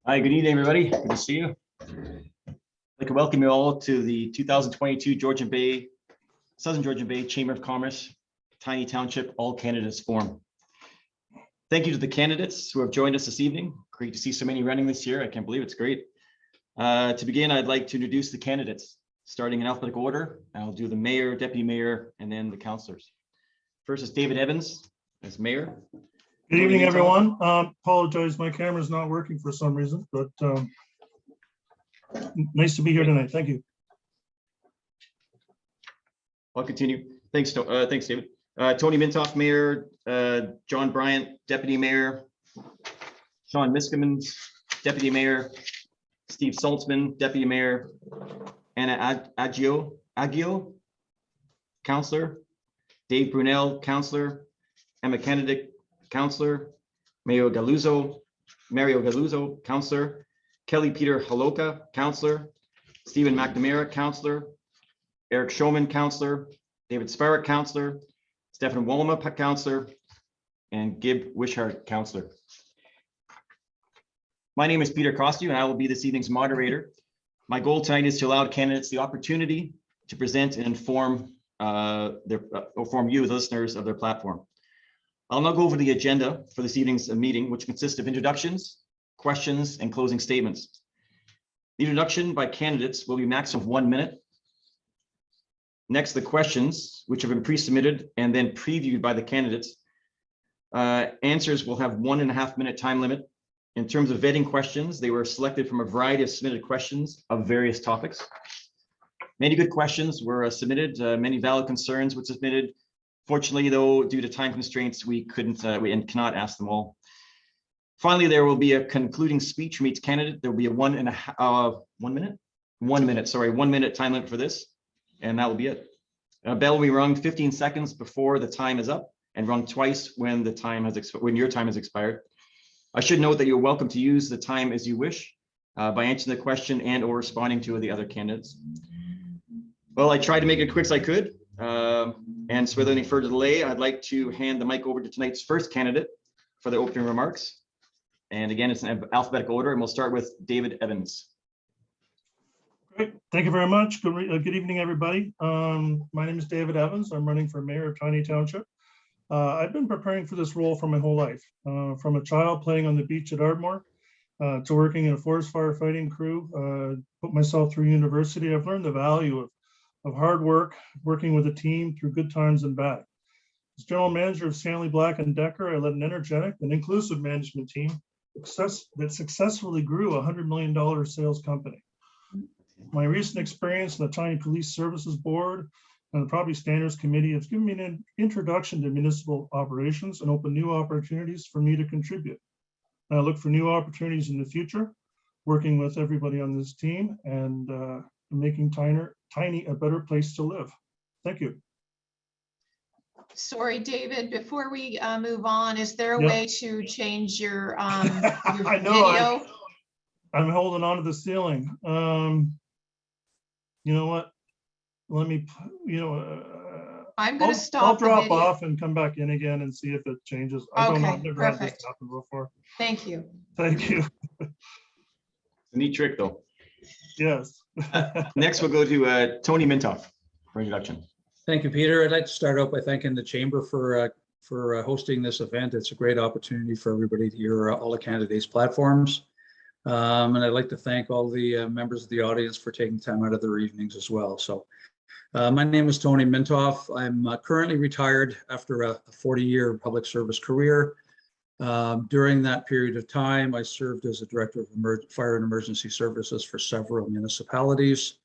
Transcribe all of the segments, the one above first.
Hi, good evening, everybody. Good to see you. I'd like to welcome you all to the 2022 Southern Georgian Bay Chamber of Commerce Tiny Township All Candidates Forum. Thank you to the candidates who have joined us this evening. Great to see so many running this year. I can't believe it's great. To begin, I'd like to introduce the candidates, starting in alphabetical order. I'll do the mayor, deputy mayor, and then the councillors. First is David Evans as mayor. Good evening, everyone. Apologize, my camera's not working for some reason, but nice to be here tonight. Thank you. I'll continue. Thanks, David. Tony Mintoff, mayor. John Bryant, deputy mayor. Sean Miskimans, deputy mayor. Steve Saltzman, deputy mayor. Anna Aggio, councillor. Dave Brunel, councillor. Emma Kennedy, councillor. Mario Galuzzo, councillor. Kelly Peter Haloka, councillor. Stephen McNamara, councillor. Eric Showman, councillor. David Sparrow, councillor. Stefan Walma, councillor. And Gib Wishart, councillor. My name is Peter Costu, and I will be this evening's moderator. My goal tonight is to allow candidates the opportunity to present and inform you, the listeners, of their platform. I'll now go over the agenda for this evening's meeting, which consists of introductions, questions, and closing statements. The introduction by candidates will be maximum of 1 minute. Next, the questions, which have been pre-submitted and then previewed by the candidates. Answers will have 1.5 minute time limit. In terms of vetting questions, they were selected from a variety of submitted questions of various topics. Many good questions were submitted, many valid concerns were submitted. Fortunately, though, due to time constraints, we cannot ask them all. Finally, there will be a concluding speech from each candidate. There will be a 1 minute time limit for this, and that will be it. A bell will be rung 15 seconds before the time is up and rung twice when your time has expired. I should note that you're welcome to use the time as you wish by answering the question and or responding to the other candidates. Well, I tried to make it quick as I could. And so without any further delay, I'd like to hand the mic over to tonight's first candidate for the opening remarks. And again, it's in alphabetical order, and we'll start with David Evans. Great. Thank you very much. Good evening, everybody. My name is David Evans. I'm running for mayor of Tiny Township. I've been preparing for this role for my whole life, from a child playing on the beach at Ardmore to working in a forest firefighting crew, put myself through university. I've learned the value of hard work, working with a team through good times and bad. As general manager of Stanley Black & Decker, I led an energetic and inclusive management team that successfully grew a $100 million sales company. My recent experience in the Tiny Police Services Board and the Property Standards Committee has given me an introduction to municipal operations and opened new opportunities for me to contribute. I look for new opportunities in the future, working with everybody on this team and making Tiny a better place to live. Thank you. Sorry, David, before we move on, is there a way to change your, your I know, video? I'm holding on to the ceiling. You know what? Let me, I'm going to stop. I'll drop off and come back in again and see if it changes. I don't know, Okay, I've never had perfect. this happen before. Thank you. Thank you. It's a neat trick, though. Yes. Next, we'll go to Tony Mintoff for introduction. Thank you, Peter. I'd like to start out by thanking the Chamber for hosting this event. It's a great opportunity for everybody to hear all the candidates' platforms. And I'd like to thank all the members of the audience for taking time out of their evenings as well. So my name is Tony Mintoff. I'm currently retired after a 40-year public service career. During that period of time, I served as a director of fire and emergency services for several municipalities.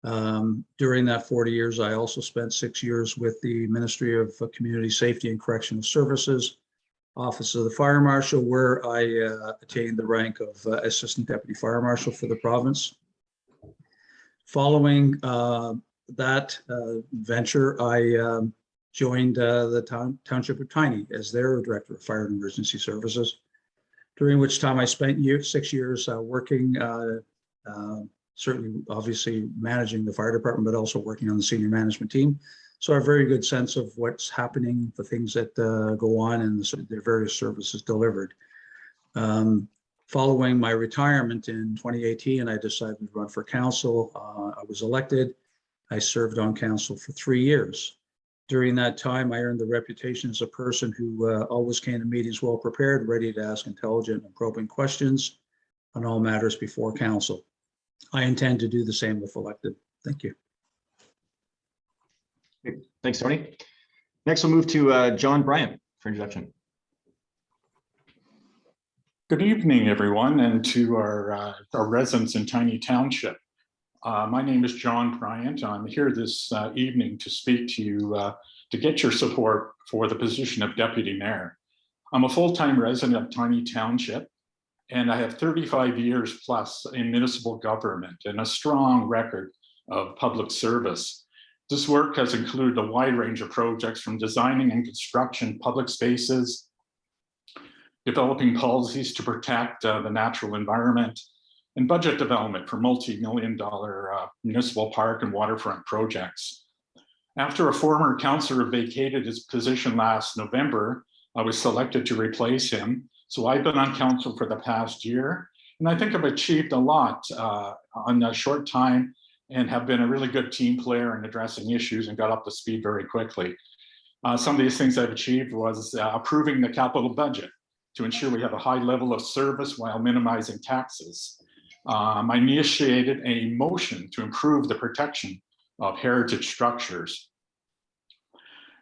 During that 40 years, I also spent 6 years with the Ministry of Community Safety and Correctional Services, Office of the Fire Marshal, where I attained the rank of Assistant Deputy Fire Marshal for the province. Following that venture, I joined the Township of Tiny as their Director of Fire and Emergency Services, during which time I spent 6 years working, certainly obviously managing the fire department, but also working on the senior management team. So I have a very good sense of what's happening, the things that go on, and the various services delivered. Following my retirement in 2018, I decided to run for council. I was elected. I served on council for 3 years. During that time, I earned the reputation as a person who always came to meetings well prepared, ready to ask intelligent and probing questions on all matters before council. I intend to do the same if elected. Thank you. Thanks, Tony. Next, we'll move to John Bryant for introduction. Good evening, everyone, and to our residents in Tiny Township. My name is John Bryant. I'm here this evening to speak to you to get your support for the position of Deputy Mayor. I'm a full-time resident of Tiny Township, and I have 35 years plus in municipal government and a strong record of public service. This work has included a wide range of projects from designing and construction public spaces, developing policies to protect the natural environment, and budget development for multi-million-dollar municipal park and waterfront projects. After a former councillor vacated his position last November, I was selected to replace him. So I've been on council for the past year, and I think I've achieved a lot on a short time and have been a really good team player in addressing issues and got up to speed very quickly. Some of these things I've achieved was approving the capital budget to ensure we have a high level of service while minimizing taxes. I initiated a motion to improve the protection of heritage structures.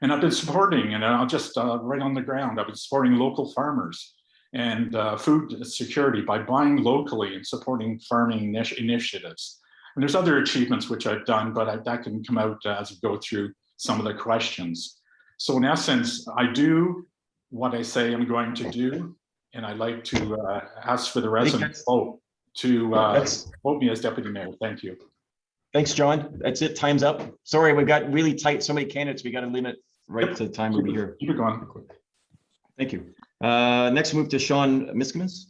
And I've been supporting, and I'll just right on the ground, I've been supporting local farmers and food security by buying locally and supporting farming initiatives. And there's other achievements which I've done, but that can come out as we go through some of the questions. So in essence, I do what I say I'm going to do, and I'd like to ask for the residents vote to vote me as Deputy Mayor. Thank you. Thanks, John. That's it. Time's up. Sorry, we got really tight. So many candidates. We got to limit right to the time we'll be here. Keep it going. Thank you. Next, move to Sean Miskimins.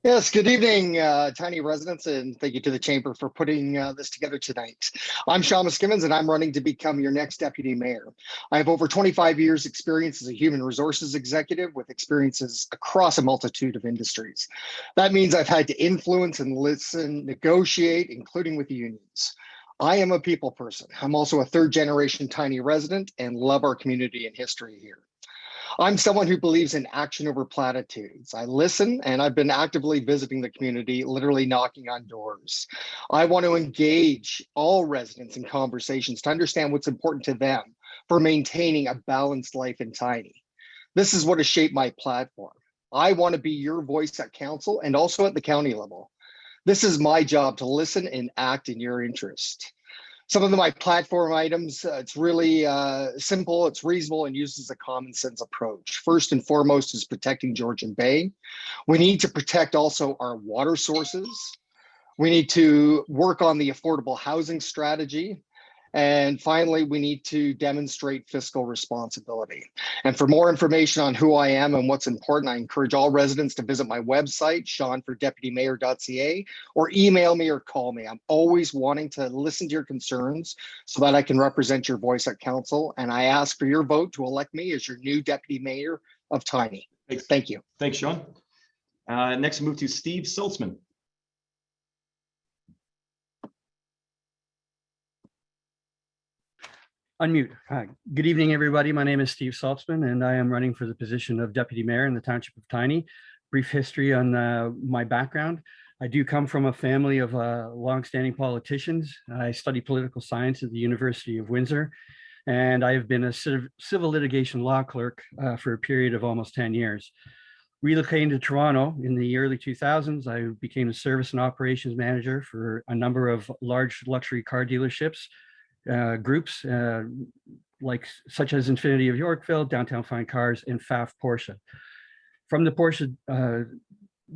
Yes, good evening, Tiny residents, and thank you to the Chamber for putting this together tonight. I'm Sean Miskimins, and I'm running to become your next Deputy Mayor. I have over 25 years experience as a human resources executive with experiences across a multitude of industries. That means I've had to influence and listen, negotiate, including with the unions. I am a people person. I'm also a third-generation Tiny resident and love our community and history here. I'm someone who believes in action over platitudes. I listen, and I've been actively visiting the community, literally knocking on doors. I want to engage all residents in conversations to understand what's important to them for maintaining a balanced life in Tiny. This is what has shaped my platform. I want to be your voice at council and also at the county level. This is my job to listen and act in your interest. Some of my platform items, it's really simple, it's reasonable, and uses a common sense approach. First and foremost is protecting Georgian Bay. We need to protect also our water sources. We need to work on the affordable housing strategy. And finally, we need to demonstrate fiscal responsibility. And for more information on who I am and what's important, I encourage all residents to visit my website, seanfordeputymayor.ca, or email me or call me. I'm always wanting to listen to your concerns so that I can represent your voice at council. And I ask for your vote to elect me as your new Deputy Mayor of Tiny. Thank you. Thanks, Sean. Next, move to Steve Saltzman. Unmute. Hi. Good evening, everybody. My name is Steve Saltzman, and I am running for the position of Deputy Mayor in the Township of Tiny. Brief history on my background. I do come from a family of longstanding politicians. I studied political science at the University of Windsor, and I have been a civil litigation law clerk for a period of almost 10 years. Relocating to Toronto in the early 2000s, I became a service and operations manager for a number of large luxury car dealerships, groups such as Infinity of Yorkville, Downtown Fine Cars, and Pfaff Porsche. From the Porsche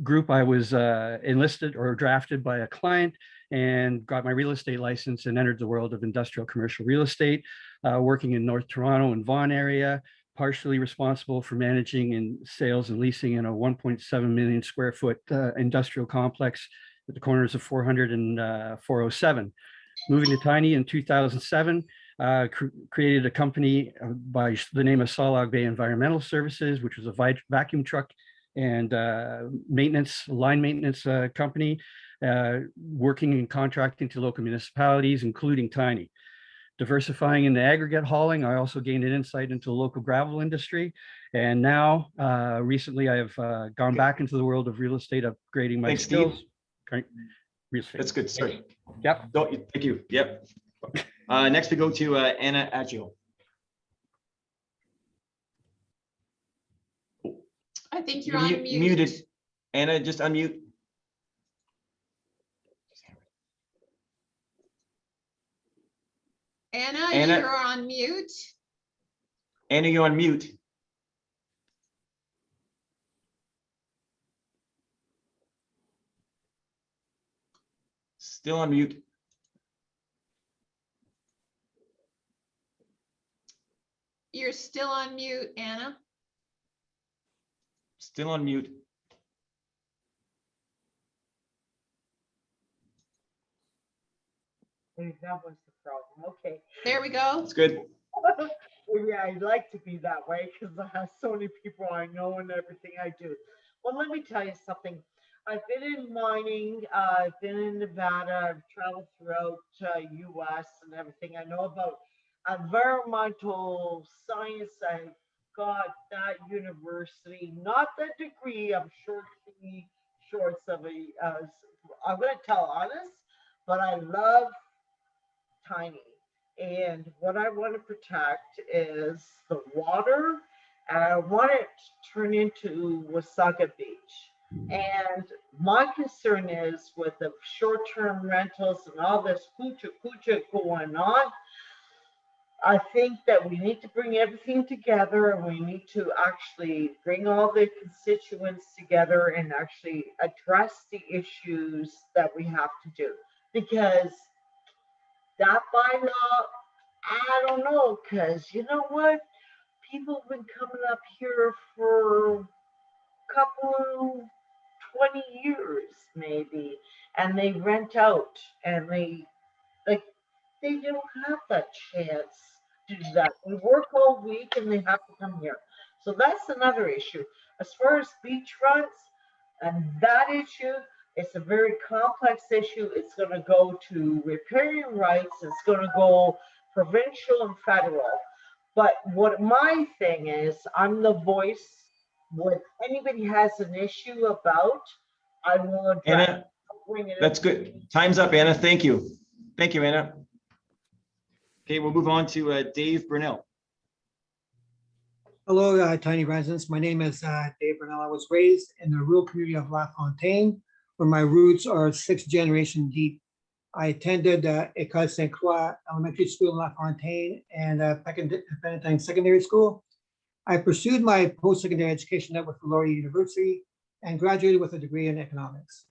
group, I was enlisted or drafted by a client and got my real estate license and entered the world of industrial commercial real estate, working in North Toronto and Vaughan area, partially responsible for managing and sales and leasing in a 1.7 million square foot industrial complex at the corners of 400 and 407. Moving to Tiny in 2007, created a company by the name of Saw Log Bay Environmental Services, which was a vacuum truck and maintenance, line maintenance company, working and contracting to local municipalities, including Tiny. Diversifying into aggregate hauling, I also gained an insight into the local gravel industry. And now, recently, I have gone back into the world of real estate, upgrading my Thanks, Steve. skills. Real estate. That's good. Sorry. Yep. No, thank you. Yep. Next we go to Anna Agio. I think you're on mute. Muted. Anna, just unmute. Anna, you're on mute. Anna, you're on mute. Still on mute. You're still on mute, Anna. Still on mute. That was the problem. Okay. There we go. It's good. Yeah, I'd like to be that way because I have so many people I know and everything I do. Well, let me tell you something. I've been in mining. I've been in Nevada. I've traveled throughout U.S. and everything. I know about environmental science. I've got that university, not the degree. I'm shorts of a. I'm going to tell honest, but I love Tiny. And what I want to protect is the water. And I want it to turn into Wasaga Beach. And my concern is with the short-term rentals and all this hoochah going on. I think that we need to bring everything together, and we need to actually bring all the constituents together and actually address the issues that we have to do. Because that bylaw, I don't know, because you know what? People have been coming up here for a couple, 20 years maybe, and they rent out, and they don't have that chance to do that. They work all week and they have to come here. So that's another issue. As far as beachfronts and that issue, it's a very complex issue. It's going to go to riparian rights. It's going to go provincial and federal. But what my thing is, I'm the voice. When anybody has an issue about, I will address. Anna, that's good. Time's up, Anna. Thank you. Thank you, Anna. Okay, we'll move on to Dave Burnell. Hello, Tiny residents. My name is Dave Burnell. I was raised in the rural community of LaFontaine, where my roots are 6th generation deep. I attended École Saint Croix Elementary School in LaFontaine and Penitentiary Secondary School. I pursued my post-secondary education at Laurier University and graduated with a degree in economics.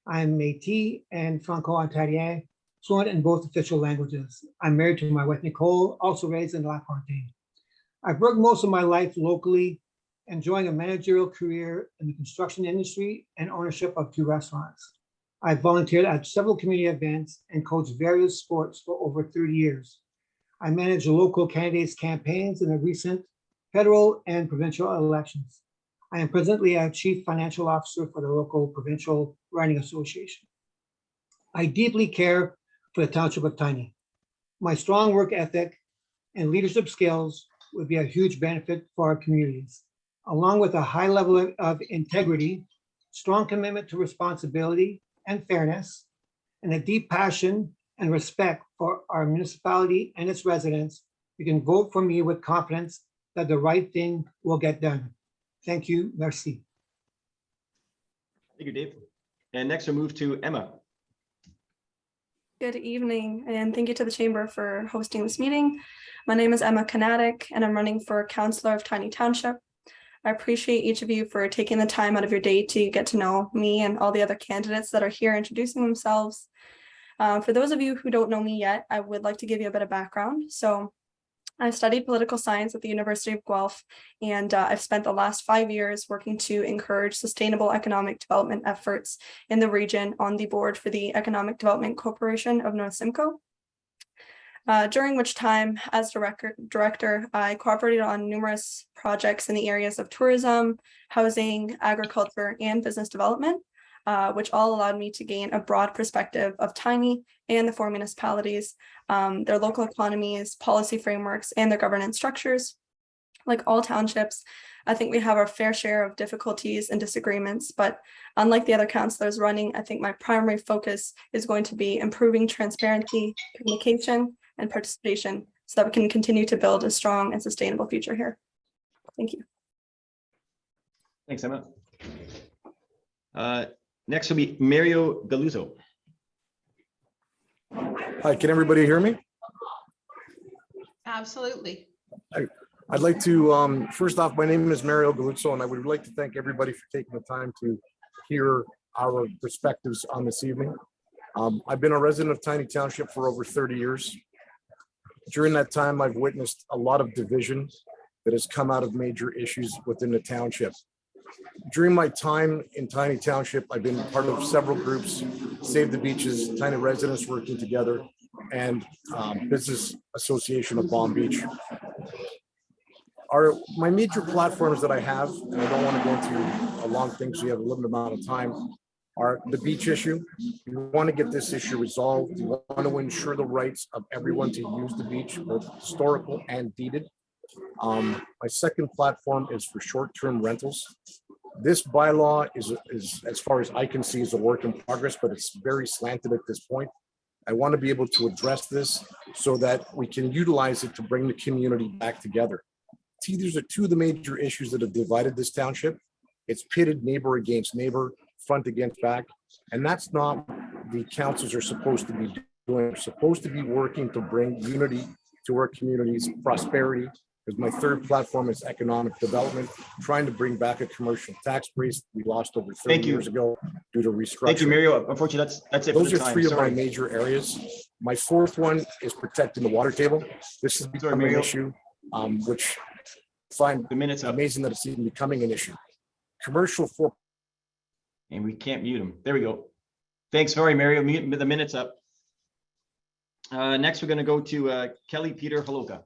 I'm Métis and Franco-Ontarien, fluent in both official languages. I'm married to my wife, Nicole, also raised in LaFontaine. I've worked most of my life locally, enjoying a managerial career in the construction industry and ownership of 2 restaurants. I've volunteered at several community events and coached various sports for over 30 years. I manage local candidates' campaigns in the recent federal and provincial elections. I am presently a chief financial officer for the local provincial riding association. I deeply care for the Township of Tiny. My strong work ethic and leadership skills would be a huge benefit for our communities, along with a high level of integrity, strong commitment to responsibility and fairness, and a deep passion and respect for our municipality and its residents. You can vote for me with confidence that the right thing will get done. Thank you. Merci. Thank you, Dave. And next we'll move to Emma. Good evening, and thank you to the Chamber for hosting this meeting. My name is Emma Kanatic, and I'm running for Councillor of Tiny Township. I appreciate each of you for taking the time out of your day to get to know me and all the other candidates that are here introducing themselves. For those of you who don't know me yet, I would like to give you a bit of background. So I studied political science at the University of Guelph, and I've spent the last 5 years working to encourage sustainable economic development efforts in the region on the board for the Economic Development Corporation of North Simcoe. during which time, as director, I cooperated on numerous projects in the areas of tourism, housing, agriculture, and business development, which all allowed me to gain a broad perspective of Tiny and the 4 municipalities, their local economies, policy frameworks, and their governance structures. Like all townships, I think we have our fair share of difficulties and disagreements, but unlike the other councillors running, I think my primary focus is going to be improving transparency, communication, and participation so that we can continue to build a strong and sustainable future here. Thank you. Thanks, Emma. Next will be Mario Galuzzo. Hi, can everybody hear me? Absolutely. I'd like to, first off, my name is Mario Galuzzo, and I would like to thank everybody for taking the time to hear our perspectives on this evening. I've been a resident of Tiny Township for over 30 years. During that time, I've witnessed a lot of division that has come out of major issues within the township. During my time in Tiny Township, I've been part of several groups, Save the Beaches, Tiny Residents Working Together, and Business Association of Palm Beach. My major platforms that I have, and I don't want to go into a long thing because we have a limited amount of time, are the beach issue. We want to get this issue resolved. We want to ensure the rights of everyone to use the beach, both historical and deeded. My second platform is for short-term rentals. This bylaw is, as far as I can see, is a work in progress, but it's very slanted at this point. I want to be able to address this so that we can utilize it to bring the community back together. See, these are two of the major issues that have divided this township. It's pitted neighbor against neighbor, front against back, and that's not the councils are supposed to be doing. They're supposed to be working to bring unity to our communities, prosperity, because my third platform is economic development, trying to bring back a commercial tax base we lost over 30 years ago due to restructuring. Thank you, Mario. Unfortunately, that's it. Those for are the time. three of my Sorry. major areas. My fourth one is protecting the water table. This has become an Mario. issue, which I find The minute's up, amazing that it's even becoming an issue. Commercial for and we can't mute him. There we go. Thanks, sorry, Mario. The minute's up. Next, we're going to go to Kelly Peter Holoka.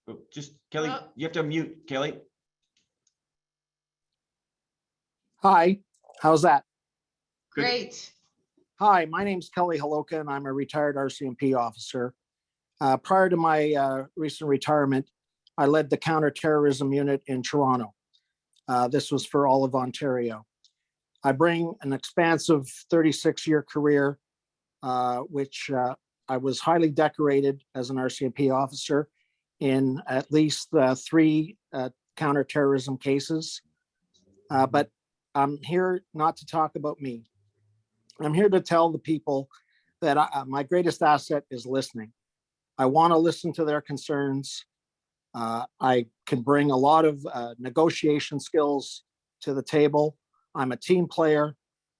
Oh, just Kelly, Oh. you have to mute, Kelly. Hi, how's that? Good. Great. Hi, my name's Kelly Holoka and I'm a retired RCMP officer. Prior to my recent retirement, I led the counterterrorism unit in Toronto. This was for all of Ontario. I bring an expansive 36-year career, which I was highly decorated as an RCMP officer in at least 3 counterterrorism cases. But I'm here not to talk about me. I'm here to tell the people that my greatest asset is listening. I want to listen to their concerns. I can bring a lot of negotiation skills to the table. I'm a team player.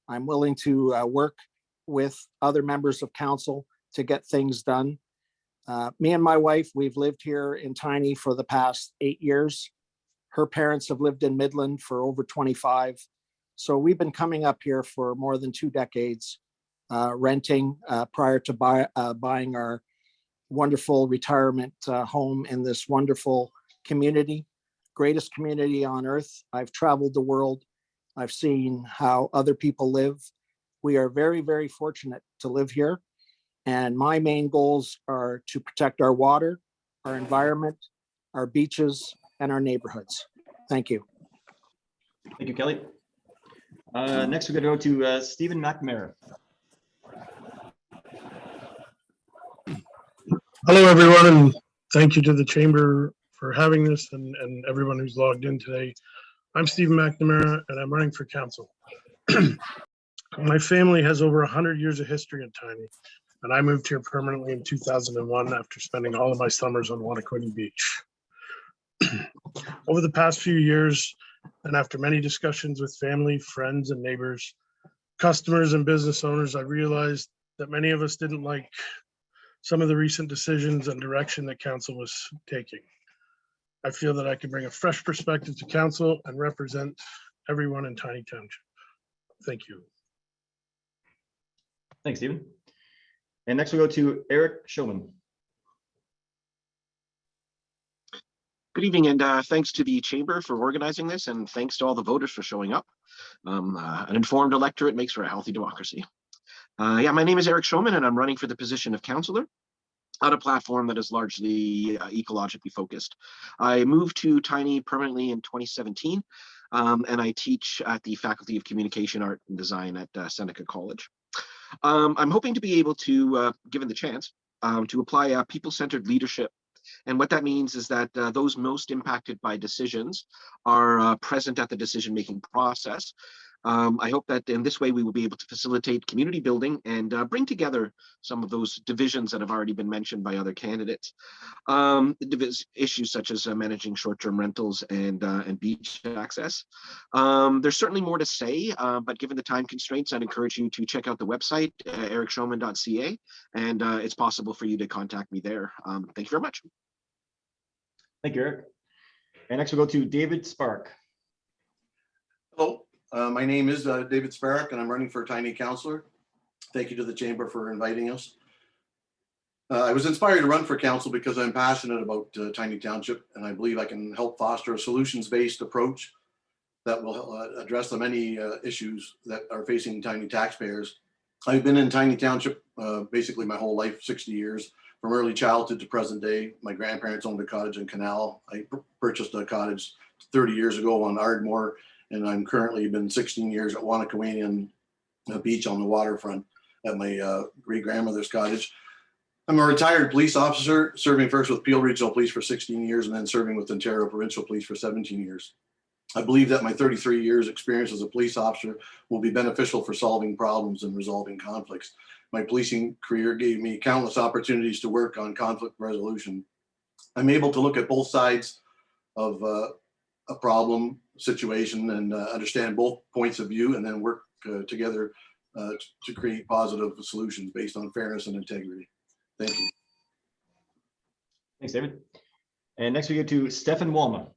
I'm willing to work with other members of council to get things done. Me and my wife, we've lived here in Tiny for the past 8 years. Her parents have lived in Midland for over 25. So we've been coming up here for more than 2 decades, renting prior to buying our wonderful retirement home in this wonderful community, greatest community on earth. I've traveled the world. I've seen how other people live. We are very, very fortunate to live here. And my main goals are to protect our water, our environment, our beaches, and our neighborhoods. Thank you. Thank you, Kelly. Next, we're going to go to Stephen McNamara. Hello, everyone, and thank you to the Chamber for having this and everyone who's logged in today. I'm Stephen McNamara, and I'm running for council. My family has over 100 years of history in Tiny, and I moved here permanently in 2001 after spending all of my summers on Waterfront Beach. Over the past few years, and after many discussions with family, friends, and neighbors, customers, and business owners, I realized that many of us didn't like some of the recent decisions and direction that council was taking. I feel that I can bring a fresh perspective to council and represent everyone in Tiny Township. Thank you. Thanks, Stephen. And next we go to Eric Showman. Good evening, and thanks to the Chamber for organizing this, and thanks to all the voters for showing up. An informed electorate makes for a healthy democracy. Yeah, my name is Eric Showman, and I'm running for the position of councillor on a platform that is largely ecologically focused. I moved to Tiny permanently in 2017, and I teach at the Faculty of Communication, Art and Design at Seneca College. I'm hoping to be able to, given the chance, to apply people-centered leadership. And what that means is that those most impacted by decisions are present at the decision-making process. I hope that in this way we will be able to facilitate community building and bring together some of those divisions that have already been mentioned by other candidates. Issues such as managing short-term rentals and beach access. There's certainly more to say, but given the time constraints, I'd encourage you to check out the website, ericshowman.ca, and it's possible for you to contact me there. Thank you very much. Thank you, Eric. And next we'll go to David Spark. Hello, my name is David Spark, and I'm running for Tiny Councillor. Thank you to the Chamber for inviting us. I was inspired to run for council because I'm passionate about Tiny Township, and I believe I can help foster a solutions-based approach that will address the many issues that are facing Tiny taxpayers. I've been in Tiny Township basically my whole life, 60 years, from early childhood to present day. My grandparents owned a cottage in Canal. I purchased a cottage 30 years ago on Ardmore, and I'm currently been 16 years at Wanakawanian Beach on the waterfront at my great-grandmother's cottage. I'm a retired police officer, serving first with Peel Regional Police for 16 years and then serving with Ontario Provincial Police for 17 years. I believe that my 33 years experience as a police officer will be beneficial for solving problems and resolving conflicts. My policing career gave me countless opportunities to work on conflict resolution. I'm able to look at both sides of a problem situation and understand both points of view, and then work together to create positive solutions based on fairness and integrity. Thank you. Thanks, David. And next we go to Stefan Walma.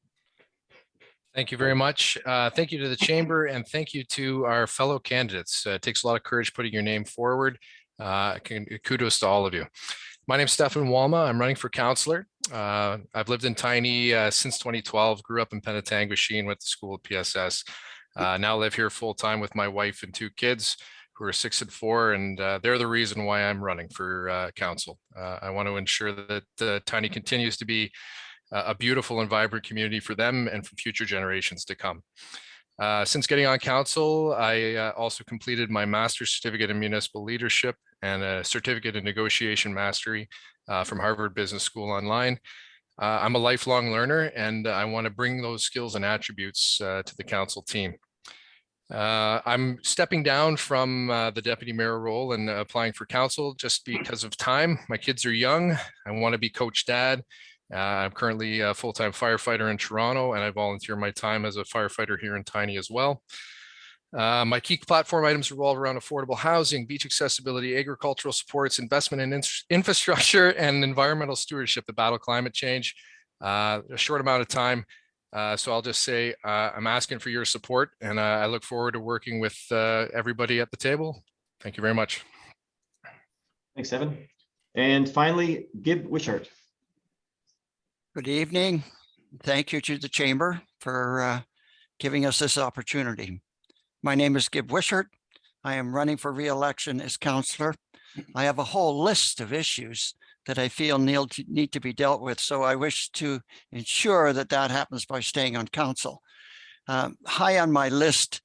Thank you very much. Thank you to the Chamber, and thank you to our fellow candidates. It takes a lot of courage putting your name forward. Kudos to all of you. My name is Stefan Walma. I'm running for councillor. I've lived in Tiny since 2012, grew up in Penetanguishene, went to school at PSS. Now live here full time with my wife and two kids who are 6 and 4, and they're the reason why I'm running for council. I want to ensure that Tiny continues to be a beautiful and vibrant community for them and for future generations to come. Since getting on council, I also completed my master's certificate in municipal leadership and a certificate in negotiation mastery from Harvard Business School online. I'm a lifelong learner, and I want to bring those skills and attributes to the council team. I'm stepping down from the deputy mayor role and applying for council just because of time. My kids are young. I want to be coach dad. I'm currently a full-time firefighter in Toronto, and I volunteer my time as a firefighter here in Tiny as well. My key platform items revolve around affordable housing, beach accessibility, agricultural supports, investment in infrastructure, and environmental stewardship to battle climate change. A short amount of time, so I'll just say I'm asking for your support, and I look forward to working with everybody at the table. Thank you very much. Thanks, Evan. And finally, Gib Wishart. Good evening. Thank you to the Chamber for giving us this opportunity. My name is Gib Wishart. I am running for re-election as councillor. I have a whole list of issues that I feel need to be dealt with, so I wish to ensure that that happens by staying on council. High on my list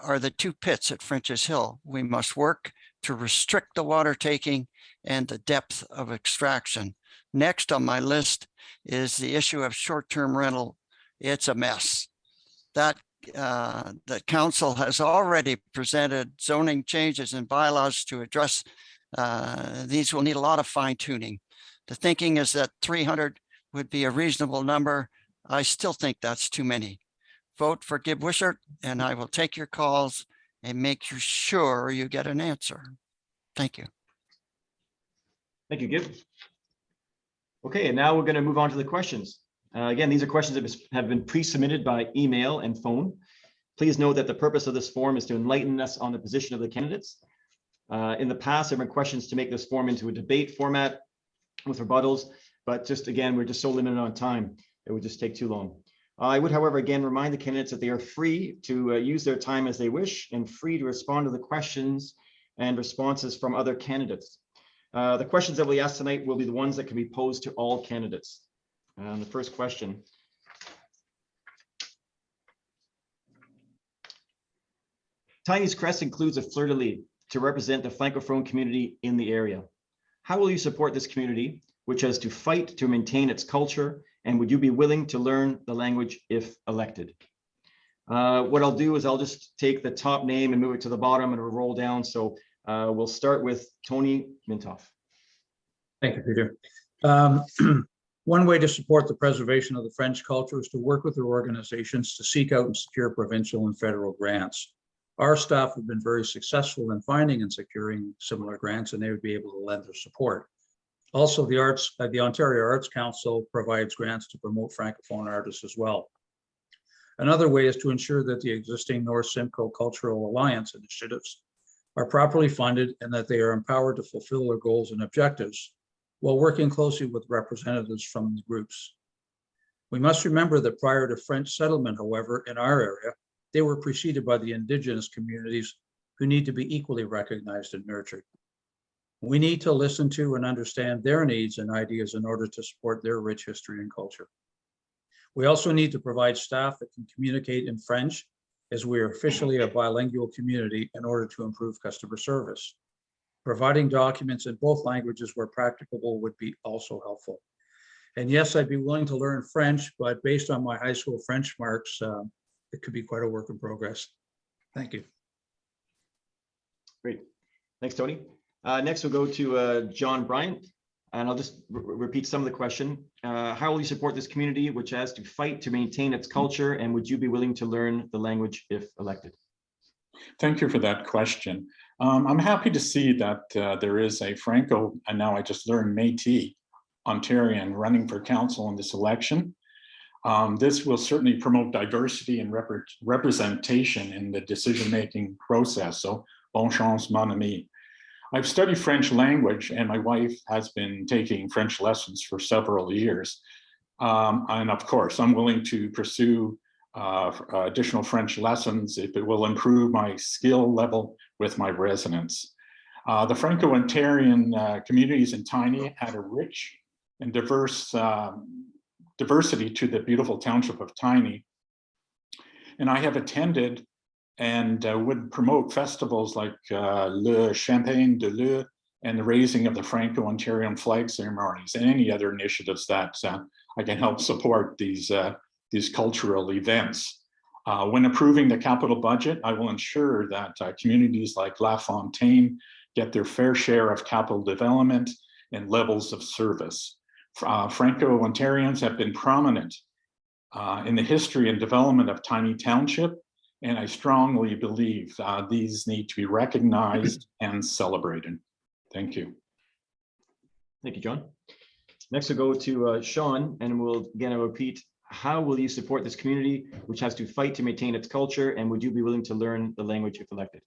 are the 2 pits at French's Hill. We must work to restrict the water taking and the depth of extraction. Next on my list is the issue of short-term rental. It's a mess. That the council has already presented zoning changes and bylaws to address. These will need a lot of fine tuning. The thinking is that 300 would be a reasonable number. I still think that's too many. Vote for Gib Wishart, and I will take your calls and make sure you get an answer. Thank you. Thank you, Gib. Okay, and now we're going to move on to the questions. Again, these are questions that have been pre-submitted by email and phone. Please note that the purpose of this forum is to enlighten us on the position of the candidates. In the past, there have been questions to make this forum into a debate format with rebuttals, but just again, we're just so limited on time, it would just take too long. I would, however, again, remind the candidates that they are free to use their time as they wish and free to respond to the questions and responses from other candidates. The questions that we ask tonight will be the ones that can be posed to all candidates. The first question. Tiny's crest includes a fleur-de-lis to represent the Francophone community in the area. How will you support this community, which has to fight to maintain its culture, and would you be willing to learn the language if elected? What I'll do is I'll just take the top name and move it to the bottom and it'll roll down. So we'll start with Tony Mintoff. Thank you, Peter. One way to support the preservation of the French culture is to work with their organizations to seek out and secure provincial and federal grants. Our staff have been very successful in finding and securing similar grants, and they would be able to lend their support. Also, the Ontario Arts Council provides grants to promote Francophone artists as well. Another way is to ensure that the existing North Simcoe Cultural Alliance initiatives are properly funded and that they are empowered to fulfill their goals and objectives while working closely with representatives from the groups. We must remember that prior to French settlement, however, in our area, they were preceded by the Indigenous communities who need to be equally recognized and nurtured. We need to listen to and understand their needs and ideas in order to support their rich history and culture. We also need to provide staff that can communicate in French, as we are officially a bilingual community, in order to improve customer service. Providing documents in both languages where practicable would be also helpful. And yes, I'd be willing to learn French, but based on my high school French marks, it could be quite a work in progress. Thank you. Great. Thanks, Tony. Next, we'll go to John Bryant, and I'll just repeat some of the question. How will you support this community, which has to fight to maintain its culture, and would you be willing to learn the language if elected? Thank you for that question. I'm happy to see that there is a Franco, and now I just learned Métis Ontarian running for council in this election. This will certainly promote diversity and representation in the decision-making process. So, bon chance, mon ami. I've studied French language, and my wife has been taking French lessons for several years. And of course, I'm willing to pursue additional French lessons if it will improve my skill level with my residents. The Franco-Ontarian communities in Tiny had a rich and diverse diversity to the beautiful township of Tiny. And I have attended and would promote festivals like Le Champagne de l'Eau and the raising of the Franco-Ontarian flag ceremonies and any other initiatives that I can help support these cultural events. When approving the capital budget, I will ensure that communities like La Fontaine get their fair share of capital development and levels of service. Franco-Ontarians have been prominent in the history and development of Tiny Township, and I strongly believe these need to be recognized and celebrated. Thank you. Thank you, John. Next, we'll go to Sean, and we'll again repeat. How will you support this community, which has to fight to maintain its culture, and would you be willing to learn the language if elected?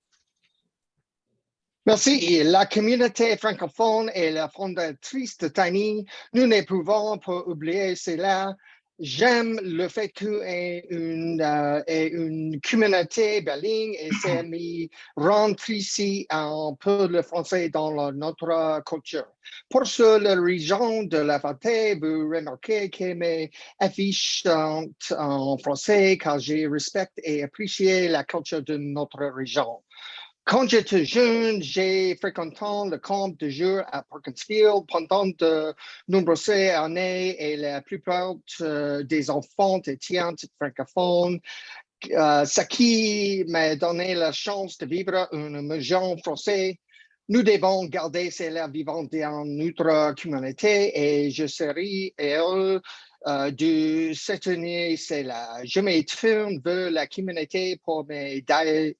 Merci. La communauté francophone est la fondatrice de Tiny. Nous ne pouvons pas oublier cela. J'aime le fait qu'il est une communauté bilingue et ça me rentre ici un peu le français dans notre culture. Pour ce, la région de la Fontaine, vous remarquez que mes affiches sont en français car je respecte et apprécie la culture de notre région. Quand j'étais jeune, j'ai fréquenté le camp de jour à Perkinsfield pendant de nombreuses années et la plupart des enfants étaient francophones, ce qui m'a donné la chance de vivre une immersion française. Nous devons garder cela vivant dans notre communauté et je serai heureux de soutenir cela. Je me tourne vers la communauté pour me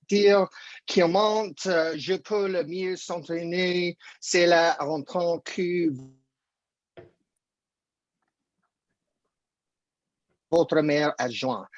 dire comment je peux le mieux soutenir cela en tant que votre maire adjoint.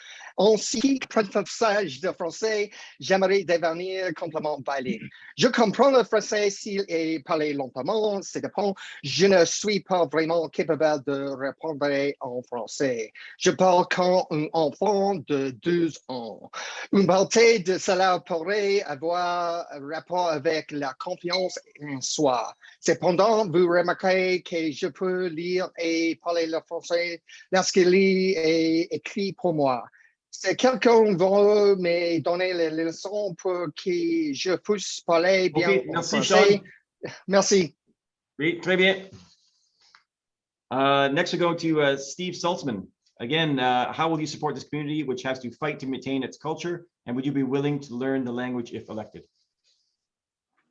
En ce qui concerne l'apprentissage de français, j'aimerais devenir complètement bilingue. Je comprends le français s'il est parlé lentement, c'est dépend. Je ne suis pas vraiment capable de répondre en français. Je parle comme un enfant de 12 ans. Une partie de cela pourrait avoir rapport avec la confiance en soi. Cependant, vous remarquez que je peux lire et parler le français lorsqu'il est écrit pour moi. Si quelqu'un veut me donner les leçons pour que je puisse parler bien Okay, en merci, français. Sean. Merci. Great, très bien. Next we go to Steve Saltzman. Again, how will you support this community which has to fight to maintain its culture? And would you be willing to learn the language if elected?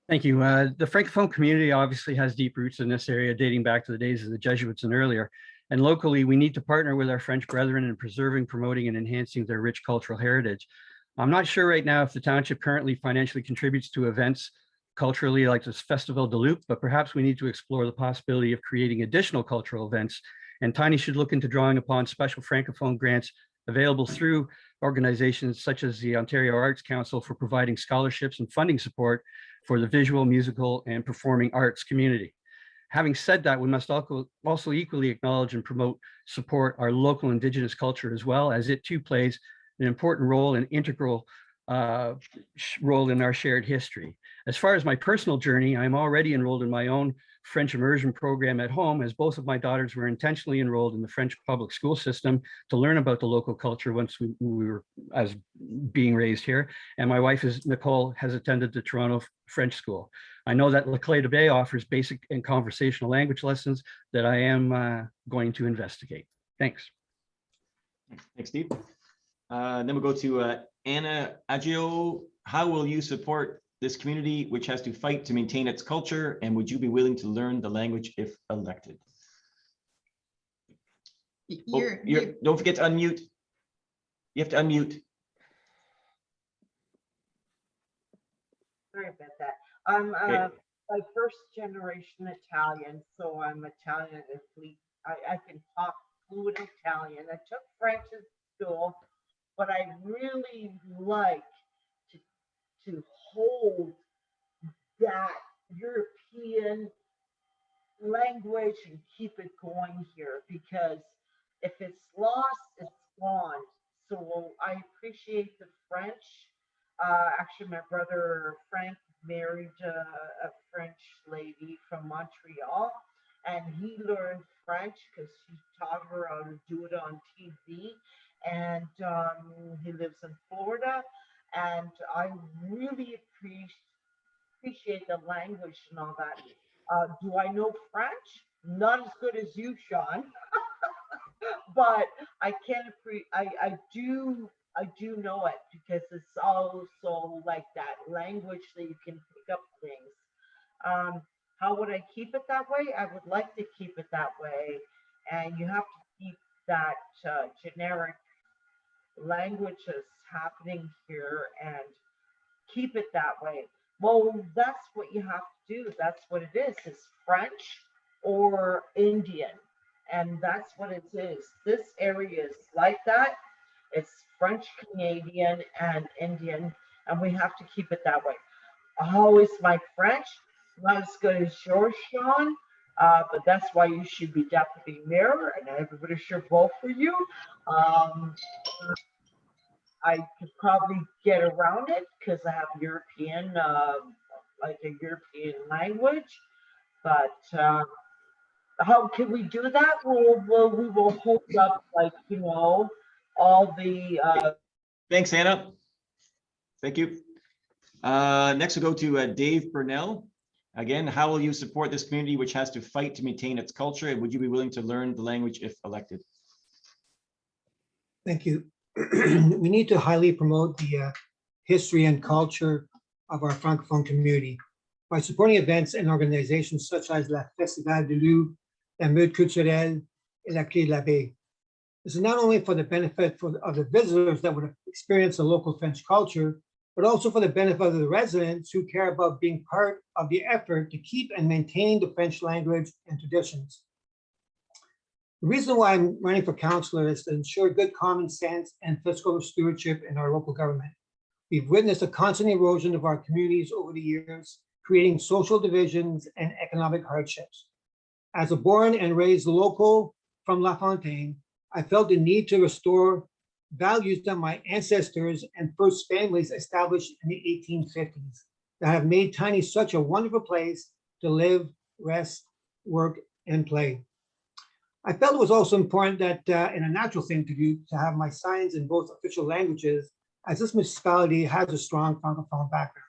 Thank you. The Francophone community obviously has deep roots in this area dating back to the days of the Jesuits and earlier. And locally, we need to partner with our French brethren in preserving, promoting, and enhancing their rich cultural heritage. I'm not sure right now if the township currently financially contributes to events culturally like this Festival de Loup, but perhaps we need to explore the possibility of creating additional cultural events. And Tiny should look into drawing upon special Francophone grants available through organizations such as the Ontario Arts Council for providing scholarships and funding support for the visual, musical, and performing arts community. Having said that, we must also equally acknowledge and promote, support our local Indigenous culture as well, as it too plays an important role and integral role in our shared history. As far as my personal journey, I'm already enrolled in my own French immersion program at home, as both of my daughters were intentionally enrolled in the French public school system to learn about the local culture once we were as being raised here. And my wife, Nicole, has attended the Toronto French School. I know that Leclerc de Bay offers basic and conversational language lessons that I am going to investigate. Thanks. Thanks, Steve. Then we'll go to Anna Agio. How will you support this community which has to fight to maintain its culture? And would you be willing to learn the language if elected? Don't forget to unmute. You have to unmute. Sorry about that. I'm like first generation Italian, so I'm Italian. I can talk fluent Italian. I took French in school, but I really like to hold that European language and keep it going here, because if it's lost, it's gone. So I appreciate the French. Actually, my brother Frank married a French lady from Montreal, and he learned French because she taught her how to do it on TV. And he lives in Florida, and I really appreciate the language and all that. Do I know French? Not as good as you, Sean, but I do know it, because it's also like that language that you can pick up things. How would I keep it that way? I would like to keep it that way, and you have to keep that generic languages happening here and keep it that way. Well, that's what you have to do. That's what it is. It's French or Indian, and that's what it is. This area is like that. It's French Canadian and Indian, and we have to keep it that way. How is my French? Not as good as yours, Sean, but that's why you should be deputy mayor, and everybody should vote for you. I could probably get around it because I have European, like a European language, but how can we do that? We will hold up, like, all the. Thanks, Anna. Thank you. Next we'll go to Dave Burnell. Again, how will you support this community which has to fight to maintain its culture? And would you be willing to learn the language if elected? Thank you. We need to highly promote the history and culture of our Francophone community by supporting events and organizations such as la Festival de Loup, la Meute Culturelle, et la Clé de la Baie. This is not only for the benefit of the visitors that would experience the local French culture, but also for the benefit of the residents who care about being part of the effort to keep and maintain the French language and traditions. The reason why I'm running for councillor is to ensure good common sense and fiscal stewardship in our local government. We've witnessed a constant erosion of our communities over the years, creating social divisions and economic hardships. As a born and raised local from LaFontaine, I felt the need to restore values that my ancestors and first families established in the 1850s that have made Tiny such a wonderful place to live, rest, work, and play. I felt it was also important that, and a natural thing to do, to have my signs in both official languages, as this municipality has a strong Francophone background.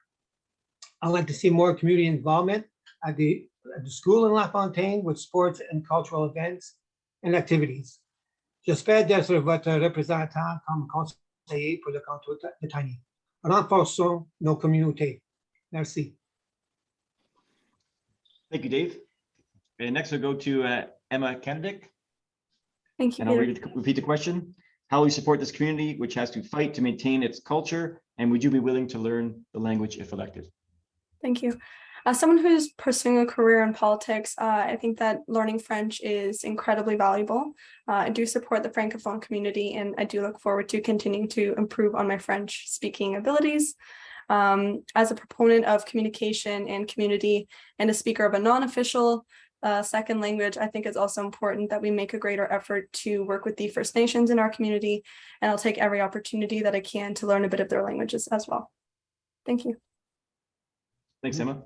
I'd like to see more community involvement at the school in LaFontaine with sports and cultural events and activities. J'espère d'être votre représentant comme conseiller pour le canton de Tiny. Renforçons nos communautés. Merci. Thank you, Dave. And next we'll go to Emma Kenedick. Thank you, And I'll Peter. repeat the question. How will you support this community, which has to fight to maintain its culture? And would you be willing to learn the language if elected? Thank you. As someone who's pursuing a career in politics, I think that learning French is incredibly valuable. I do support the Francophone community, and I do look forward to continuing to improve on my French speaking abilities. As a proponent of communication and community and a speaker of a non-official second language, I think it's also important that we make a greater effort to work with the First Nations in our community, and I'll take every opportunity that I can to learn a bit of their languages as well. Thank you. Thanks, Emma.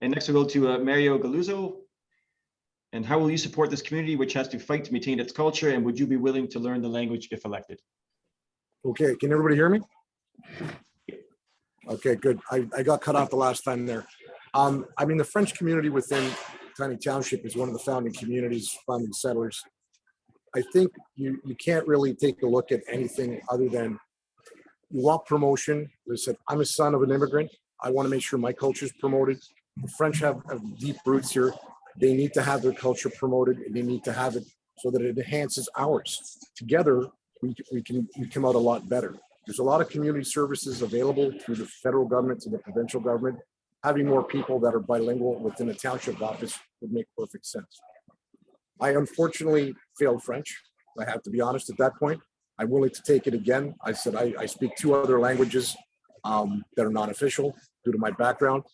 And next we'll go to Mario Galuzzo. And how will you support this community, which has to fight to maintain its culture? And would you be willing to learn the language if elected? Okay, can everybody hear me? Okay, good. I got cut off the last time there. I mean, the French community within Tiny Township is one of the founding communities, founding settlers. I think you can't really take a look at anything other than you want promotion. They said, I'm a son of an immigrant. I want to make sure my culture is promoted. The French have deep roots here. They need to have their culture promoted, and they need to have it so that it enhances ours. Together, we come out a lot better. There's a lot of community services available through the federal government to the provincial government. Having more people that are bilingual within a township office would make perfect sense. I unfortunately failed French. I have to be honest at that point. I'm willing to take it again. I said I speak 2 other languages that are non-official due to my background.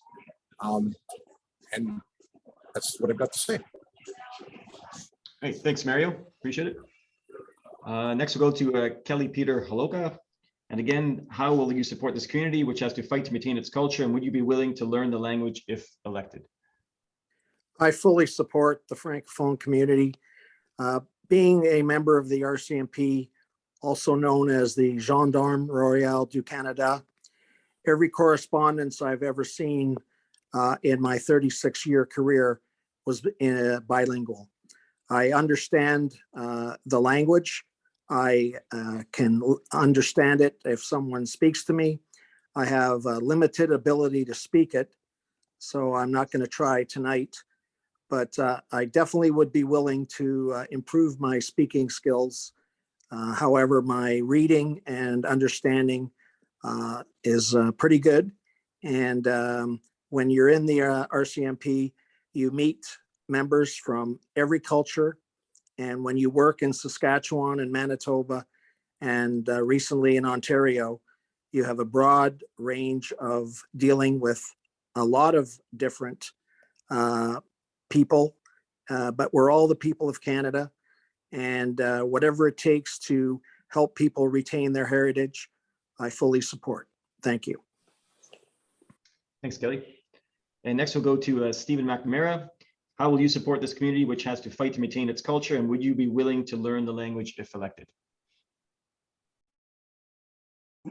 And that's what I've got to say. Hey, thanks, Mario. Appreciate it. Next, we'll go to Kelly Peter Haloka. And again, how will you support this community, which has to fight to maintain its culture? And would you be willing to learn the language if elected? I fully support the Francophone community. Being a member of the RCMP, also known as the Gendarme Royal du Canada, every correspondence I've ever seen in my 36-year career was bilingual. I understand the language. I can understand it if someone speaks to me. I have a limited ability to speak it, so I'm not going to try tonight. But I definitely would be willing to improve my speaking skills. However, my reading and understanding is pretty good. And when you're in the RCMP, you meet members from every culture. And when you work in Saskatchewan and Manitoba and recently in Ontario, you have a broad range of dealing with a lot of different people, but we're all the people of Canada. And whatever it takes to help people retain their heritage, I fully support. Thank you. Thanks, Kelly. And next we'll go to Stephen McNamara. How will you support this community, which has to fight to maintain its culture? And would you be willing to learn the language if elected?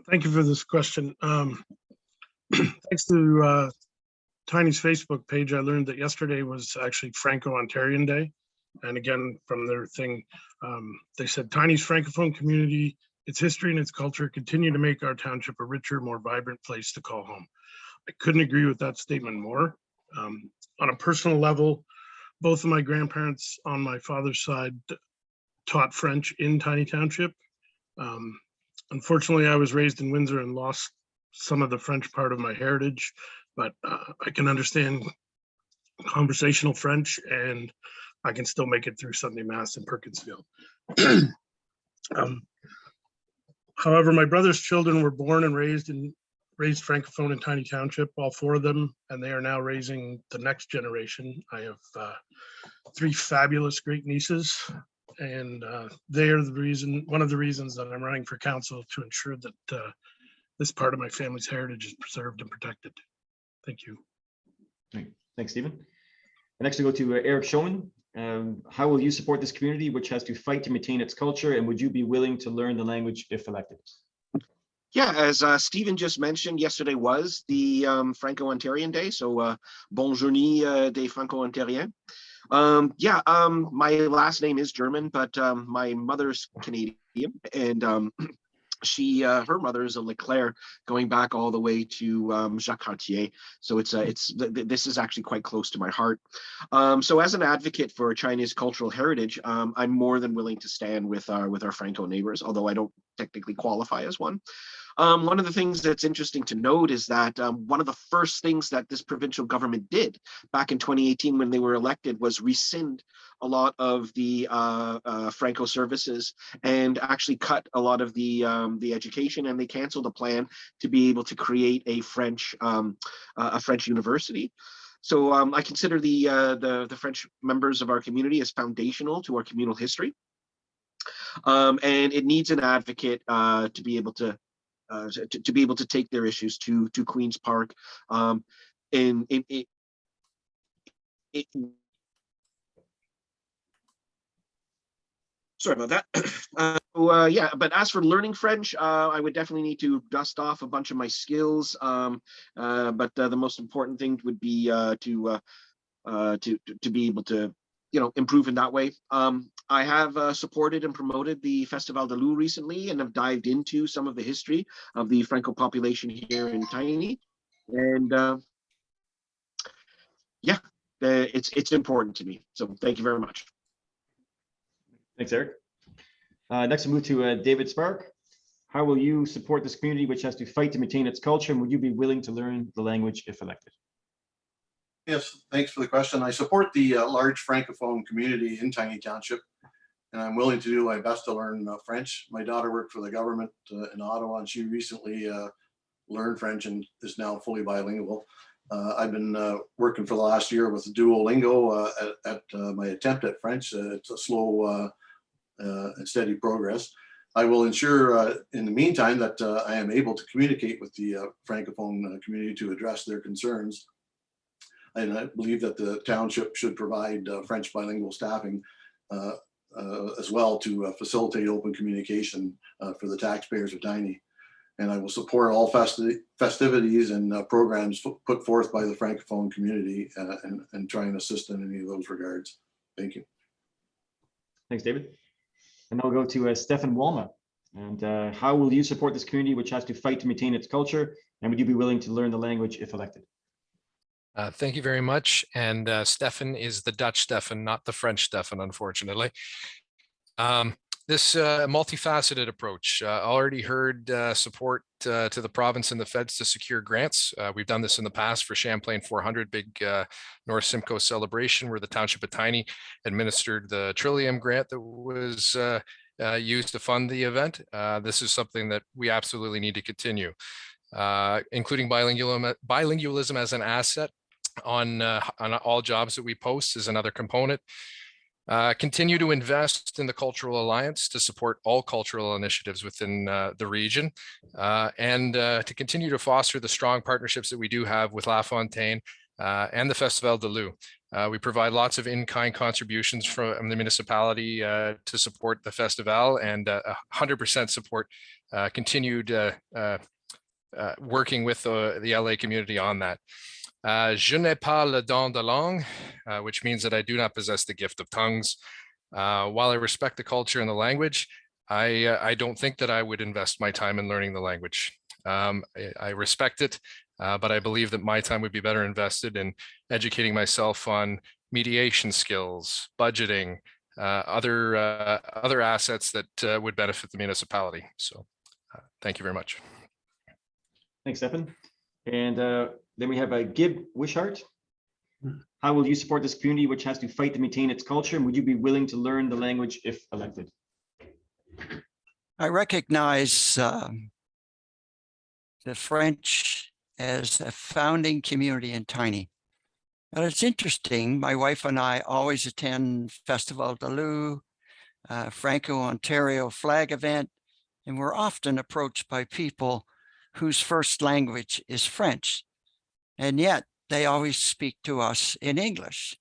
Thank you for this question. Thanks to Tiny's Facebook page, I learned that yesterday was actually Franco-Ontarian Day. And again, from their thing, they said Tiny's Francophone community, its history and its culture continue to make our township a richer, more vibrant place to call home. I couldn't agree with that statement more. On a personal level, both of my grandparents on my father's side taught French in Tiny Township. Unfortunately, I was raised in Windsor and lost some of the French part of my heritage, but I can understand conversational French, and I can still make it through Sunday Mass in Perkinsfield. However, my brother's children were born and raised Francophone in Tiny Township, all 4 of them, and they are now raising the next generation. I have 3 fabulous great nieces, and they are one of the reasons that I'm running for council, to ensure that this part of my family's heritage is preserved and protected. Thank you. Thanks, Stephen. Next we go to Eric Schoman. How will you support this community, which has to fight to maintain its culture, and would you be willing to learn the language if elected? Yeah, as Stephen just mentioned, yesterday was the Franco-Ontarian Day, so Bonne Journée des Franco-Ontariens. My last name is German, but my mother's Canadian, and her mother is a Leclerc, going back all the way to Jacques Cartier. So this is actually quite close to my heart. So as an advocate for Chinese cultural heritage, I'm more than willing to stand with our Franco neighbors, although I don't technically qualify as one. One of the things that's interesting to note is that one of the first things that this provincial government did back in 2018 when they were elected was rescind a lot of the Franco services and actually cut a lot of the education, and they canceled a plan to be able to create a French university. So I consider the French members of our community as foundational to our communal history, and it needs an advocate to be able to take their issues to Queen's Park. Sorry about that. But as for learning French, I would definitely need to dust off a bunch of my skills. But the most important thing would be to be able to, improve in that way. I have supported and promoted the Festival de Loup recently, and have dived into some of the history of the Franco population here in Tiny. And it's important to me. So thank you very much. Thanks, Eric. Next we'll move to David Spark. How will you support this community, which has to fight to maintain its culture, and would you be willing to learn the language if elected? Yes, thanks for the question. I support the large Francophone community in Tiny Township, and I'm willing to do my best to learn French. My daughter worked for the government in Ottawa, and she recently learned French and is now fully bilingual. I've been working for the last year with Duolingo at my attempt at French. It's a slow and steady progress. I will ensure in the meantime that I am able to communicate with the Francophone community to address their concerns. And I believe that the township should provide French bilingual staffing as well to facilitate open communication for the taxpayers of Tiny. And I will support all festivities and programs put forth by the Francophone community and try and assist in any of those regards. Thank you. Thanks, David. And now we'll go to Stefan Walma. And how will you support this community, which has to fight to maintain its culture? And would you be willing to learn the language if elected? Thank you very much. And Stefan is the Dutch Stefan, not the French Stefan, unfortunately. This multifaceted approach already heard support to the province and the feds to secure grants. We've done this in the past for Champlain 400, big North Simcoe celebration, where the Township of Tiny administered the Trillium grant that was used to fund the event. This is something that we absolutely need to continue, including bilingualism as an asset on all jobs that we post is another component. Continue to invest in the Cultural Alliance to support all cultural initiatives within the region, and to continue to foster the strong partnerships that we do have with La Fontaine and the Festival de Loup. We provide lots of in-kind contributions from the municipality to support the festival, and 100% support continued working with the LA community on that. Je n'ai pas le don de langue, which means that I do not possess the gift of tongues. While I respect the culture and the language, I don't think that I would invest my time in learning the language. I respect it, but I believe that my time would be better invested in educating myself on mediation skills, budgeting, other assets that would benefit the municipality. So thank you very much. Thanks, Stefan. And then we have Gib Wishart. How will you support this community which has to fight to maintain its culture? And would you be willing to learn the language if elected? I recognize the French as a founding community in Tiny. And it's interesting, my wife and I always attend Festival de Lou, Franco-Ontario flag event, and we're often approached by people whose first language is French. And yet they always speak to us in English,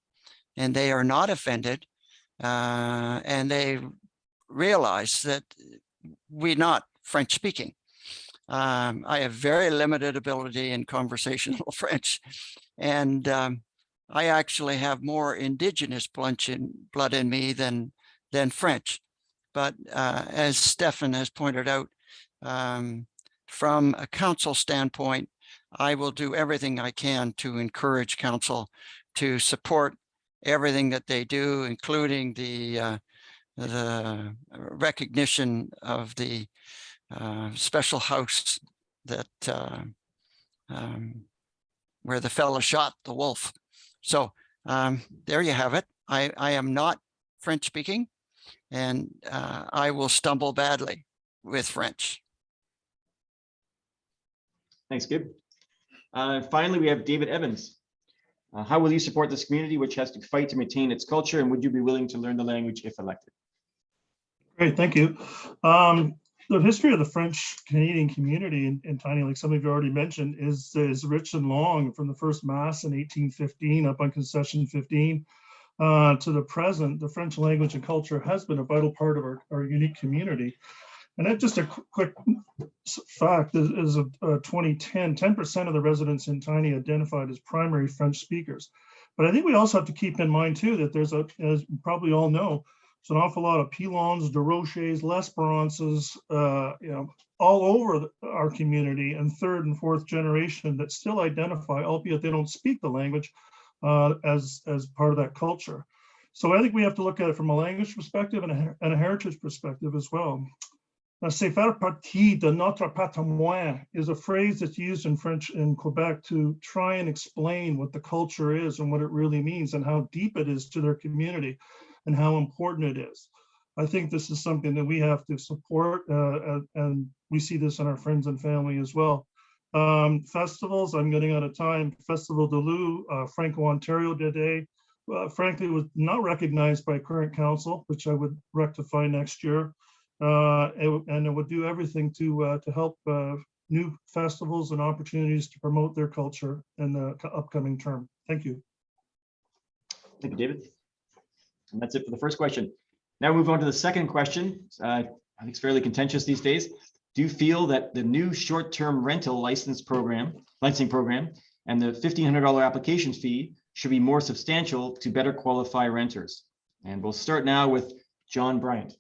and they are not offended, and they realize that we're not French speaking. I have very limited ability in conversational French, and I actually have more indigenous blood in me than French. But as Stefan has pointed out, from a council standpoint, I will do everything I can to encourage council to support everything that they do, including the recognition of the special house that where the fellow shot the wolf. So there you have it. I am not French speaking, and I will stumble badly with French. Thanks, Gib. Finally, we have David Evans. How will you support this community which has to fight to maintain its culture? And would you be willing to learn the language if elected? Great, thank you. The history of the French Canadian community in Tiny, like some of you already mentioned, is rich and long, from the first mass in 1815 up on concession 15 to the present. The French language and culture has been a vital part of our unique community. And that just a quick fact is of 2010, 10% of the residents in Tiny identified as primary French speakers. But I think we also have to keep in mind too that there's as you probably all know, there's an awful lot of Pilons, De Rochers, L'Esperances, all over our community, and third and fourth generation that still identify, albeit they don't speak the language, as part of that culture. So I think we have to look at it from a language perspective and a heritage perspective as well. C'est faire partie de notre patrimoine is a phrase that's used in French in Quebec to try and explain what the culture is and what it really means and how deep it is to their community and how important it is. I think this is something that we have to support, and we see this in our friends and family as well. Festivals, I'm getting out of time. Festival de Lou, Franco-Ontario Day, frankly, was not recognized by current council, which I would rectify next year. And it would do everything to help new festivals and opportunities to promote their culture in the upcoming term. Thank you. Thank you, David. And that's it for the first question. Now we move on to the second question. I think it's fairly contentious these days. Do you feel that the new short-term rental licensing program and the $1,500 application fee should be more substantial to better qualify renters? And we'll start now with John Bryant.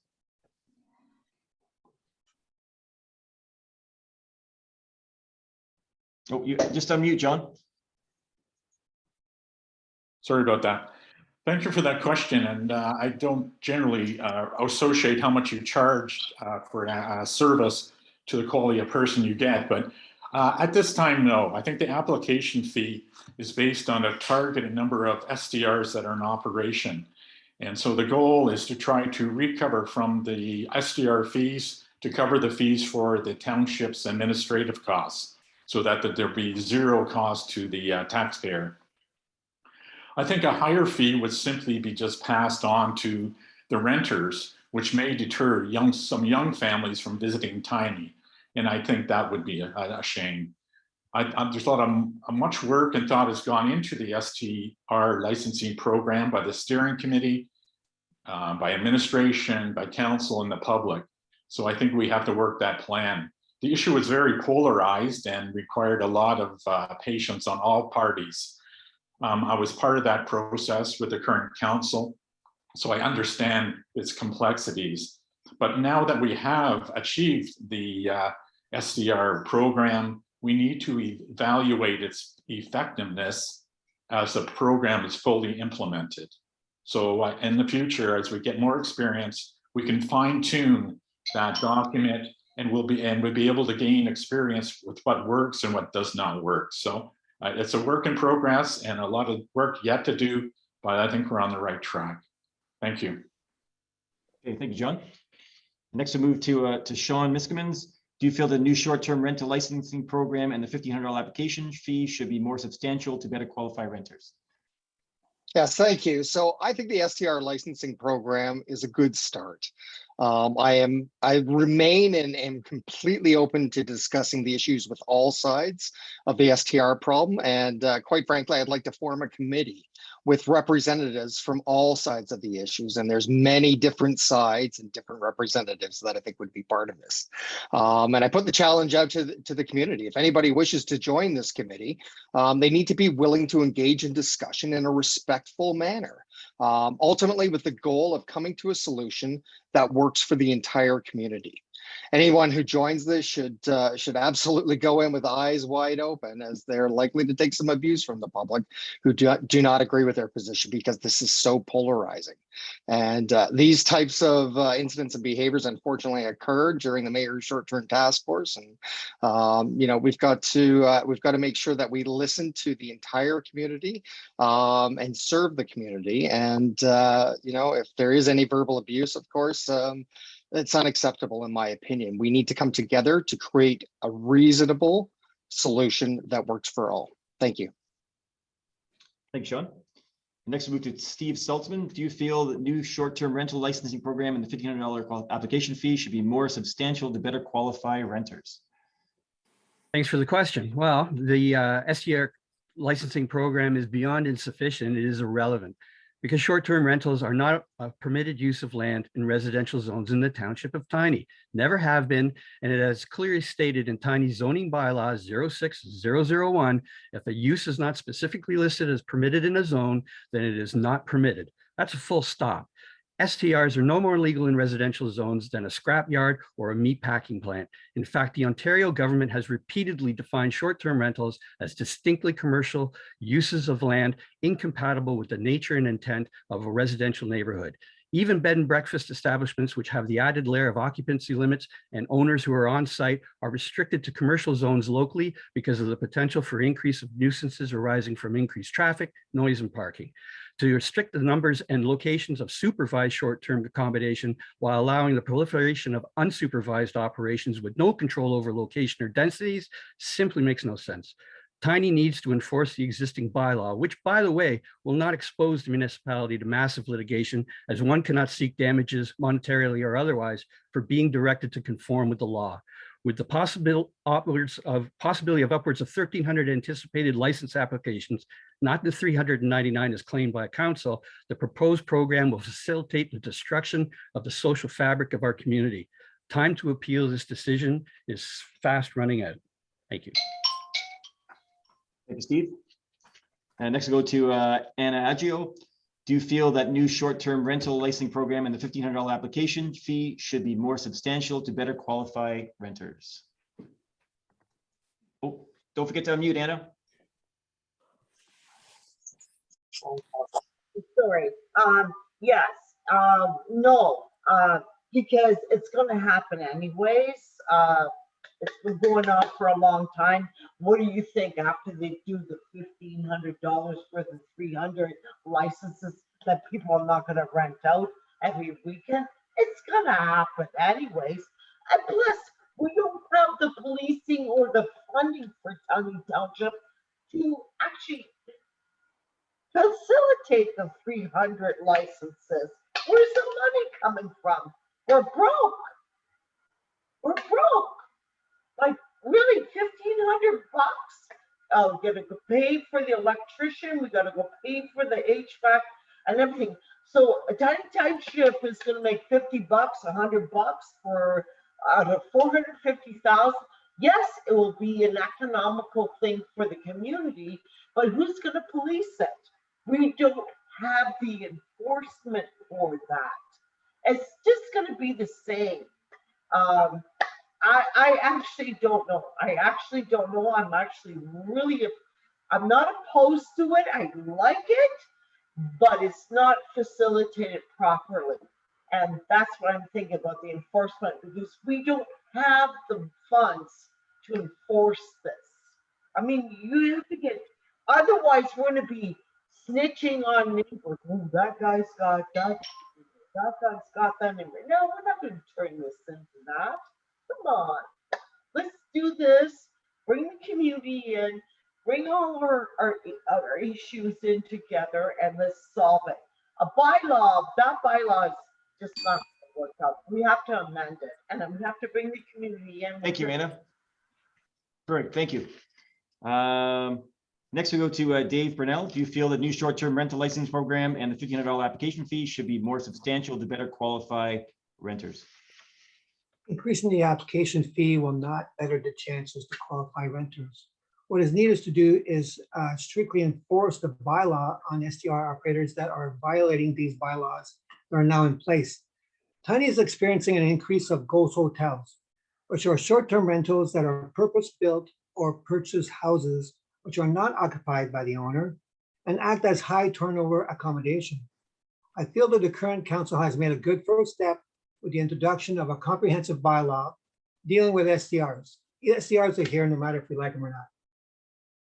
Oh, you just unmute, John. Sorry about that. Thank you for that question. And I don't generally associate how much you charge for a service to the quality of person you get. But at this time, no. I think the application fee is based on a targeted number of SDRs that are in operation. And so the goal is to try to recover from the SDR fees to cover the fees for the township's administrative costs, so that there be zero cost to the taxpayer. I think a higher fee would simply be just passed on to the renters, which may deter some young families from visiting Tiny. And I think that would be a shame. There's a lot of much work and thought has gone into the STR licensing program by the steering committee, by administration, by council, and the public. So I think we have to work that plan. The issue was very polarized and required a lot of patience on all parties. I was part of that process with the current council, so I understand its complexities. But now that we have achieved the SDR program, we need to evaluate its effectiveness as the program is fully implemented. So in the future, as we get more experience, we can fine tune that document and we'll be able to gain experience with what works and what does not work. So It's a work in progress and a lot of work yet to do, but I think we're on the right track. Thank you. Okay, thank you, John. Next, we'll move to Sean Miskimins. Do you feel the new short-term rental licensing program and the $1,500 application fee should be more substantial to better qualify renters? Yes, thank you. So I think the STR licensing program is a good start. I remain and am completely open to discussing the issues with all sides of the STR problem. And quite frankly, I'd like to form a committee with representatives from all sides of the issues. And there's many different sides and different representatives that I think would be part of this. And I put the challenge out to the community. If anybody wishes to join this committee, they need to be willing to engage in discussion in a respectful manner. Ultimately with the goal of coming to a solution that works for the entire community. Anyone who joins this should absolutely go in with eyes wide open, as they're likely to take some abuse from the public who do not agree with their position, because this is so polarizing. And these types of incidents and behaviors unfortunately occurred during the mayor's short-term task force. And we've got to make sure that we listen to the entire community and serve the community. And if there is any verbal abuse, of course, it's unacceptable in my opinion. We need to come together to create a reasonable solution that works for all. Thank you. Thanks, Sean. Next, we move to Steve Saltzman. Do you feel that new short-term rental licensing program and the $1,500 application fee should be more substantial to better qualify renters? Thanks for the question. Well, the STR licensing program is beyond insufficient. It is irrelevant, because short-term rentals are not a permitted use of land in residential zones in the Township of Tiny. Never have been, and it is clearly stated in Tiny zoning bylaws 06001, if a use is not specifically listed as permitted in a zone, then it is not permitted. That's a full stop. STRs are no more legal in residential zones than a scrapyard or a meat packing plant. In fact, the Ontario government has repeatedly defined short-term rentals as distinctly commercial uses of land incompatible with the nature and intent of a residential neighborhood. Even bed and breakfast establishments, which have the added layer of occupancy limits and owners who are on site, are restricted to commercial zones locally because of the potential for increase of nuisances arising from increased traffic, noise, and parking. To restrict the numbers and locations of supervised short-term accommodation while allowing the proliferation of unsupervised operations with no control over location or densities simply makes no sense. Tiny needs to enforce the existing bylaw, which, by the way, will not expose the municipality to massive litigation, as one cannot seek damages monetarily or otherwise for being directed to conform with the law. With the possibility of upwards of 1,300 anticipated license applications, not the 399 as claimed by council, the proposed program will facilitate the destruction of the social fabric of our community. Time to appeal this decision is fast running out. Thank you. Thank you, Steve. And next we'll go to Anna Aggio. Do you feel that new short-term rental licensing program and the $1,500 application fee should be more substantial to better qualify renters? Oh, don't forget to unmute, Anna. Sorry. Yes. No. Because it's going to happen anyways. It's been going on for a long time. What do you think after they do the $1,500 for the 300 licenses that people are not going to rent out every weekend? It's going to happen anyways. And plus, we don't have the policing or the funding for Tiny Township to actually facilitate the 300 licenses. Where's the money coming from? We're broke. We're broke. Like, really, $1,500 bucks? Oh, we gotta go pay for the electrician, we gotta go pay for the HVAC and everything. So a Tiny Township is gonna make 50 bucks, 100 bucks for out of 450,000. Yes, it will be an economical thing for the community, but who's gonna police it? We don't have the enforcement for that. It's just gonna be the same. I actually don't know. I actually don't know. I'm not opposed to it. I like it, but it's not facilitated properly. And that's what I'm thinking about the enforcement, because we don't have the funds to enforce this. I mean, you have to get Otherwise, we're gonna be snitching on neighbors. Oh, that guy's got that. That guy's got that. No, we're not gonna turn this into that. Come on, let's do this. Bring the community in. Bring all our issues in together, and let's solve it. A bylaw. That bylaw is just not gonna work out. We have to amend it, and then we have to bring the community in. Thank you, Anna. Great, thank you. Next we go to Dave Brunel. Do you feel that new short-term rental license program and the $1,500 application fee should be more substantial to better qualify renters? Increasing the application fee will not better the chances to qualify renters. What is needed to do is strictly enforce the bylaw on STR operators that are violating these bylaws that are now in place. Tiny is experiencing an increase of ghost hotels, which are short-term rentals that are purpose-built or purchase houses which are not occupied by the owner and act as high turnover accommodation. I feel that the current council has made a good first step with the introduction of a comprehensive bylaw dealing with STRs. STRs are here no matter if we like them or not.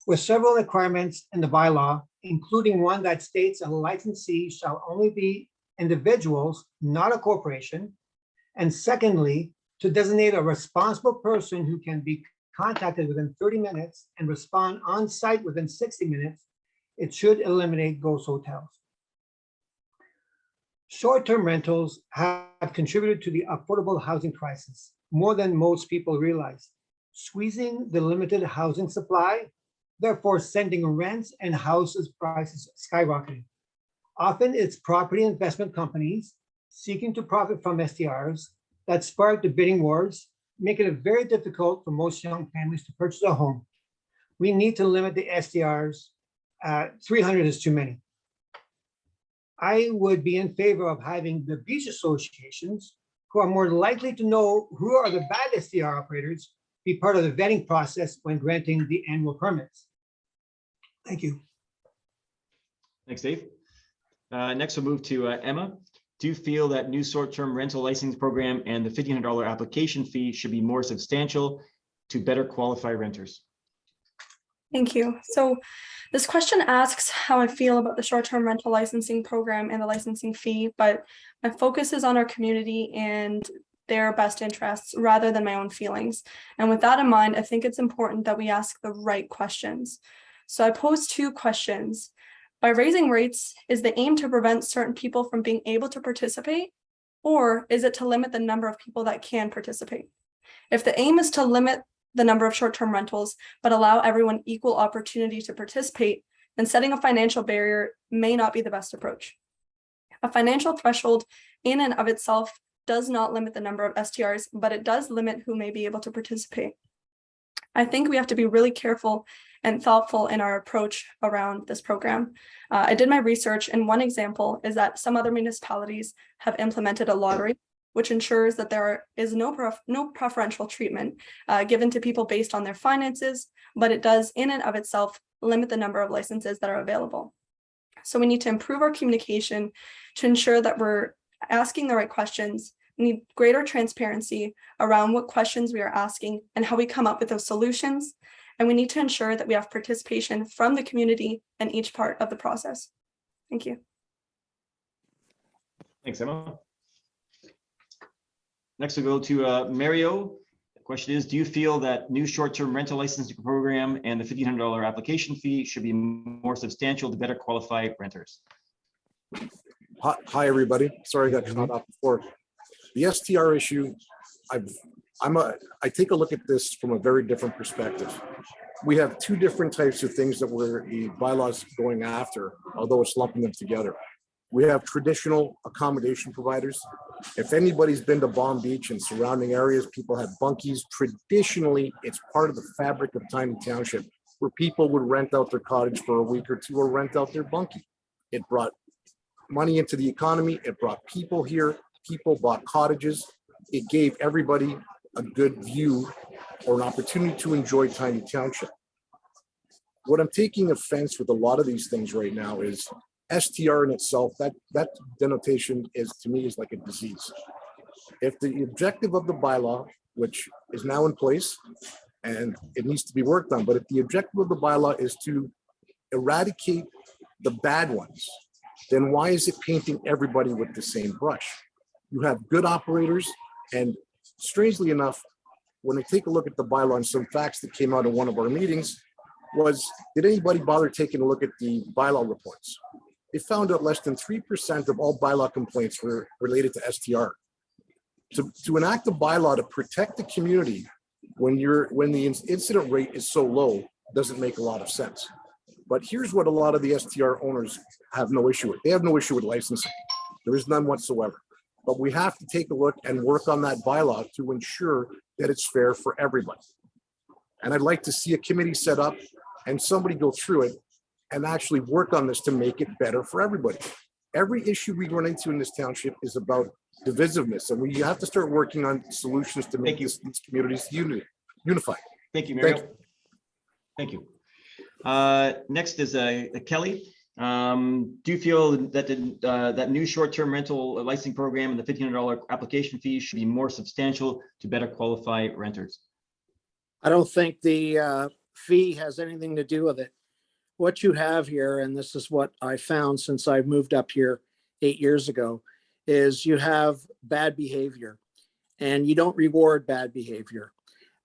With several requirements in the bylaw, including one that states a licensee shall only be individuals, not a corporation. And secondly, to designate a responsible person who can be contacted within 30 minutes and respond on site within 60 minutes, it should eliminate ghost hotels. Short-term rentals have contributed to the affordable housing crisis more than most people realize, squeezing the limited housing supply, therefore sending rents and houses prices skyrocketing. Often it's property investment companies seeking to profit from STRs that spark the bidding wars, making it very difficult for most young families to purchase a home. We need to limit the STRs. 300 is too many. I would be in favor of having the beach associations, who are more likely to know who are the bad STR operators, be part of the vetting process when granting the annual permits. Thank you. Thanks, Dave. Next we'll move to Emma. Do you feel that new short-term rental license program and the $1,500 application fee should be more substantial to better qualify renters? Thank you. So this question asks how I feel about the short-term rental licensing program and the licensing fee, but my focus is on our community and their best interests rather than my own feelings. And with that in mind, I think it's important that we ask the right questions. So I pose two questions. By raising rates, is the aim to prevent certain people from being able to participate, or is it to limit the number of people that can participate? If the aim is to limit the number of short-term rentals, but allow everyone equal opportunity to participate, then setting a financial barrier may not be the best approach. A financial threshold in and of itself does not limit the number of STRs, but it does limit who may be able to participate. I think we have to be really careful and thoughtful in our approach around this program. I did my research, and one example is that some other municipalities have implemented a lottery, which ensures that there is no preferential treatment given to people based on their finances, but it does in and of itself limit the number of licenses that are available. So we need to improve our communication to ensure that we're asking the right questions. We need greater transparency around what questions we are asking and how we come up with those solutions. And we need to ensure that we have participation from the community in each part of the process. Thank you. Thanks, Emma. Next we'll go to Mario. The question is, do you feel that new short-term rental licensing program and the $1,500 application fee should be more substantial to better qualify renters? Hi, everybody. Sorry I got cut off before. The STR issue, I take a look at this from a very different perspective. We have two different types of things that the bylaws going after, although it's lumping them together. We have traditional accommodation providers. If anybody's been to Palm Beach and surrounding areas, people have bunkies. Traditionally, it's part of the fabric of Tiny Township, where people would rent out their cottage for a week or two or rent out their bunkie. It brought money into the economy. It brought people here. People bought cottages. It gave everybody a good view or an opportunity to enjoy Tiny Township. What I'm taking offense with a lot of these things right now is STR in itself, that denotation is, to me, is like a disease. If the objective of the bylaw, which is now in place and it needs to be worked on, but if the objective of the bylaw is to eradicate the bad ones, then why is it painting everybody with the same brush? You have good operators, and strangely enough, when I take a look at the bylaw and some facts that came out of one of our meetings was, did anybody bother taking a look at the bylaw reports? They found out less than 3% of all bylaw complaints were related to STR. To enact a bylaw to protect the community when the incident rate is so low doesn't make a lot of sense. But here's what a lot of the STR owners have no issue with. They have no issue with licensing. There is none whatsoever. But we have to take a look and work on that bylaw to ensure that it's fair for everybody. And I'd like to see a committee set up and somebody go through it and actually work on this to make it better for everybody. Every issue we run into in this township is about divisiveness, and we have to start working on solutions to make these communities unified. Thank you, Mario. Thank you. Next is Kelly. Do you feel that that new short-term rental licensing program and the $1,500 application fee should be more substantial to better qualify renters? I don't think the fee has anything to do with it. What you have here, and this is what I found since I moved up here 8 years ago, is you have bad behavior and you don't reward bad behavior,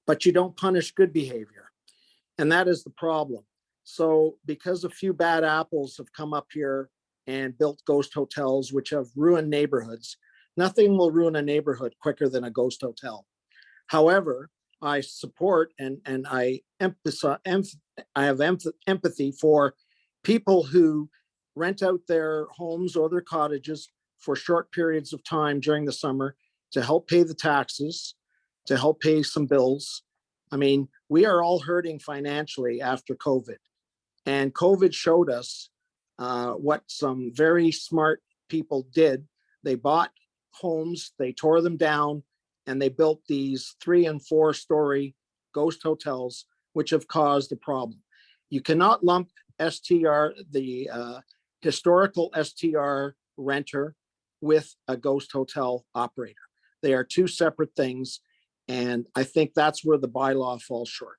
but you don't punish good behavior. And that is the problem. So because a few bad apples have come up here and built ghost hotels, which have ruined neighborhoods, nothing will ruin a neighborhood quicker than a ghost hotel. However, I support and I have empathy for people who rent out their homes or their cottages for short periods of time during the summer to help pay the taxes, to help pay some bills. I mean, we are all hurting financially after COVID. And COVID showed us what some very smart people did. They bought homes, they tore them down, and they built these 3- and 4-story ghost hotels, which have caused a problem. You cannot lump STR, the historical STR renter, with a ghost hotel operator. They are two separate things. And I think that's where the bylaw falls short.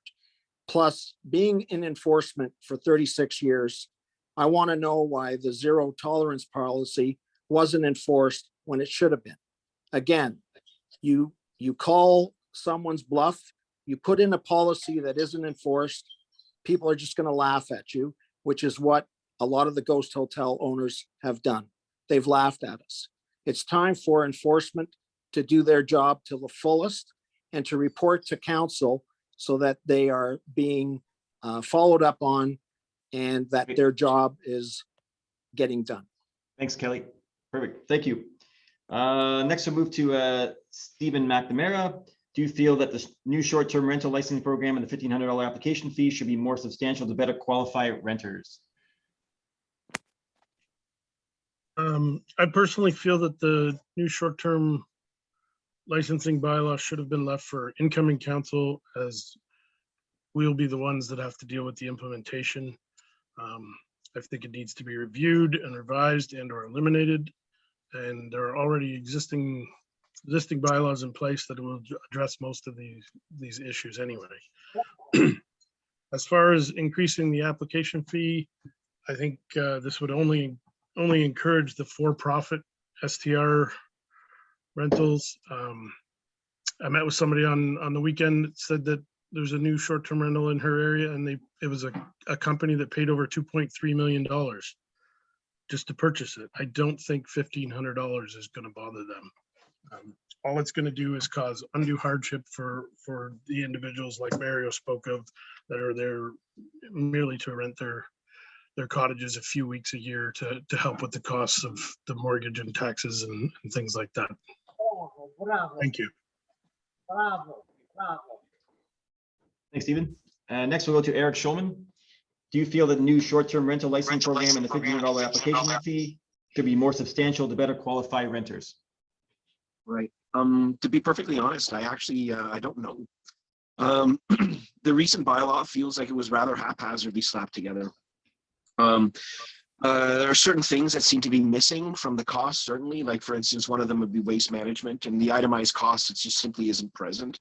Plus, being in enforcement for 36 years, I want to know why the zero tolerance policy wasn't enforced when it should have been. Again, you call someone's bluff, you put in a policy that isn't enforced, people are just going to laugh at you, which is what a lot of the ghost hotel owners have done. They've laughed at us. It's time for enforcement to do their job to the fullest and to report to council so that they are being followed up on and that their job is getting done. Thanks, Kelly. Perfect. Thank you. Next, we'll move to Stephen McNamara. Do you feel that the new short-term rental licensing program and the $1,500 application fee should be more substantial to better qualify renters? I personally feel that the new short-term licensing bylaw should have been left for incoming council, as we'll be the ones that have to deal with the implementation. I think it needs to be reviewed and revised and or eliminated. And there are already existing bylaws in place that will address most of these issues anyway. As far as increasing the application fee, I think this would only encourage the for-profit STR rentals. I met with somebody on the weekend that said that there's a new short-term rental in her area, and it was a company that paid over $2.3 million just to purchase it. I don't think $1,500 is going to bother them. All it's going to do is cause undue hardship for the individuals like Mario spoke of that are there merely to rent their cottages a few weeks a year to help with the costs of the mortgage and taxes and things like that. Bravo. Thank you. Bravo. Thanks, Stephen. Next, we'll go to Eric Schulman. Do you feel that the new short-term rental licensing program and the $1,500 application fee should be more substantial to better qualify renters? Right. To be perfectly honest, I actually I don't know. The recent bylaw feels like it was rather haphazardly slapped together. There are certain things that seem to be missing from the cost, certainly. Like, for instance, one of them would be waste management, and the itemized cost, it just simply isn't present.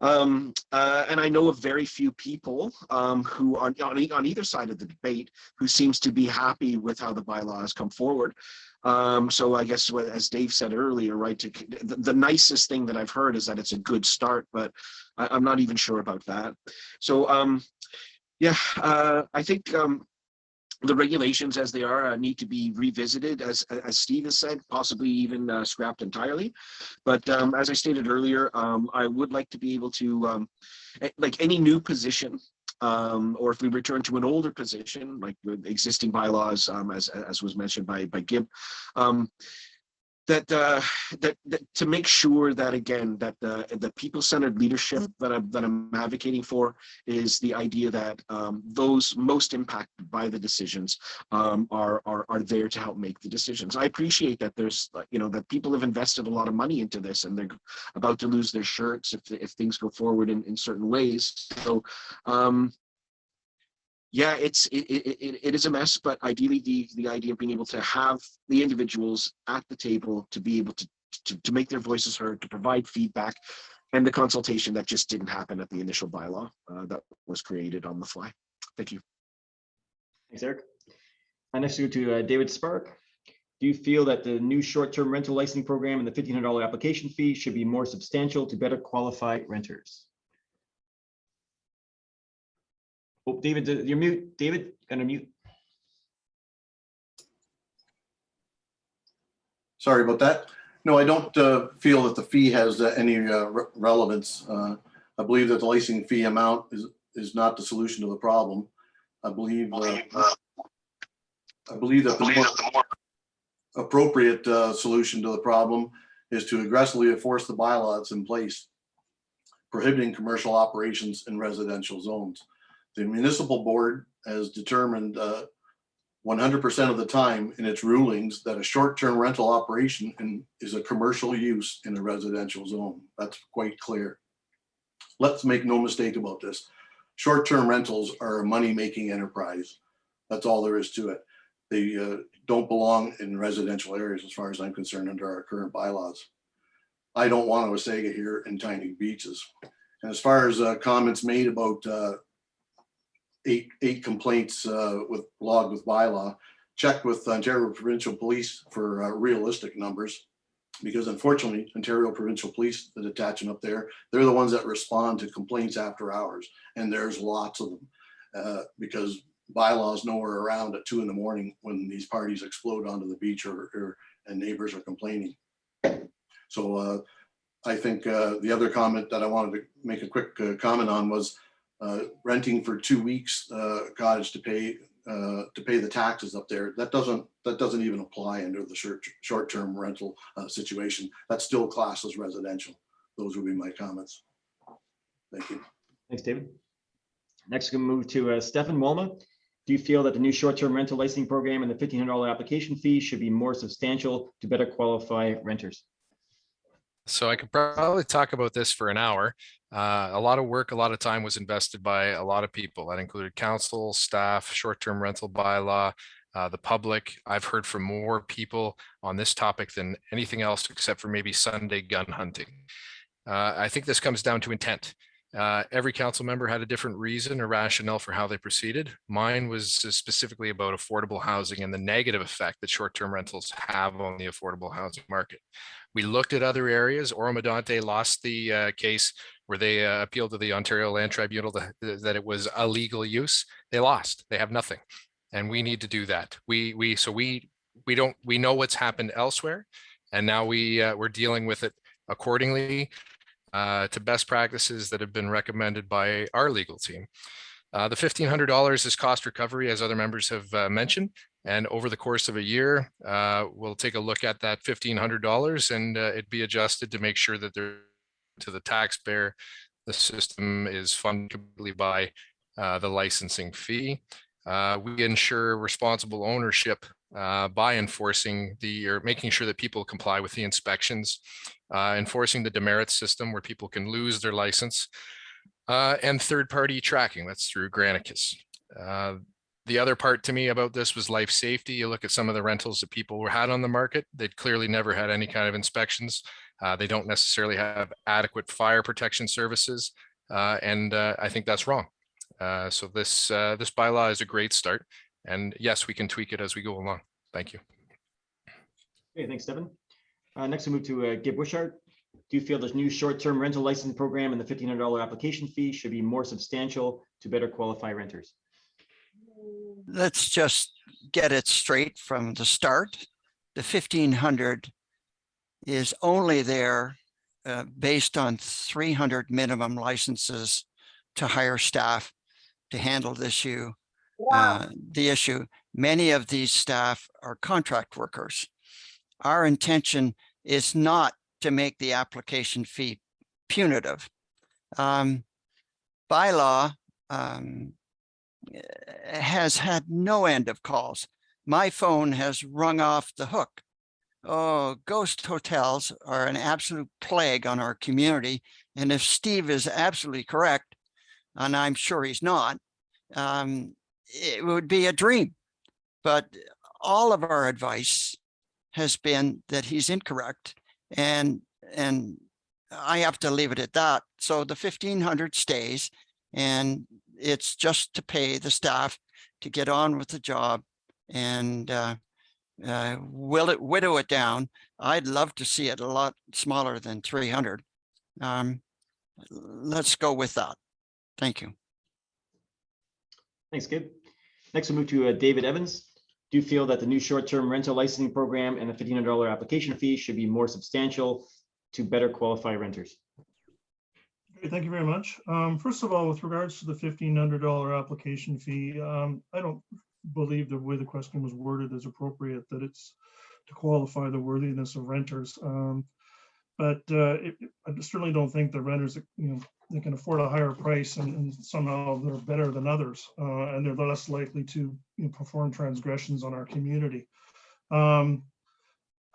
And I know of very few people who are on either side of the debate who seems to be happy with how the bylaw has come forward. So I guess as Dave said earlier, right, the nicest thing that I've heard is that it's a good start, but I'm not even sure about that. So yeah, I think the regulations as they are need to be revisited, as Steve has said, possibly even scrapped entirely. But as I stated earlier, I would like to be able to, like any new position, or if we return to an older position, like with existing bylaws, as was mentioned by Gib, that to make sure that, again, that the people-centered leadership that I'm advocating for is the idea that those most impacted by the decisions are there to help make the decisions. I appreciate that there's, that people have invested a lot of money into this and they're about to lose their shirts if things go forward in certain ways. So yeah, it is a mess, but ideally the idea of being able to have the individuals at the table to be able to make their voices heard, to provide feedback, and the consultation that just didn't happen at the initial bylaw that was created on the fly. Thank you. Thanks, Eric. Next to David Spark. Do you feel that the new short-term rental licensing program and the $1,500 application fee should be more substantial to better qualify renters? Oh, David, you're mute. David, gonna mute. Sorry about that. No, I don't feel that the fee has any relevance. I believe that the licensing fee amount is not the solution to the problem. I believe that the more appropriate solution to the problem is to aggressively enforce the bylaw that's in place, prohibiting commercial operations in residential zones. The municipal board has determined 100% of the time in its rulings that a short-term rental operation is a commercial use in a residential zone. That's quite clear. Let's make no mistake about this. Short-term rentals are a money-making enterprise. That's all there is to it. They don't belong in residential areas as far as I'm concerned under our current bylaws. I don't want a Wasaga here in tiny beaches. And as far as comments made about eight complaints logged with bylaw, check with Ontario Provincial Police for realistic numbers, because unfortunately Ontario Provincial Police, the detachment up there, they're the ones that respond to complaints after hours, and there's lots of them because bylaws nowhere around at 2 a.m. when these parties explode onto the beach and neighbors are complaining. So I think the other comment that I wanted to make a quick comment on was renting for 2 weeks cottage to pay the taxes up there. That doesn't even apply under the short-term rental situation. That's still classed as residential. Those would be my comments. Thank you. Thanks, David. Next, we'll move to Stefan Walma. Do you feel that the new short-term rental licensing program and the $1,500 application fee should be more substantial to better qualify renters? So I could probably talk about this for an hour. A lot of work, a lot of time was invested by a lot of people. That included council, staff, short-term rental bylaw, the public. I've heard from more people on this topic than anything else except for maybe Sunday gun hunting. I think this comes down to intent. Every council member had a different reason or rationale for how they proceeded. Mine was specifically about affordable housing and the negative effect that short-term rentals have on the affordable housing market. We looked at other areas. Oro-Medonte lost the case where they appealed to the Ontario Land Tribunal that it was illegal use. They lost. They have nothing, and we need to do that. We know what's happened elsewhere, and now we're dealing with it accordingly to best practices that have been recommended by our legal team. The $1,500 is cost recovery, as other members have mentioned. And over the course of a year, we'll take a look at that $1,500 and it be adjusted to make sure that to the taxpayer, the system is funded completely by the licensing fee. We ensure responsible ownership by enforcing making sure that people comply with the inspections, enforcing the demerit system where people can lose their license, and third-party tracking. That's through Granicus. The other part to me about this was life safety. You look at some of the rentals that people had on the market, they'd clearly never had any kind of inspections. They don't necessarily have adequate fire protection services. And I think that's wrong. So this bylaw is a great start. And yes, we can tweak it as we go along. Thank you. Okay, thanks, Stephen. Next we move to Gib Wishart. Do you feel this new short-term rental license program and the $1,500 application fee should be more substantial to better qualify renters? Let's just get it straight from the start. The 1,500 is only there based on 300 minimum licenses to hire staff to handle the issue. Many of these staff are contract workers. Our intention is not to make the application fee punitive. Bylaw has had no end of calls. My phone has rung off the hook. Oh, ghost hotels are an absolute plague on our community. And if Steve is absolutely correct, and I'm sure he's not, it would be a dream. But all of our advice has been that he's incorrect. And I have to leave it at that. So the 1,500 stays, and it's just to pay the staff to get on with the job and widow it down. I'd love to see it a lot smaller than 300. Let's go with that. Thank you. Thanks, Gib. Next, we'll move to David Evans. Do you feel that the new short-term rental licensing program and the $1,500 application fee should be more substantial to better qualify renters? Okay, thank you very much. First of all, with regards to the $1,500 application fee, I don't believe the way the question was worded is appropriate, that it's to qualify the worthiness of renters. But I certainly don't think the renters, they can afford a higher price and somehow they're better than others, and they're less likely to perform transgressions on our community.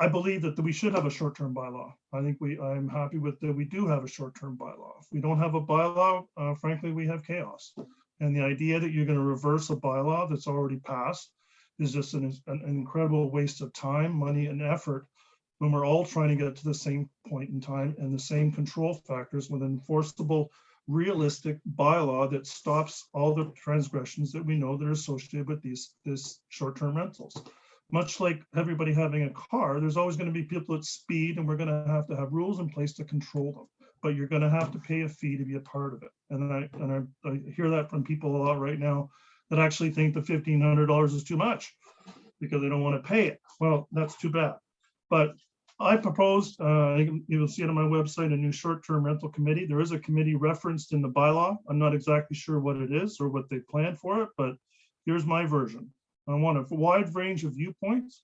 I believe that we should have a short-term bylaw. I think I'm happy with that we do have a short-term bylaw. If we don't have a bylaw, frankly, we have chaos. And the idea that you're going to reverse a bylaw that's already passed is just an incredible waste of time, money, and effort when we're all trying to get to the same point in time and the same control factors with an enforceable, realistic bylaw that stops all the transgressions that we know that are associated with these short-term rentals. Much like everybody having a car, there's always going to be people that speed, and we're going to have rules in place to control them. But you're going to have to pay a fee to be a part of it. And I hear that from people a lot right now that actually think the $1,500 is too much because they don't want to pay it. Well, that's too bad. But I proposed, you'll see it on my website, a new short-term rental committee. There is a committee referenced in the bylaw. I'm not exactly sure what it is or what they plan for it, but here's my version. I want a wide range of viewpoints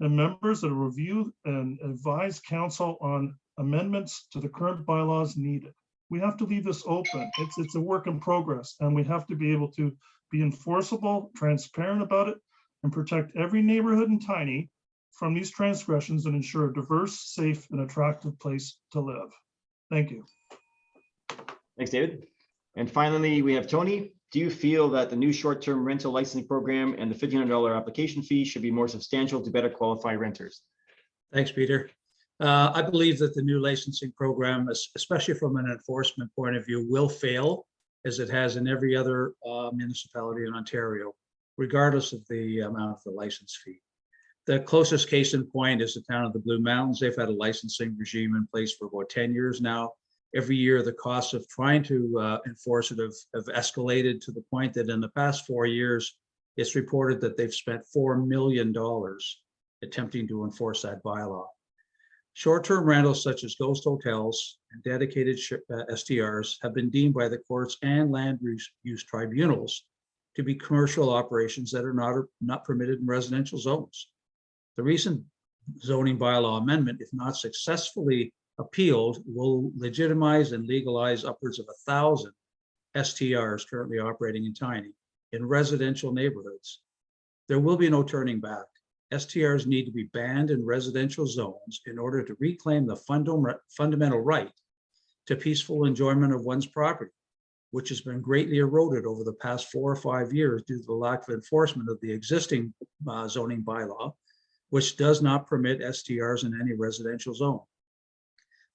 and members that will review and advise council on amendments to the current bylaws needed. We have to leave this open. It's a work in progress, and we have to be able to be enforceable, transparent about it, and protect every neighborhood in Tiny from these transgressions and ensure a diverse, safe, and attractive place to live. Thank you. Thanks, David. And finally, we have Tony. Do you feel that the new short-term rental licensing program and the $1,500 application fee should be more substantial to better qualify renters? Thanks, Peter. I believe that the new licensing program, especially from an enforcement point of view, will fail as it has in every other municipality in Ontario, regardless of the amount of the license fee. The closest case in point is the town of the Blue Mountains. They've had a licensing regime in place for about 10 years now. Every year, the costs of trying to enforce it have escalated to the point that in the past 4 years, it's reported that they've spent $4 million attempting to enforce that bylaw. Short-term rentals such as ghost hotels and dedicated STRs have been deemed by the courts and land use tribunals to be commercial operations that are not permitted in residential zones. The recent zoning bylaw amendment, if not successfully appealed, will legitimize and legalize upwards of 1,000 STRs currently operating in Tiny in residential neighborhoods. There will be no turning back. STRs need to be banned in residential zones in order to reclaim the fundamental right to peaceful enjoyment of one's property. which has been greatly eroded over the past 4 or 5 years due to the lack of enforcement of the existing zoning bylaw, which does not permit STRs in any residential zone.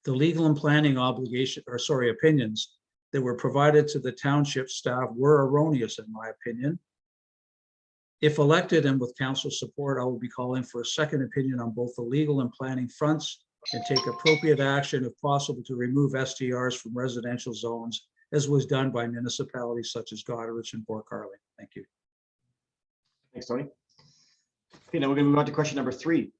The legal and planning opinions that were provided to the township staff were erroneous, in my opinion. If elected and with council support, I will be calling for a second opinion on both the legal and planning fronts and take appropriate action if possible to remove STRs from residential zones, as was done by municipalities such as Goderich and Port Carling. Thank you. Thanks, Tony. Okay, now we're going to move on to question number 3.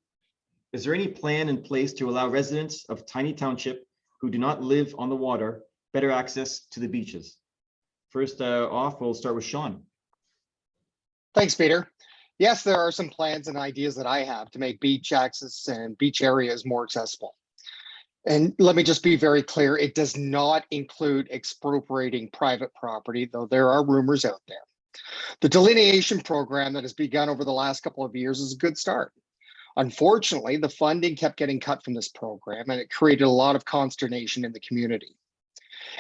Is there any plan in place to allow residents of Tiny Township who do not live on the water better access to the beaches? First off, we'll start with Sean. Thanks, Peter. Yes, there are some plans and ideas that I have to make beach access and beach areas more accessible. And let me just be very clear, it does not include expropriating private property, though there are rumors out there. The delineation program that has begun over the last couple of years is a good start. Unfortunately, the funding kept getting cut from this program, and it created a lot of consternation in the community.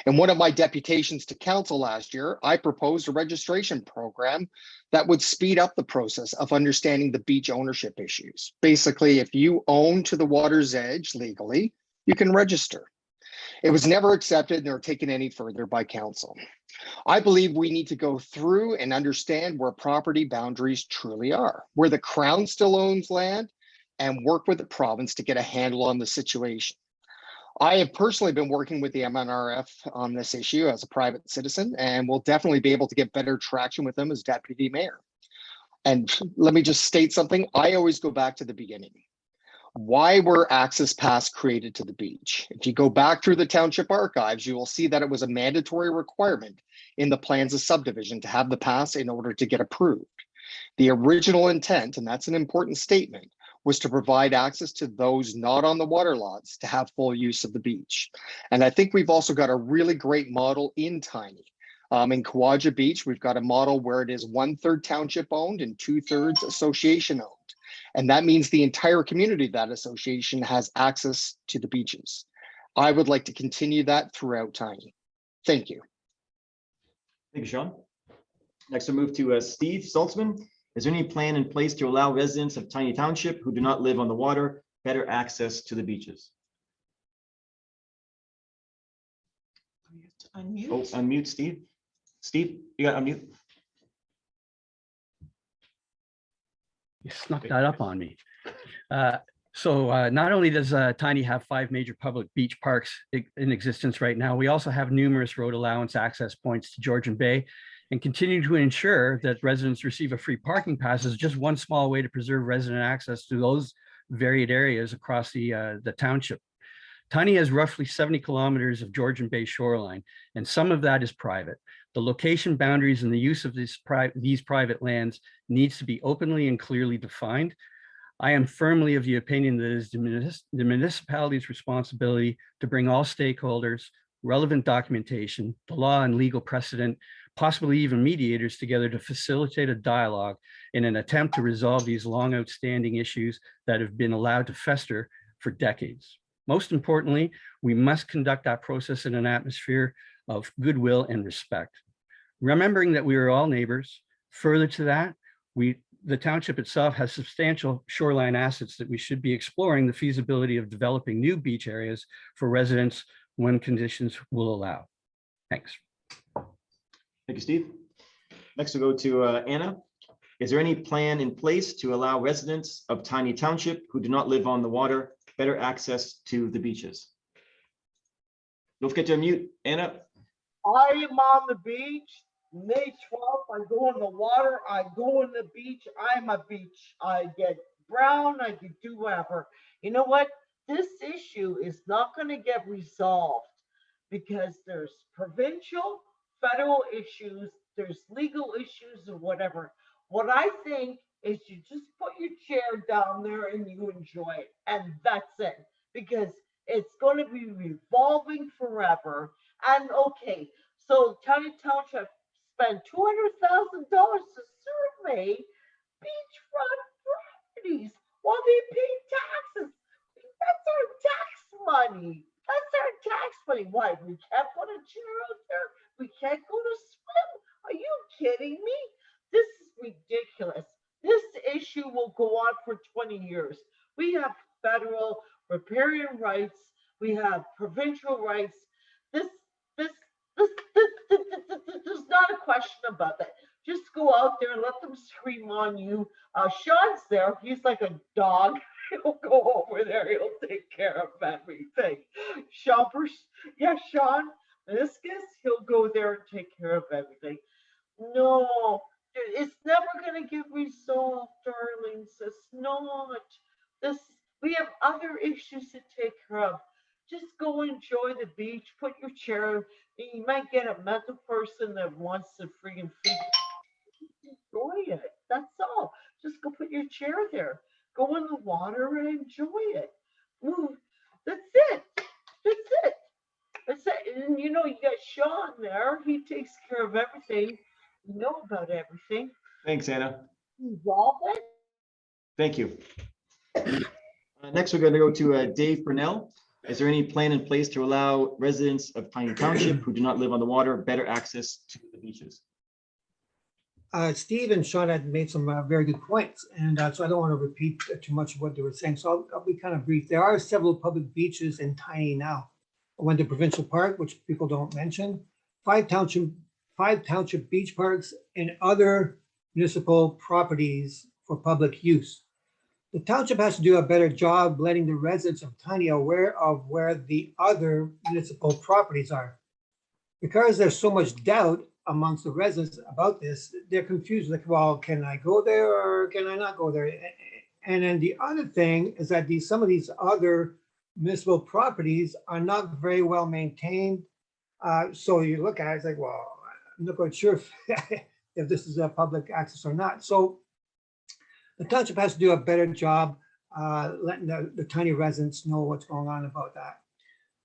In one of my deputations to council last year, I proposed a registration program that would speed up the process of understanding the beach ownership issues. Basically, if you own to the water's edge legally, you can register. It was never accepted nor taken any further by council. I believe we need to go through and understand where property boundaries truly are, where the Crown still owns land, and work with the province to get a handle on the situation. I have personally been working with the MNRF on this issue as a private citizen, and will definitely be able to get better traction with them as deputy mayor. And let me just state something. I always go back to the beginning. Why were access paths created to the beach? If you go back through the township archives, you will see that it was a mandatory requirement in the plans of subdivision to have the pass in order to get approved. The original intent, and that's an important statement, was to provide access to those not on the water lots to have full use of the beach. And I think we've also got a really great model in Tiny. In Kawaja Beach, we've got a model where it is 1/3 township owned and 2/3 association owned. And that means the entire community of that association has access to the beaches. I would like to continue that throughout Tiny. Thank you. Thank you, Sean. Next, we'll move to Steve Saltzman. Is there any plan in place to allow residents of Tiny Township who do not live on the water better access to the beaches? Unmute. Oh, unmute, Steve. Steve, you got unmute. You snuck that up on me. So not only does Tiny have 5 major public beach parks in existence right now, we also have numerous road allowance access points to Georgian Bay, and continue to ensure that residents receive a free parking pass is just one small way to preserve resident access to those varied areas across the township. Tiny has roughly 70 kilometers of Georgian Bay shoreline, and some of that is private. The location boundaries and the use of these private lands needs to be openly and clearly defined. I am firmly of the opinion that it is the municipality's responsibility to bring all stakeholders, relevant documentation, the law and legal precedent, possibly even mediators together to facilitate a dialogue in an attempt to resolve these long outstanding issues that have been allowed to fester for decades. Most importantly, we must conduct that process in an atmosphere of goodwill and respect. Remembering that we are all neighbors. Further to that, the township itself has substantial shoreline assets that we should be exploring the feasibility of developing new beach areas for residents when conditions will allow. Thanks. Thank you, Steve. Next, we'll go to Anna. Is there any plan in place to allow residents of Tiny Township who do not live on the water better access to the beaches? Don't forget to unmute, Anna. I am on the beach. May 12th, I go in the water. I go in the beach. I'm a beach. I get brown. I can do whatever. You know what? This issue is not going to get resolved because there's provincial, federal issues, there's legal issues or whatever. What I think is you just put your chair down there and you enjoy it. And that's it. Because it's going to be revolving forever. And okay, so Tiny Township spent $200,000 to survey beachfront properties while they pay taxes. That's our tax money. That's our tax money. Why? We can't put a chair out there We can't go to swim. Are you kidding me? This is ridiculous. This issue will go on for 20 years. We have federal riparian rights. We have provincial rights. This, this, there's not a question about that. Just go out there and let them scream on you. Sean's there. He's like a dog. He'll go over there. He'll take care of everything. Shoppers, yeah, Sean Meniscus, he'll go there and take care of everything. No, it's never going to get resolved, darlings. It's not. This, we have other issues to take care of. Just go enjoy the beach. Put your chair. You might get a mental person that wants to freaking feed. Enjoy it. That's all. Just go put your chair there. Go in the water and enjoy it. Move. That's it. That's it. That's it. And you know, you got Sean there. He takes care of everything. You know about everything. Thanks, Anna. Resolve it. Thank you. Next, we're going to go to Dave Purnell. Is there any plan in place to allow residents of Tiny Township who do not live on the water better access to the beaches? Steve and Sean had made some very good points, and so I don't want to repeat too much of what they were saying. So I'll be kind of brief. There are several public beaches in Tiny now. I went to Provincial Park, which people don't mention. 5 township beach parks and other municipal properties for public use. The township has to do a better job letting the residents of Tiny aware of where the other municipal properties are. Because there's so much doubt amongst the residents about this, they're confused, like, well, can I go there or can I not go there? And then the other thing is that some of these other municipal properties are not very well maintained. So you look at it, it's like, well, I'm not quite sure if this is a public access or not. So the township has to do a better job letting the Tiny residents know what's going on about that.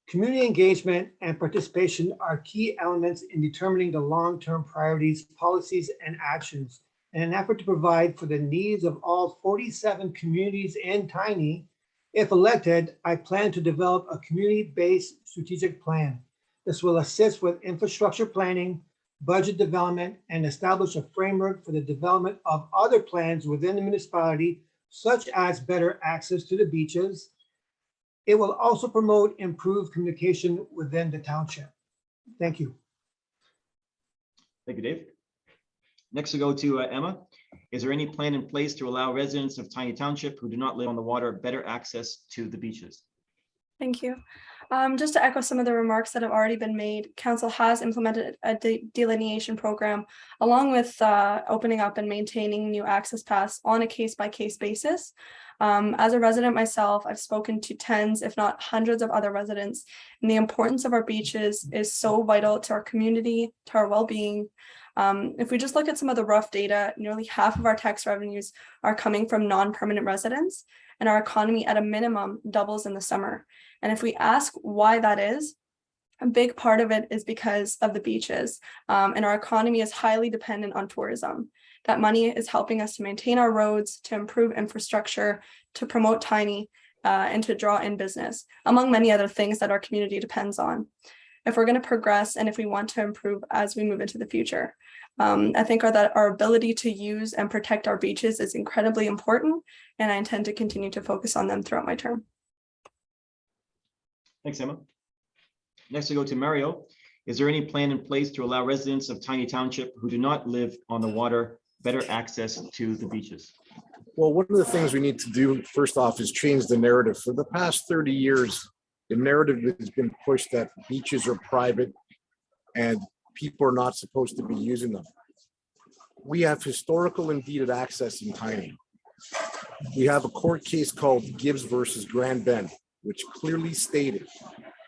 Community engagement and participation are key elements in determining the long-term priorities, policies, and actions. In an effort to provide for the needs of all 47 communities in Tiny, if elected, I plan to develop a community-based strategic plan. This will assist with infrastructure planning, budget development, and establish a framework for the development of other plans within the municipality, such as better access to the beaches. It will also promote improved communication within the township. Thank you. Thank you, Dave. Next, we go to Emma. Is there any plan in place to allow residents of Tiny Township who do not live on the water better access to the beaches? Thank you. Just to echo some of the remarks that have already been made, Council has implemented a delineation program along with opening up and maintaining new access paths on a case-by-case basis. As a resident myself, I've spoken to tens, if not hundreds of other residents, and the importance of our beaches is so vital to our community, to our well-being. If we just look at some of the rough data, nearly half of our tax revenues are coming from non-permanent residents, and our economy at a minimum doubles in the summer. And if we ask why that is, a big part of it is because of the beaches, and our economy is highly dependent on tourism. That money is helping us to maintain our roads, to improve infrastructure, to promote Tiny, and to draw in business, among many other things that our community depends on. If we're going to progress and if we want to improve as we move into the future, I think that our ability to use and protect our beaches is incredibly important, and I intend to continue to focus on them throughout my term. Thanks, Emma. Next, we go to Mario. Is there any plan in place to allow residents of Tiny Township who do not live on the water better access to the beaches? Well, one of the things we need to do, first off, is change the narrative. For the past 30 years, the narrative has been pushed that beaches are private and people are not supposed to be using them. We have historical and deeded access in Tiny. We have a court case called Gibbs versus Grand Bend, which clearly stated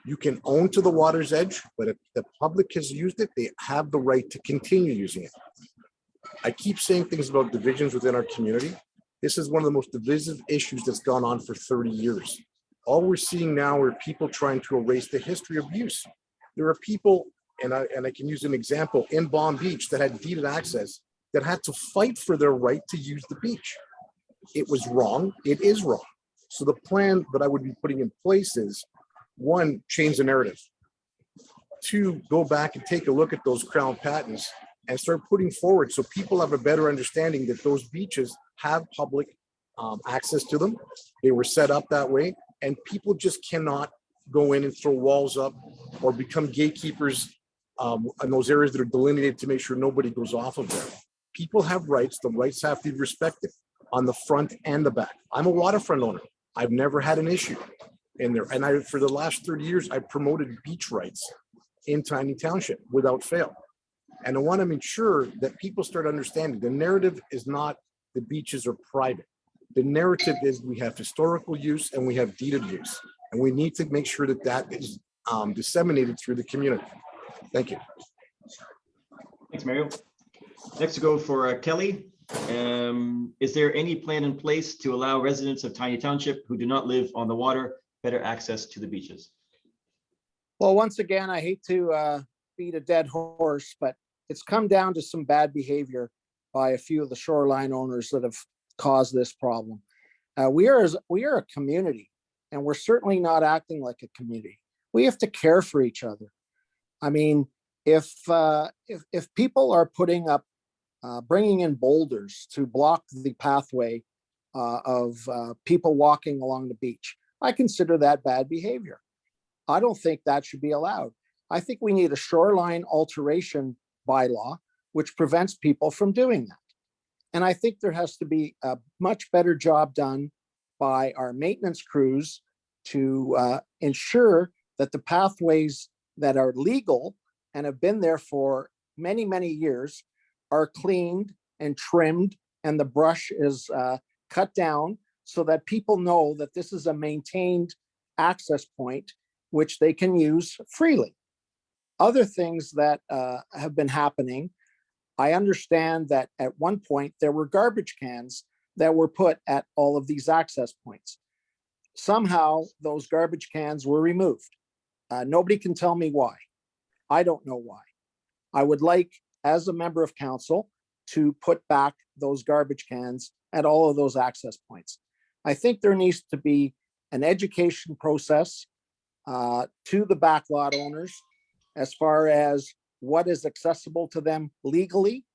you can own to the water's edge, but if the public has used it, they have the right to continue using it. I keep saying things about divisions within our community. This is one of the most divisive issues that's gone on for 30 years. All we're seeing now are people trying to erase the history of use. There are people, and I can use an example, in Palm Beach that had deeded access that had to fight for their right to use the beach. It was wrong. It is wrong. So the plan that I would be putting in place is, one, change the narrative. to go back and take a look at those crown patents and start putting forward so people have a better understanding that those beaches have public access to them. They were set up that way, and people just cannot go in and throw walls up or become gatekeepers in those areas that are delineated to make sure nobody goes off of there. People have rights. The rights have to be respected on the front and the back. I'm a waterfront owner. I've never had an issue in there. And for the last 30 years, I promoted beach rights in Tiny Township without fail. And I want to make sure that people start understanding the narrative is not the beaches are private. The narrative is we have historical use and we have deeded use. And we need to make sure that that is disseminated through the community. Thank you. Thanks, Mario. Next to go for Kelly. Is there any plan in place to allow residents of Tiny Township who do not live on the water better access to the beaches? Well, once again, I hate to beat a dead horse, but it's come down to some bad behavior by a few of the shoreline owners that have caused this problem. We are a community, and we're certainly not acting like a community. We have to care for each other. I mean, if people are putting up, bringing in boulders to block the pathway of people walking along the beach, I consider that bad behavior. I don't think that should be allowed. I think we need a shoreline alteration bylaw, which prevents people from doing that. And I think there has to be a much better job done by our maintenance crews to ensure that the pathways that are legal and have been there for many, many years are cleaned and trimmed, and the brush is cut down so that people know that this is a maintained access point which they can use freely. Other things that have been happening, I understand that at one point there were garbage cans that were put at all of these access points. Somehow those garbage cans were removed. Nobody can tell me why. I don't know why. I would like, as a member of council, to put back those garbage cans at all of those access points. I think there needs to be an education process to the backlot owners as far as what is accessible to them legally.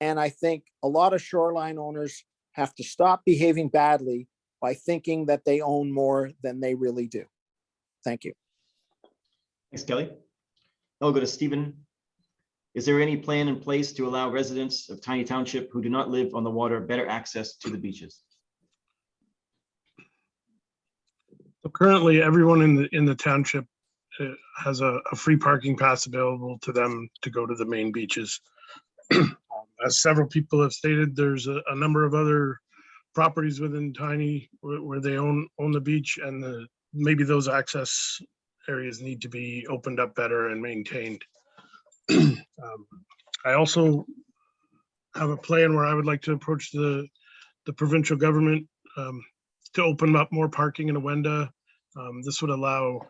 And I think a lot of shoreline owners have to stop behaving badly by thinking that they own more than they really do. Thank you. Thanks, Kelly. I'll go to Stephen. Is there any plan in place to allow residents of Tiny Township who do not live on the water better access to the beaches? So currently, everyone in the township has a free parking pass available to them to go to the main beaches. As several people have stated, there's a number of other properties within Tiny where they own the beach, and maybe those access areas need to be opened up better and maintained. I also have a plan where I would like to approach the provincial government to open up more parking in Awenda. This would allow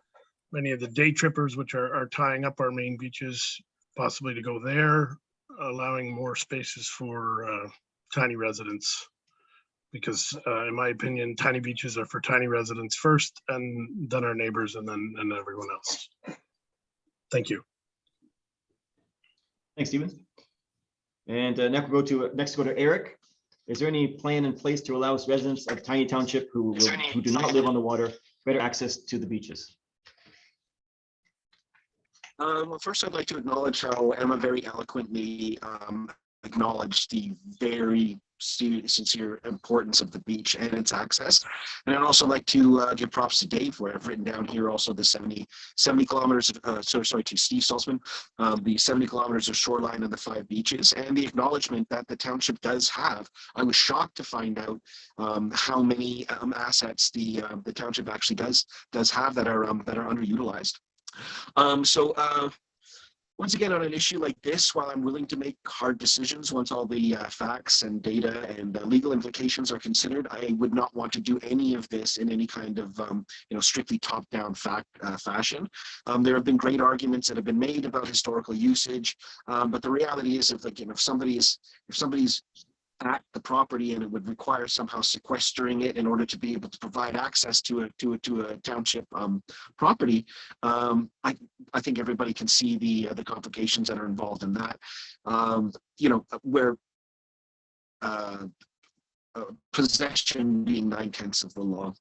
many of the day trippers, which are tying up our main beaches, possibly to go there, allowing more spaces for Tiny residents. Because in my opinion, tiny beaches are for tiny residents first, and then our neighbors, and then everyone else. Thank you. Thanks, Stephen. And next we'll go to Eric. Is there any plan in place to allow residents of Tiny Township who do not live on the water better access to the beaches? Well, first I'd like to acknowledge how Emma very eloquently acknowledged the very sincere importance of the beach and its access. And I'd also like to give props to Dave, where I've written down here also the 70 kilometers, sorry, to Steve Salzman, the 70 kilometers of shoreline and the 5 beaches, and the acknowledgement that the township does have. I was shocked to find out how many assets the township actually does have that are underutilized. Once again, on an issue like this, while I'm willing to make hard decisions once all the facts and data and legal implications are considered, I would not want to do any of this in any kind of strictly top-down fashion. There have been great arguments that have been made about historical usage, but the reality is, if somebody's at the property, and it would require somehow sequestering it in order to be able to provide access to a township property. I think everybody can see the complications that are involved in that. You know, where possession being 9/10 of the law.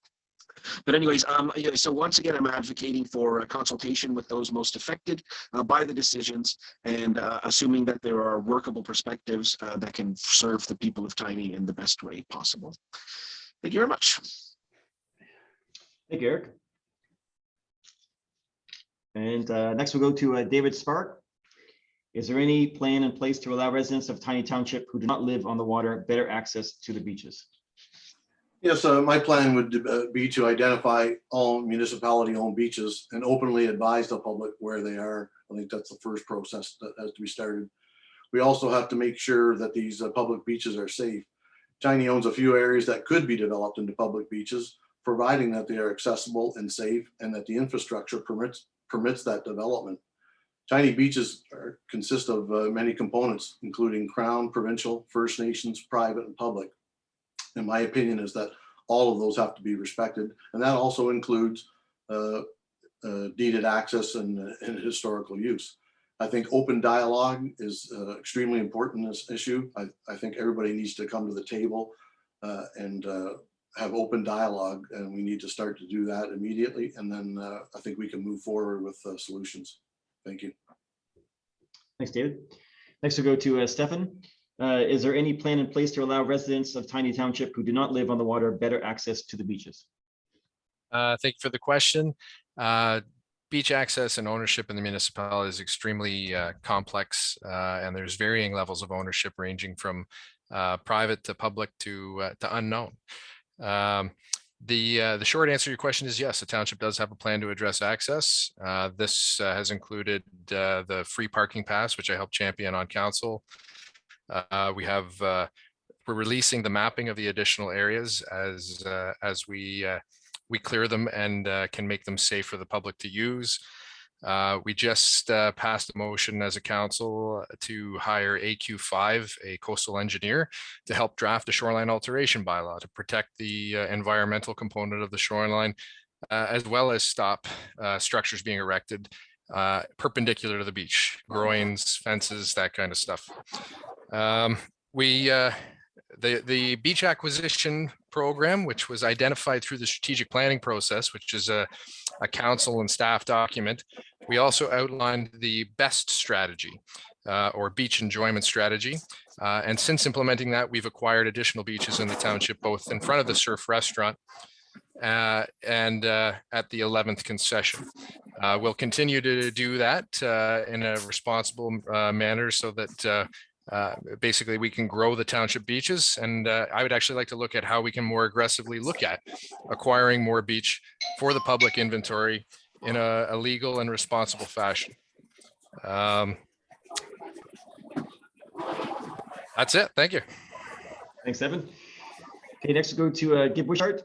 But anyways, yeah, so once again, I'm advocating for a consultation with those most affected by the decisions, and assuming that there are workable perspectives that can serve the people of Tiny in the best way possible. Thank you very much. Thank you, Eric. And next we'll go to David Spark. Is there any plan in place to allow residents of Tiny Township who do not live on the water better access to the beaches? Yes, my plan would be to identify all municipality-owned beaches and openly advise the public where they are. I think that's the first process that has to be started. We also have to make sure that these public beaches are safe. Tiny owns a few areas that could be developed into public beaches, providing that they are accessible and safe and that the infrastructure permits that development. Tiny beaches consist of many components, including Crown, provincial, First Nations, private, and public. And my opinion is that all of those have to be respected. And that also includes deeded access and historical use. I think open dialogue is extremely important in this issue. I think everybody needs to come to the table and have open dialogue, and we need to start to do that immediately. And then I think we can move forward with solutions. Thank you. Thanks, David. Next we'll go to Stefan. Is there any plan in place to allow residents of Tiny Township who do not live on the water better access to the beaches? Thank you for the question. Beach access and ownership in the municipality is extremely complex, and there's varying levels of ownership ranging from private to public to unknown. The short answer to your question is yes, the township does have a plan to address access. This has included the free parking pass, which I helped champion on council. We're releasing the mapping of the additional areas as we clear them and can make them safe for the public to use. We just passed a motion as a council to hire AQ5, a coastal engineer, to help draft a shoreline alteration bylaw to protect the environmental component of the shoreline, as well as stop structures being erected perpendicular to the beach, groins, fences, that kind of stuff. The beach acquisition program, which was identified through the strategic planning process, which is a council and staff document. We also outlined the BEST strategy or beach enjoyment strategy. And since implementing that, we've acquired additional beaches in the township, both in front of the surf restaurant and at the 11th concession. We'll continue to do that in a responsible manner so that basically we can grow the township beaches. And I would actually like to look at how we can more aggressively look at acquiring more beach for the public inventory in a legal and responsible fashion. That's it. Thank you. Thanks, Evan. Okay, next we'll go to Gib Wishart.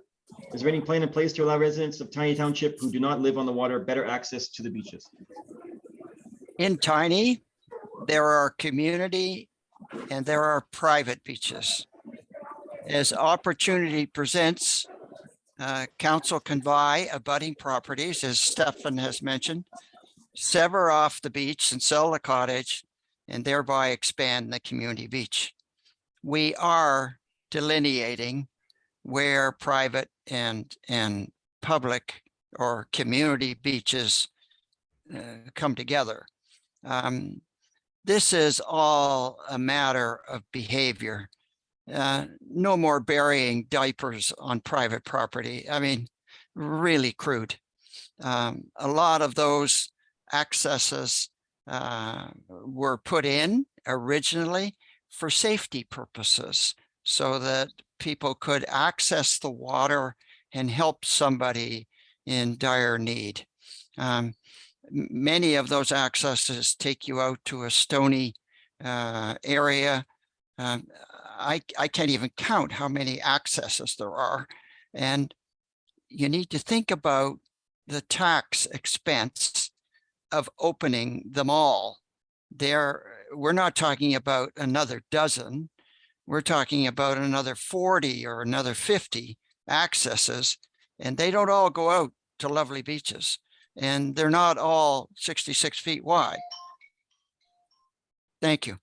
Is there any plan in place to allow residents of Tiny Township who do not live on the water better access to the beaches? In Tiny, there are community and there are private beaches. As opportunity presents, council can buy abutting properties, as Stefan has mentioned, sever off the beach and sell the cottage, and thereby expand the community beach. We are delineating where private and public or community beaches come together. This is all a matter of behavior. No more burying diapers on private property. I mean, really crude. A lot of those accesses were put in originally for safety purposes so that people could access the water and help somebody in dire need. Many of those accesses take you out to a stony area. I can't even count how many accesses there are. And you need to think about the tax expense of opening them all. We're not talking about another dozen. we're talking about another 40 or another 50 accesses, and they don't all go out to lovely beaches, and they're not all 66 feet wide. Thank you.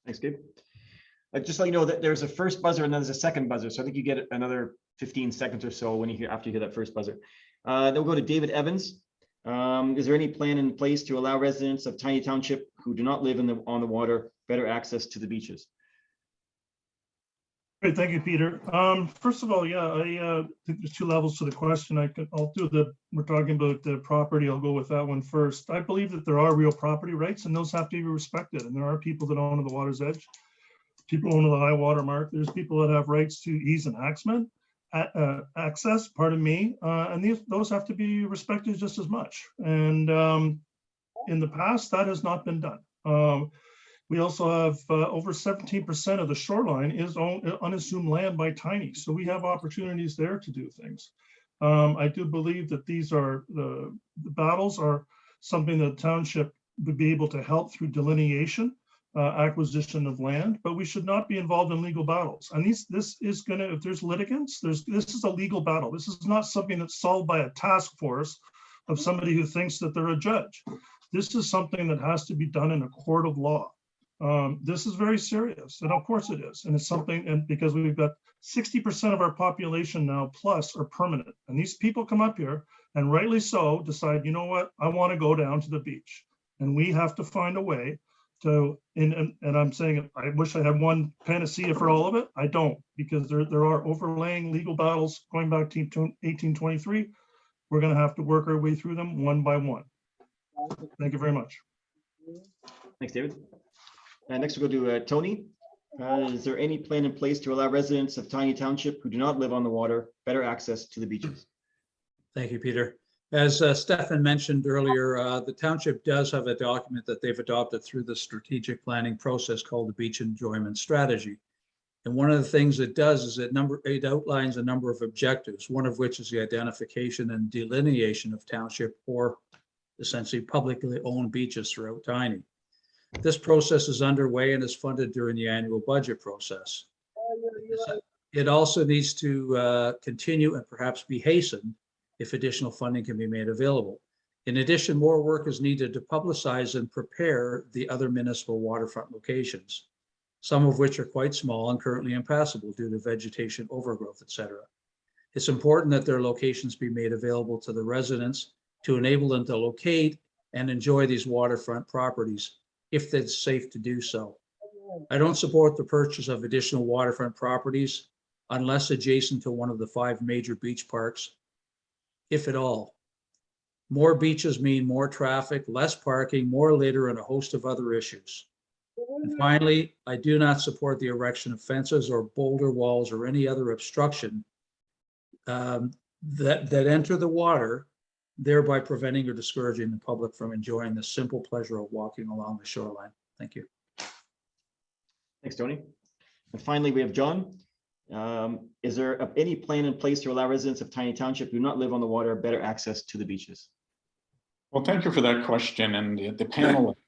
Thanks, Gabe. Just let you know that there's a first buzzer and then there's a second buzzer. So I think you get another 15 seconds or so when you hear after you hear that first buzzer. Then we'll go to David Evans. Is there any plan in place to allow residents of Tiny Township who do not live on the water better access to the beaches? Great, thank you, Peter. First of all, yeah, I think there's two levels to the question. We're talking about the property. I'll go with that one first. I believe that there are real property rights and those have to be respected. And there are people that own the water's edge, people own the high water mark. There's people that have rights to ease and access, pardon me. And those have to be respected just as much. And in the past, that has not been done. We also have over 17% of the shoreline is unassumed land by Tiny. So we have opportunities there to do things. I do believe that these are the battles are something that the township would be able to help through delineation, acquisition of land, but we should not be involved in legal battles. And this is gonna, if there's litigants, this is a legal battle. This is not something that's solved by a task force of somebody who thinks that they're a judge. This is something that has to be done in a court of law. This is very serious, and of course it is. And it's something, and because we've got 60% of our population now plus are permanent. And these people come up here and rightly so decide, you know what, I want to go down to the beach. And we have to find a way to, and I'm saying, I wish I had one panacea for all of it. I don't, because there are overlaying legal battles going back to 1823. We're going to have to work our way through them one by one. Thank you very much. Thanks, David. Next we'll go to Tony. Is there any plan in place to allow residents of Tiny Township who do not live on the water better access to the beaches? Thank you, Peter. As Stefan mentioned earlier, the township does have a document that they've adopted through the strategic planning process called the Beach Enjoyment Strategy. And one of the things it does is it outlines a number of objectives, one of which is the identification and delineation of township or essentially publicly owned beaches throughout Tiny. This process is underway and is funded during the annual budget process. It also needs to continue and perhaps be hastened if additional funding can be made available. In addition, more work is needed to publicize and prepare the other municipal waterfront locations, some of which are quite small and currently impassable due to vegetation overgrowth, etc. It's important that their locations be made available to the residents to enable them to locate and enjoy these waterfront properties if it's safe to do so. I don't support the purchase of additional waterfront properties unless adjacent to one of the 5 major beach parks, if at all. More beaches mean more traffic, less parking, more litter, and a host of other issues. And finally, I do not support the erection of fences or boulder walls or any other obstruction that enter the water, thereby preventing or discouraging the public from enjoying the simple pleasure of walking along the shoreline. Thank you. Thanks, Tony. And finally, we have John. Is there any plan in place to allow residents of Tiny Township who do not live on the water better access to the beaches? Well, thank you for that question. And the panel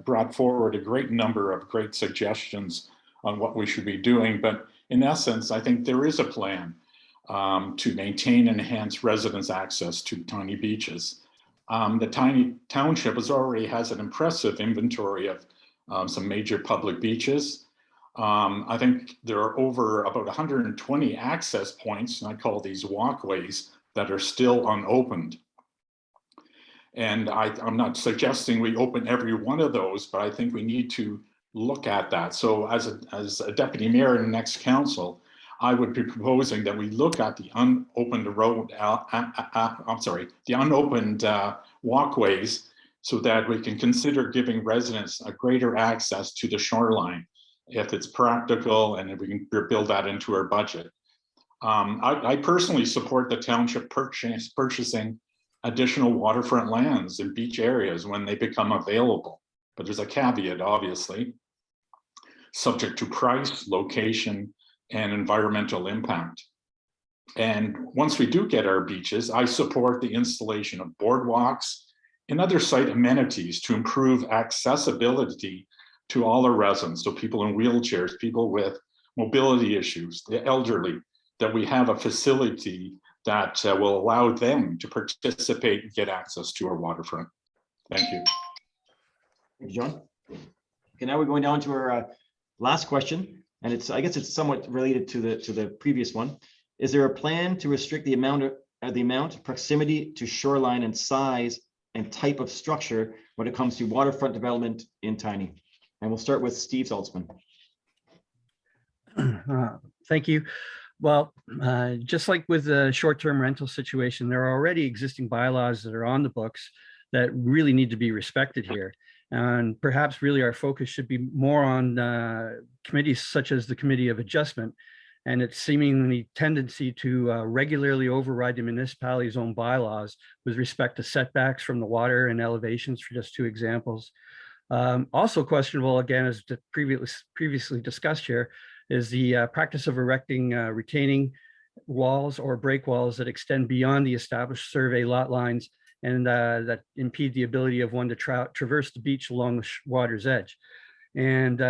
brought forward a great number of great suggestions on what we should be doing. But in essence, I think there is a plan to maintain and enhance residents' access to tiny beaches. The Tiny Township already has an impressive inventory of some major public beaches. I think there are over about 120 access points, and I call these walkways, that are still unopened. And I'm not suggesting we open every one of those, but I think we need to look at that. So as a deputy mayor in the next council, I would be proposing that we look at the unopened the unopened walkways so that we can consider giving residents a greater access to the shoreline if it's practical and if we can build that into our budget. I personally support the township purchasing additional waterfront lands in beach areas when they become available. But there's a caveat, obviously, subject to price, location, and environmental impact. And once we do get our beaches, I support the installation of boardwalks and other site amenities to improve accessibility to all our residents, so people in wheelchairs, people with mobility issues, the elderly, that we have a facility that will allow them to participate and get access to our waterfront. Thank you. Thank you, John. Okay, now we're going down to our last question, and I guess it's somewhat related to the previous one. Is there a plan to restrict the amount, proximity to shoreline, and size and type of structure when it comes to waterfront development in Tiny? And we'll start with Steve Saltzman. Thank you. Well, just like with the short-term rental situation, there are already existing bylaws that are on the books that really need to be respected here. And perhaps really our focus should be more on committees such as the Committee of Adjustment and its seemingly tendency to regularly override the municipality's own bylaws with respect to setbacks from the water and elevations, for just two examples. Also questionable, again, as previously discussed here, is the practice of erecting retaining walls or break walls that extend beyond the established survey lot lines and that impede the ability of one to traverse the beach along the water's edge. And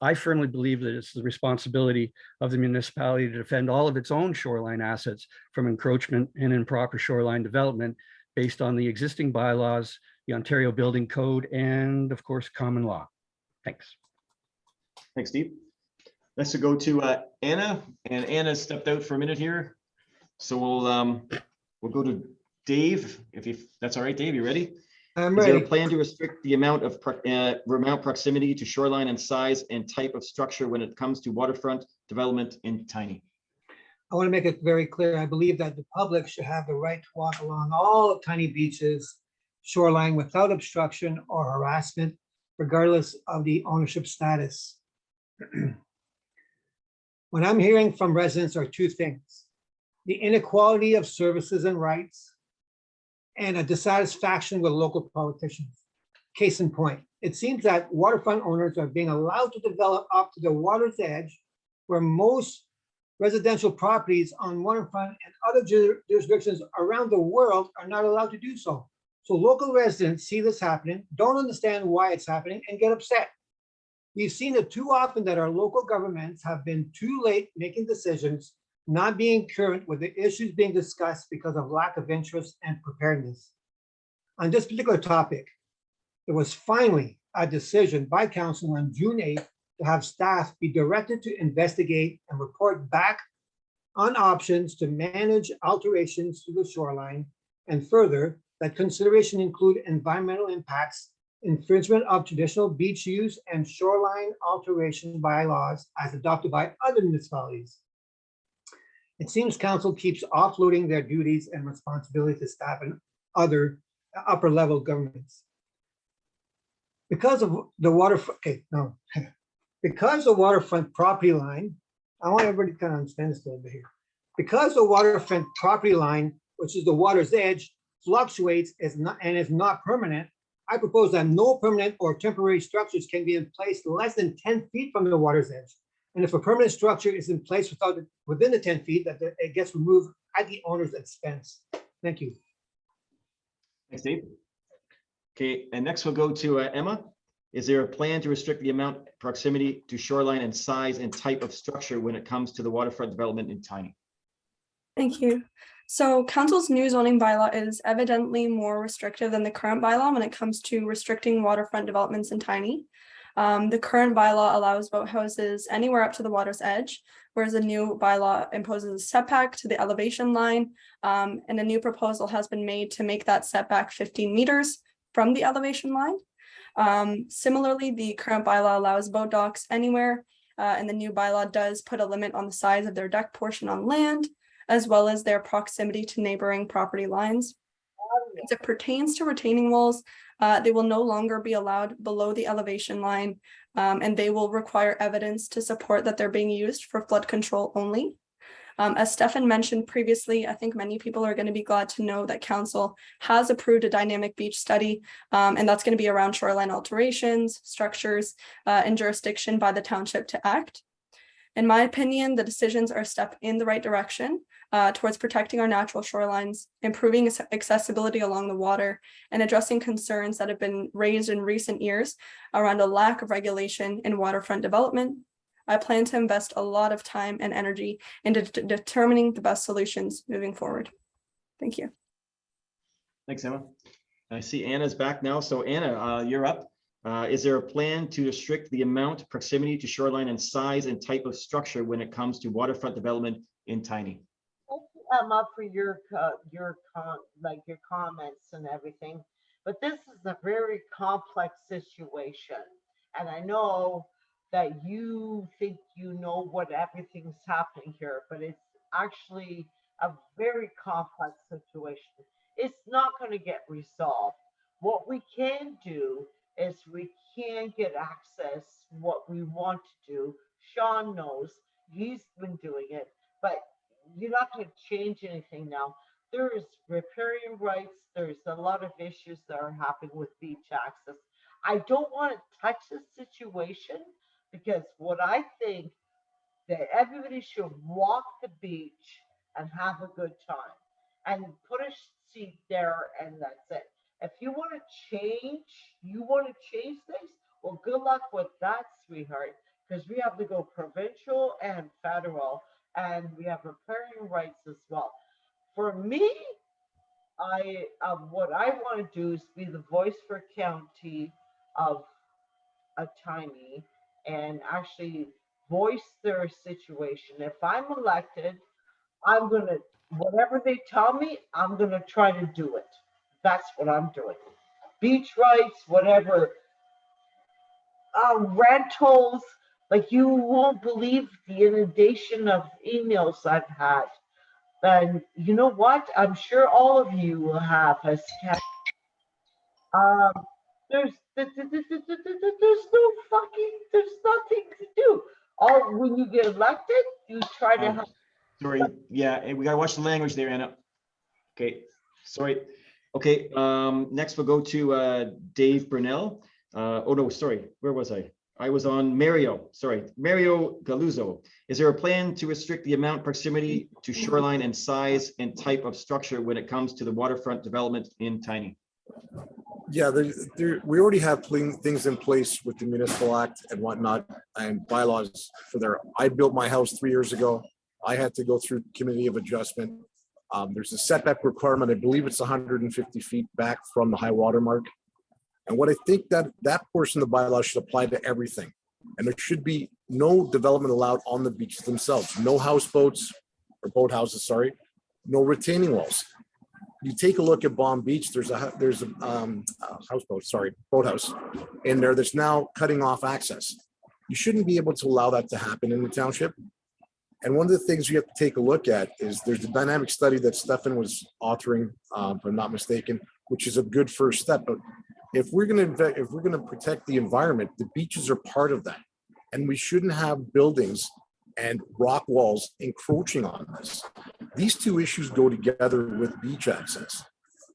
I firmly believe that it's the responsibility of the municipality to defend all of its own shoreline assets from encroachment and improper shoreline development based on the existing bylaws, the Ontario Building Code, and of course, common law. Thanks. Thanks, Steve. Next, we'll go to Anna, and Anna stepped out for a minute here. So we'll go to Dave, if that's all right. Dave, you ready? I'm Is ready. there a plan to restrict the amount of proximity to shoreline and size and type of structure when it comes to waterfront development in Tiny? I want to make it very clear. I believe that the public should have the right to walk along all of Tiny Beach's shoreline without obstruction or harassment, regardless of the ownership status. What I'm hearing from residents are two things: the inequality of services and rights, and a dissatisfaction with local politicians. Case in point, it seems that waterfront owners are being allowed to develop up to the water's edge, where most residential properties on waterfront and other jurisdictions around the world are not allowed to do so. So local residents see this happening, don't understand why it's happening, and get upset. We've seen it too often that our local governments have been too late making decisions, not being current with the issues being discussed because of lack of interest and preparedness. On this particular topic, there was finally a decision by council on June 8th to have staff be directed to investigate and report back on options to manage alterations to the shoreline, and further, that consideration include environmental impacts, infringement of traditional beach use, and shoreline alteration bylaws as adopted by other municipalities. It seems council keeps offloading their duties and responsibilities to staff and other upper level governments. Because of the because the waterfront property line, I want everybody to kind of understand this a little bit here. Because the waterfront property line, which is the water's edge, fluctuates is not permanent, I propose that no permanent or temporary structures can be in place less than 10 feet from the water's edge. And if a permanent structure is in place within the 10 feet, that it gets removed at the owner's expense. Thank you. Thanks, Dave. Okay, and next we'll go to Emma. Is there a plan to restrict the amount, proximity to shoreline, and size and type of structure when it comes to the waterfront development in Tiny? Thank you. So council's new zoning bylaw is evidently more restrictive than the current bylaw when it comes to restricting waterfront developments in Tiny. The current bylaw allows boathouses anywhere up to the water's edge, whereas the new bylaw imposes a setback to the elevation line, and a new proposal has been made to make that setback 15 meters from the elevation line. Similarly, the current bylaw allows boat docks anywhere, and the new bylaw does put a limit on the size of their deck portion on land, as well as their proximity to neighboring property lines. As it pertains to retaining walls, they will no longer be allowed below the elevation line, and they will require evidence to support that they're being used for flood control only. As Stefan mentioned previously, I think many people are going to be glad to know that council has approved a dynamic beach study, and that's going to be around shoreline alterations, structures, and jurisdiction by the township to act. In my opinion, the decisions are a step in the right direction, towards protecting our natural shorelines, improving accessibility along the water, and addressing concerns that have been raised in recent years around a lack of regulation in waterfront development. I plan to invest a lot of time and energy into determining the best solutions moving forward. Thank you. Thanks, Emma. I see Anna's back now. So Anna, you're up. Is there a plan to restrict the amount, proximity to shoreline, and size and type of structure when it comes to waterfront development in Tiny? Thank you, Emma, for your comments and everything. But this is a very complex situation, and I know that you think you know what everything's happening here, but it's actually a very complex situation. It's not going to get resolved. What we can do is we can get access what we want to do. Sean knows, he's been doing it, but you're not going to change anything now. There is riparian rights. There's a lot of issues that are happening with beach access. I don't want to touch this situation because what I think that everybody should walk the beach and have a good time and put a seat there and that's it. If you want to change, things, well, good luck with that, sweetheart, because we have to go provincial and federal, and we have riparian rights as well. For me, what I want to do is be the voice for county of a Tiny and actually voice their situation. If I'm elected, I'm gonna, whatever they tell me, I'm gonna try to do it. That's what I'm doing. Beach rights, whatever. Rentals, like you won't believe the inundation of emails I've had. And you know what? I'm sure all of you will have as there's nothing to do. All when you get elected, you try to help. Sorry, yeah, we gotta watch the language there, Anna. Okay, sorry. Okay, next we'll go to Dave Brunel. Oh no, sorry, where was I? I was on Mario, sorry, Mario Galuzzo. Is there a plan to restrict the amount, proximity to shoreline, and size and type of structure when it comes to the waterfront development in Tiny? Yeah, we already have things in place with the municipal act and whatnot and bylaws for there. I built my house 3 years ago. I had to go through committee of adjustment. There's a setback requirement. I believe it's 150 feet back from the high water mark. And what I think that portion of the bylaw should apply to everything. And there should be no development allowed on the beaches themselves. No houseboats or boathouses, sorry. No retaining walls. You take a look at Bomb Beach, there's a houseboat, sorry, boathouse in there that's now cutting off access. You shouldn't be able to allow that to happen in the township. And one of the things you have to take a look at is there's a dynamic study that Stefan was authoring, if I'm not mistaken, which is a good first step. But if we're going to protect the environment, the beaches are part of that, and we shouldn't have buildings and rock walls encroaching on this. These two issues go together with beach access.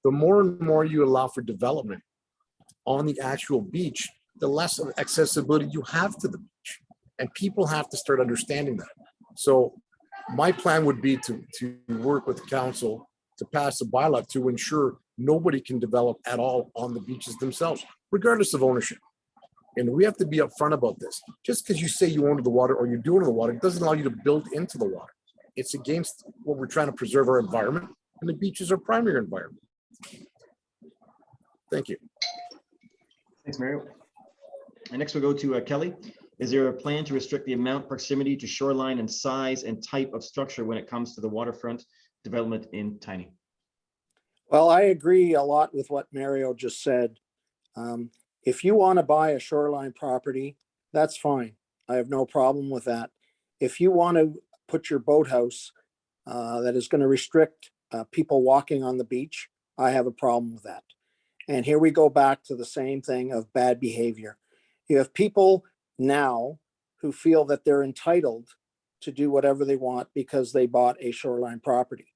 The more and more you allow for development on the actual beach, the less accessibility you have to the beach, and people have to start understanding that. So my plan would be to work with the council to pass a bylaw to ensure nobody can develop at all on the beaches themselves, regardless of ownership. And we have to be upfront about this. Just because you say you own the water or you do own the water, it doesn't allow you to build into the water. It's against what we're trying to preserve our environment, and the beaches are primary environment. Thank you. Thanks, Mario. And next we'll go to Kelly. Is there a plan to restrict the amount, proximity to shoreline, and size and type of structure when it comes to the waterfront development in Tiny? Well, I agree a lot with what Mario just said. If you want to buy a shoreline property, that's fine. I have no problem with that. If you want to put your boathouse that is going to restrict people walking on the beach, I have a problem with that. And here we go back to the same thing of bad behavior. You have people now who feel that they're entitled to do whatever they want because they bought a shoreline property.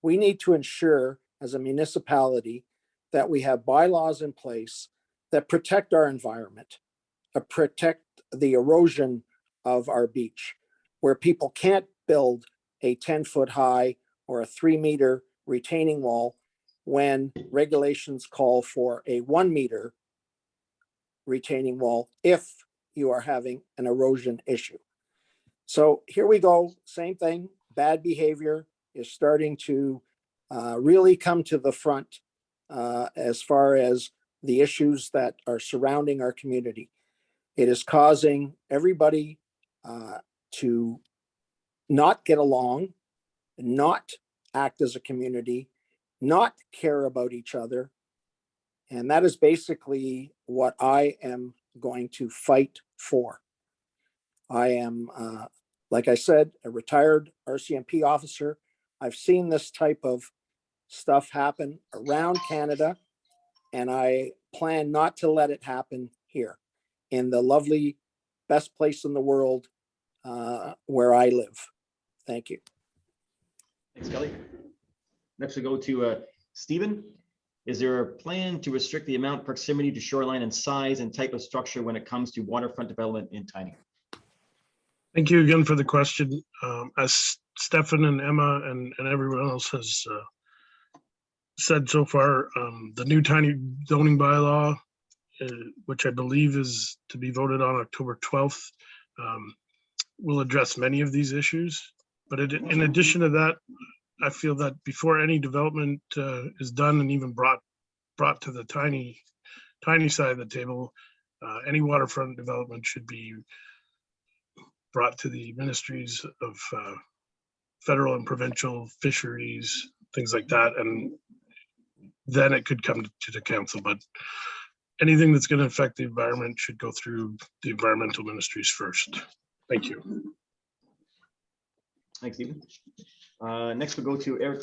We need to ensure as a municipality that we have bylaws in place that protect our environment, protect the erosion of our beach, where people can't build a 10-foot high or a 3-meter retaining wall when regulations call for a 1-meter retaining wall if you are having an erosion issue. So here we go, same thing, bad behavior is starting to really come to the front as far as the issues that are surrounding our community. It is causing everybody to not get along, not act as a community, not care about each other. And that is basically what I am going to fight for. I am, like I said, a retired RCMP officer. I've seen this type of stuff happen around Canada, and I plan not to let it happen here in the lovely, best place in the world where I live. Thank you. Thanks, Kelly. Next we go to Stephen. Is there a plan to restrict the amount, proximity to shoreline, and size and type of structure when it comes to waterfront development in Tiny? Thank you again for the question. As Stefan and Emma and everyone else has said so far, the new Tiny zoning bylaw, which I believe is to be voted on October 12th, will address many of these issues. But in addition to that, I feel that before any development is done and even brought to the tiny side of the table, any waterfront development should be brought to the ministries of federal and provincial fisheries, things like that, and then it could come to the council. But anything that's going to affect the environment should go through the environmental ministries first. Thank you. Thanks, Stephen. Next we'll go to Eric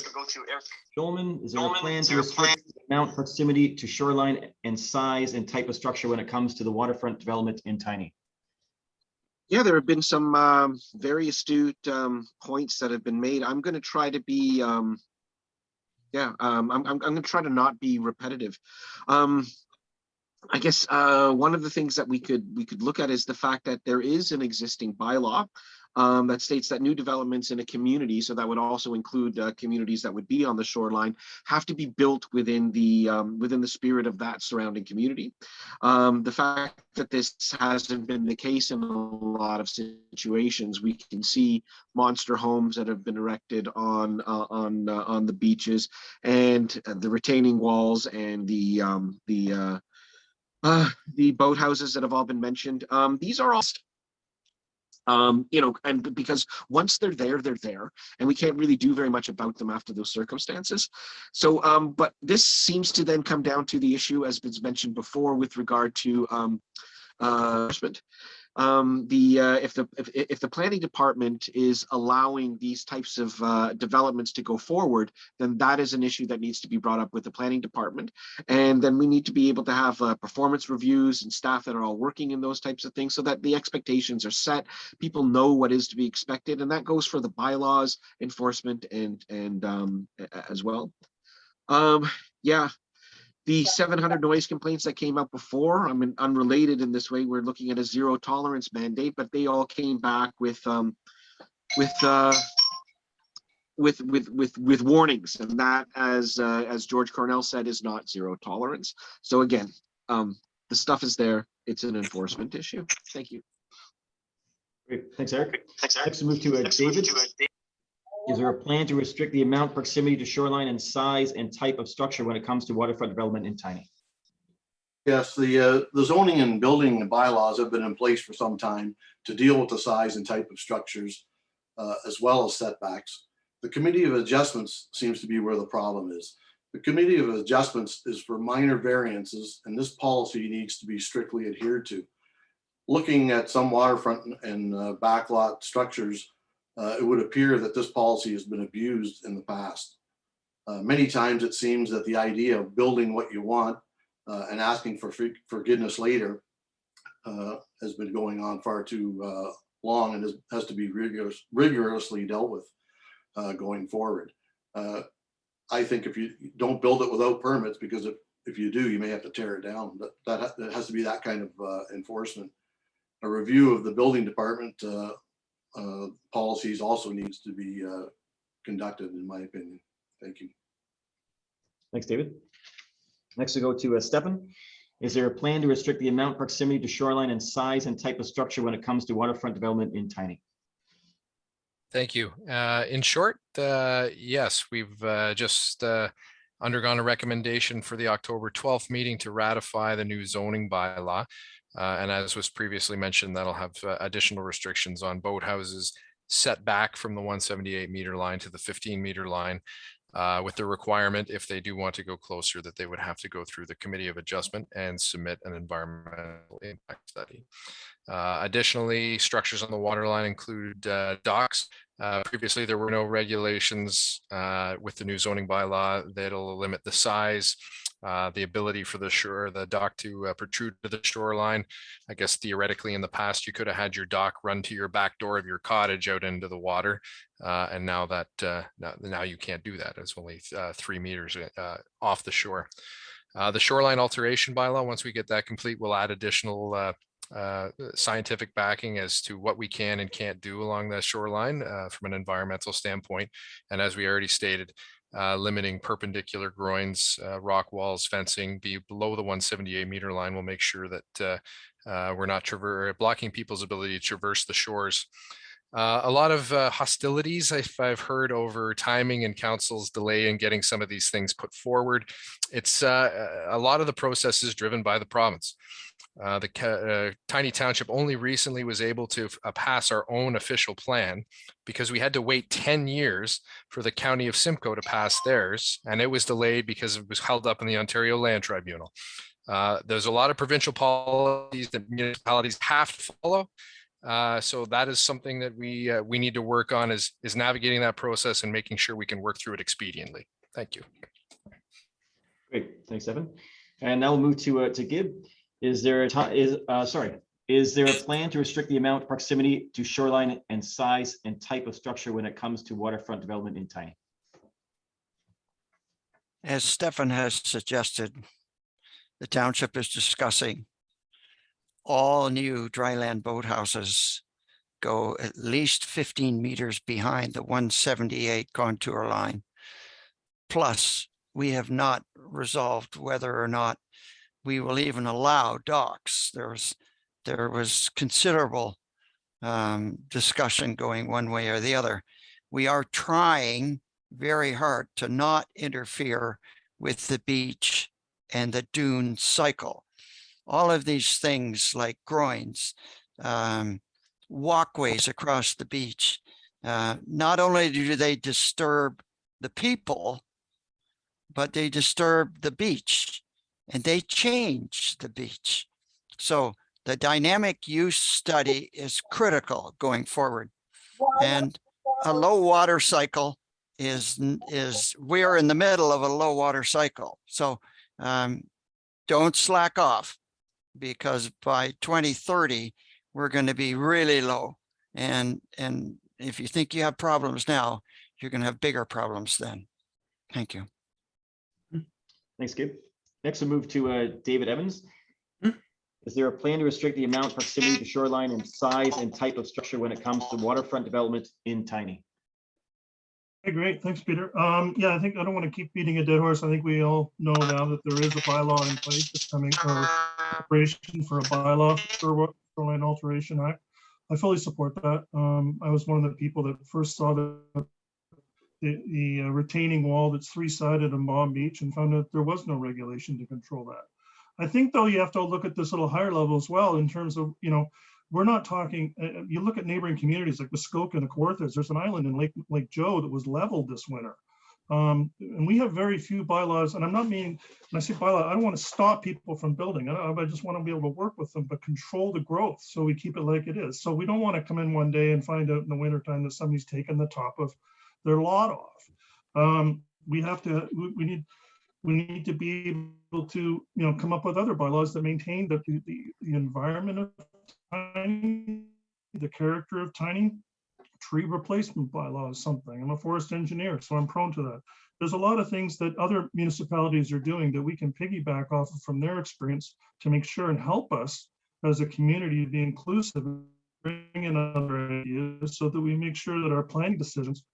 Schulman. Is there a plan to restrict the amount, proximity to shoreline, and size and type of structure when it comes to the waterfront development in Tiny? Yeah, there have been some very astute points that have been made. I'm going to try to be, I'm going to try to not be repetitive. I guess one of the things that we could look at is the fact that there is an existing bylaw that states that new developments in a community, so that would also include communities that would be on the shoreline, have to be built within the spirit of that surrounding community. The fact that this hasn't been the case in a lot of situations, we can see monster homes that have been erected on the beaches, and the retaining walls and the boathouses that have all been mentioned. These are all and because once they're there, and we can't really do very much about them after those circumstances. So, but this seems to then come down to the issue, as was mentioned before, with regard to enforcement. If the planning department is allowing these types of developments to go forward, then that is an issue that needs to be brought up with the planning department. And then we need to be able to have performance reviews and staff that are all working in those types of things so that the expectations are set. People know what is to be expected, and that goes for the bylaws, enforcement, and as well. Yeah. The 700 noise complaints that came up before, I mean, unrelated in this way, we're looking at a zero tolerance mandate, but they all came back with warnings, and that, as George Cornell said, is not zero tolerance. So again, the stuff is there. It's an enforcement issue. Thank you. Great, thanks, Eric. Next, we move to David. Is there a plan to restrict the amount, proximity to shoreline, and size and type of structure when it comes to waterfront development in Tiny? Yes, the zoning and building bylaws have been in place for some time to deal with the size and type of structures, as well as setbacks. The Committee of Adjustments seems to be where the problem is. The Committee of Adjustments is for minor variances, and this policy needs to be strictly adhered to. Looking at some waterfront and backlot structures, it would appear that this policy has been abused in the past. Many times it seems that the idea of building what you want and asking for forgiveness later has been going on far too long, and has to be rigorously dealt with going forward. I think if you don't build it without permits, because if you do, you may have to tear it down, but that has to be that kind of enforcement. A review of the building department policies also needs to be conducted, in my opinion. Thank you. Thanks, David. Next we go to Stefan. Is there a plan to restrict the amount, proximity to shoreline, and size and type of structure when it comes to waterfront development in Tiny? Thank you. In short, yes, we've just undergone a recommendation for the October 12th meeting to ratify the new zoning bylaw. And as was previously mentioned, that'll have additional restrictions on boathouses set back from the 178 meter line to the 15 meter line, with the requirement, if they do want to go closer, that they would have to go through the Committee of Adjustment and submit an environmental impact study. Additionally, structures on the waterline include docks. Previously, there were no regulations with the new zoning bylaw that'll limit the size, the ability for the dock to protrude to the shoreline. I guess theoretically in the past, you could have had your dock run to your back door of your cottage out into the water. And now now you can't do that. It's only 3 meters off the shore. The shoreline alteration bylaw, once we get that complete, we'll add additional scientific backing as to what we can and can't do along the shoreline from an environmental standpoint. And as we already stated, limiting perpendicular groins, rock walls, fencing be below the 178 meter line will make sure that we're not blocking people's ability to traverse the shores. A lot of hostilities I've heard over timing and council's delay in getting some of these things put forward. It's a lot of the process is driven by the province. The Tiny Township only recently was able to pass our own official plan because we had to wait 10 years for the County of Simcoe to pass theirs, and it was delayed because it was held up in the Ontario Land Tribunal. There's a lot of provincial policies that municipalities have to follow. So that is something that we need to work on is navigating that process and making sure we can work through it expediently. Thank you. Great, thanks, Evan. And now we'll move to Gib. Is there a plan to restrict the amount, proximity to shoreline, and size and type of structure when it comes to waterfront development in Tiny? As Stefan has suggested, the township is discussing all new dryland boathouses go at least 15 meters behind the 178 contour line. Plus, we have not resolved whether or not we will even allow docks. There was considerable discussion going one way or the other. We are trying very hard to not interfere with the beach and the dune cycle. All of these things like groins, walkways across the beach, not only do they disturb the people, but they disturb the beach and they change the beach. So the dynamic use study is critical going forward. And a low water cycle is we're in the middle of a low water cycle. So don't slack off, because by 2030, we're going to be really low. And if you think you have problems now, you're going to have bigger problems then. Thank you. Thanks, Gib. Next, we'll move to David Evans. Is there a plan to restrict the amount, proximity to shoreline, and size and type of structure when it comes to waterfront development in Tiny? Hey, great. Thanks, Peter. Yeah, I think I don't want to keep beating a dead horse. I think we all know now that there is a bylaw in place that's coming, or preparation for a bylaw for Shoreline Alteration Act. I fully support that. I was one of the people that first saw the retaining wall that's 3-sided on Bomb Beach and found that there was no regulation to control that. I think, though, you have to look at this a little higher level as well in terms of, we're not talking, you look at neighboring communities like Muskoka and the Kawarthas, there's an island in Lake Joe that was leveled this winter. And we have very few bylaws, and I'm not meaning, when I say bylaw, I don't want to stop people from building. I just want to be able to work with them, but control the growth so we keep it like it is. So we don't want to come in one day and find out in the wintertime that somebody's taken the top of their lot off. We need to be able to, come up with other bylaws that maintain the environment of Tiny, the character of Tiny. Tree replacement bylaw is something. I'm a forest engineer, so I'm prone to that. There's a lot of things that other municipalities are doing that we can piggyback off of from their experience to make sure and help us as a community to be inclusive, bring in other ideas so that we make sure that our planning decisions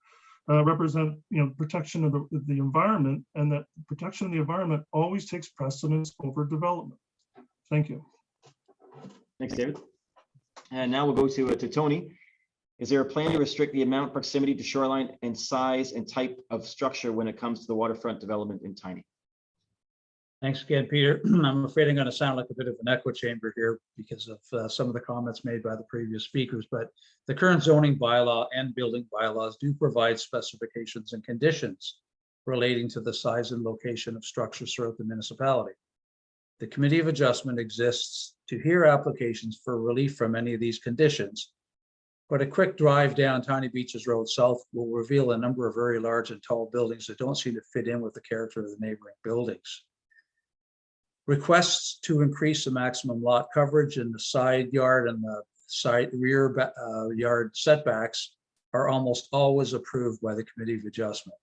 represent, protection of the environment, and that protection of the environment always takes precedence over development. Thank you. Thanks, David. And now we'll go to Tony. Is there a plan to restrict the amount, proximity to shoreline, and size and type of structure when it comes to the waterfront development in Tiny? Thanks again, Peter. I'm afraid I'm going to sound like a bit of an echo chamber here because of some of the comments made by the previous speakers, but the current zoning bylaw and building bylaws do provide specifications and conditions relating to the size and location of structures throughout the municipality. The Committee of Adjustment exists to hear applications for relief from any of these conditions, but a quick drive down Tiny Beaches Road South will reveal a number of very large and tall buildings that don't seem to fit in with the character of the neighboring buildings. Requests to increase the maximum lot coverage in the side yard and the side rear yard setbacks are almost always approved by the Committee of Adjustment,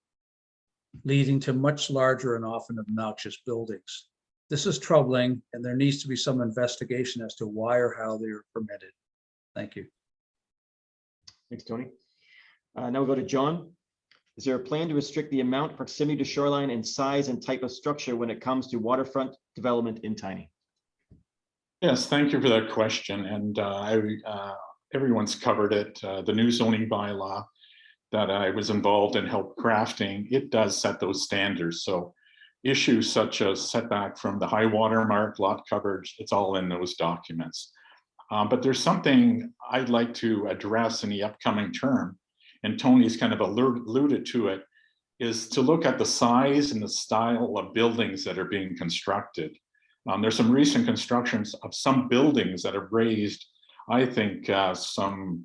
leading to much larger and often obnoxious buildings. This is troubling, and there needs to be some investigation as to why or how they are permitted. Thank you. Thanks, Tony. Now we'll go to John. Is there a plan to restrict the amount, proximity to shoreline, and size and type of structure when it comes to waterfront development in Tiny? Yes, thank you for that question. And everyone's covered it. The new zoning bylaw that I was involved in help crafting, it does set those standards. So issues such as setback from the high water mark, lot coverage, it's all in those documents. But there's something I'd like to address in the upcoming term, and Tony's kind of alluded to it, is to look at the size and the style of buildings that are being constructed. There's some recent constructions of some buildings that have raised, I think, some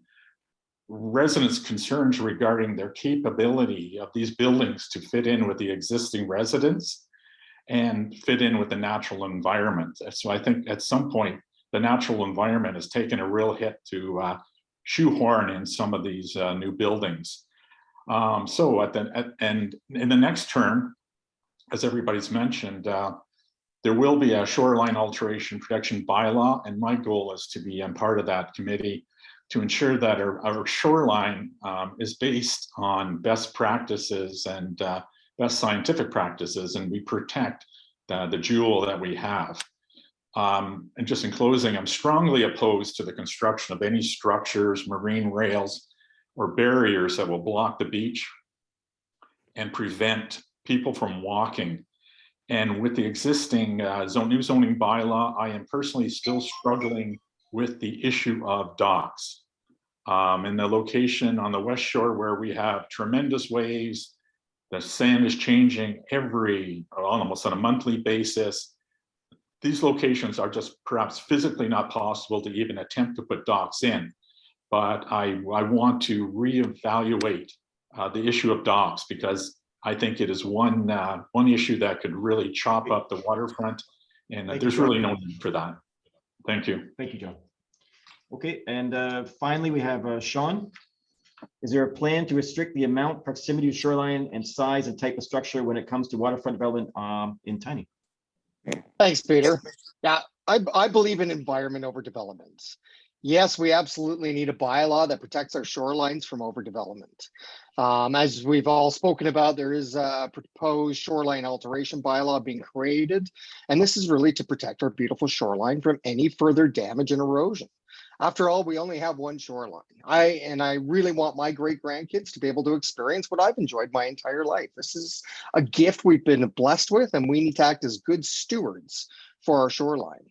residents' concerns regarding their capability of these buildings to fit in with the existing residents and fit in with the natural environment. So I think at some point, the natural environment has taken a real hit to shoehorn in some of these new buildings. So and in the next term, as everybody's mentioned, there will be a shoreline alteration protection bylaw, and my goal is to be part of that committee to ensure that our shoreline is based on best practices and best scientific practices, and we protect the jewel that we have. And just in closing, I'm strongly opposed to the construction of any structures, marine rails, or barriers that will block the beach and prevent people from walking. And with the existing new zoning bylaw, I am personally still struggling with the issue of docks. And the location on the West Shore where we have tremendous waves, the sand is changing almost on a monthly basis. These locations are just perhaps physically not possible to even attempt to put docks in. But I want to reevaluate the issue of docks, because I think it is one issue that could really chop up the waterfront, and there's really no need for that. Thank you. Thank you, John. Okay, and finally we have Sean. Is there a plan to restrict the amount, proximity to shoreline, and size and type of structure when it comes to waterfront development in Tiny? Thanks, Peter. Yeah, I believe in environment over development. Yes, we absolutely need a bylaw that protects our shorelines from overdevelopment. As we've all spoken about, there is a proposed shoreline alteration bylaw being created, and this is really to protect our beautiful shoreline from any further damage and erosion. After all, we only have one shoreline. I really want my great grandkids to be able to experience what I've enjoyed my entire life. This is a gift we've been blessed with, and we need to act as good stewards for our shoreline.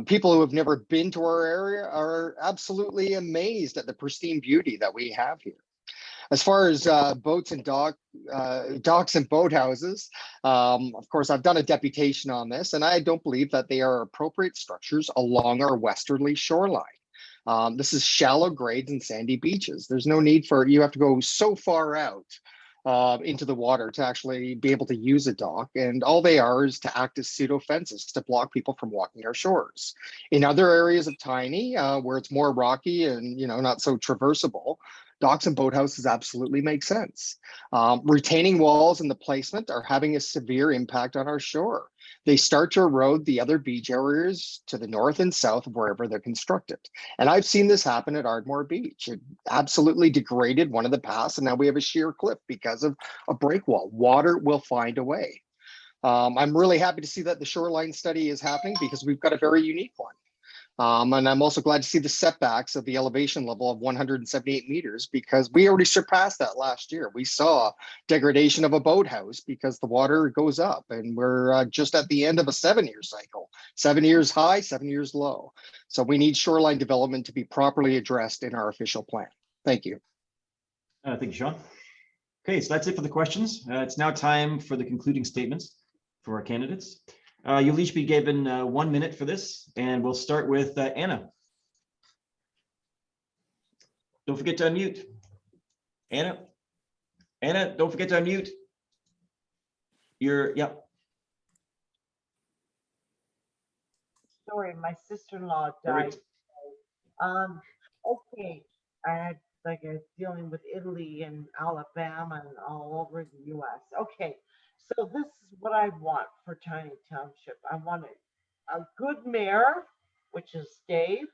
People who have never been to our area are absolutely amazed at the pristine beauty that we have here. As far as boats and docks and boathouses, of course, I've done a deputation on this, and I don't believe that they are appropriate structures along our westerly shoreline. This is shallow grades and sandy beaches. There's no need for you have to go so far out into the water to actually be able to use a dock, and all they are is to act as pseudo fences to block people from walking our shores. In other areas of Tiny, where it's more rocky and not so traversable, docks and boathouses absolutely make sense. Retaining walls and the placement are having a severe impact on our shore. They start to erode the other beach areas to the north and south of wherever they're constructed. And I've seen this happen at Ardmore Beach. It absolutely degraded one of the paths, and now we have a sheer cliff because of a break wall. Water will find a way. I'm really happy to see that the shoreline study is happening because we've got a very unique one. And I'm also glad to see the setbacks of the elevation level of 178 meters because we already surpassed that last year. We saw degradation of a boathouse because the water goes up, and we're just at the end of a 7-year cycle, 7 years high, 7 years low. So we need shoreline development to be properly addressed in our official plan. Thank you. Thank you, Sean. Okay, so that's it for the questions. It's now time for the concluding statements for our candidates. You'll each be given 1 minute for this, and we'll start with Anna. Don't forget to unmute. Anna, don't forget to unmute. Sorry, my sister-in-law died. Okay, I had dealing with Italy and Alabama and all over the US. Okay, so this is what I want for Tiny Township. I want a good mayor, which is Dave,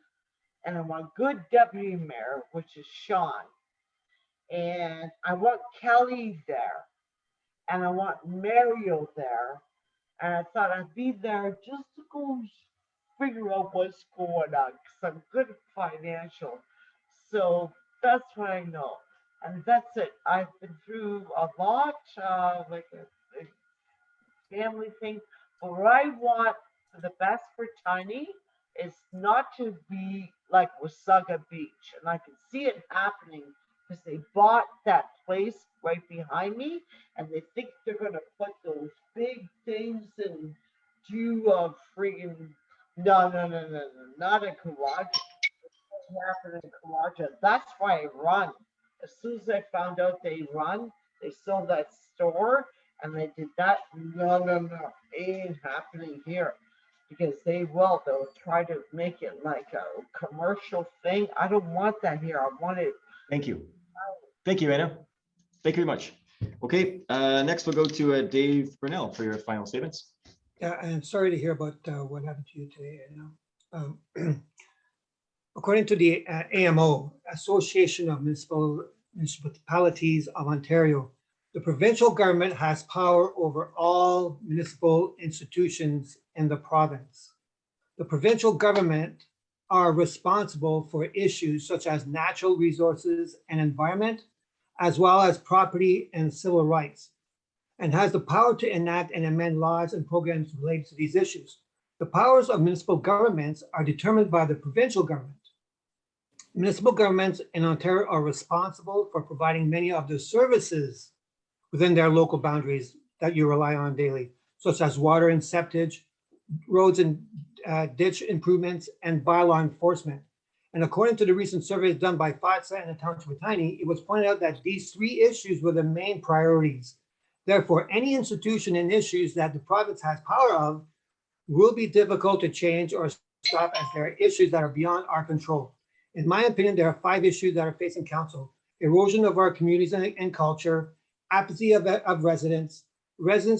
and I want good deputy mayor, which is Sean. And I want Kelly there, and I want Mario there. And I thought I'd be there just to go figure out what's going on because I'm good at financial. So that's what I know. And that's it. I've been through a lot, like a family thing. But what I want for the best for Tiny is not to be like Wasaga Beach. And I can see it happening because they bought that place right behind me and they think they're going to put those big things and do a friggin' no, not in Kawaja. It happened in Kawaja. That's why I run. As soon as I found out they run, they sold that store and they did that. No, it ain't happening here because they'll try to make it like a commercial thing. I don't want that here. I want it. Thank you. Thank you, Anna. Thank you very much. Okay, next we'll go to Dave Brunel for your final statements. Yeah, I'm sorry to hear about what happened to you today. According to the AMO, Association of Municipalities of Ontario, the provincial government has power over all municipal institutions in the province. The provincial government are responsible for issues such as natural resources and environment, as well as property and civil rights, and has the power to enact and amend laws and programs related to these issues. The powers of municipal governments are determined by the provincial government. Municipal governments in Ontario are responsible for providing many of the services within their local boundaries that you rely on daily, such as water and septage, roads and ditch improvements, and bylaw enforcement. And according to the recent survey done by FOTSA and the Township of Tiny, it was pointed out that these 3 issues were the main priorities. Therefore, any institution and issues that the province has power of will be difficult to change or stop as there are issues that are beyond our control. In my opinion, there are 5 issues that are facing council: erosion of our communities and culture, apathy of residents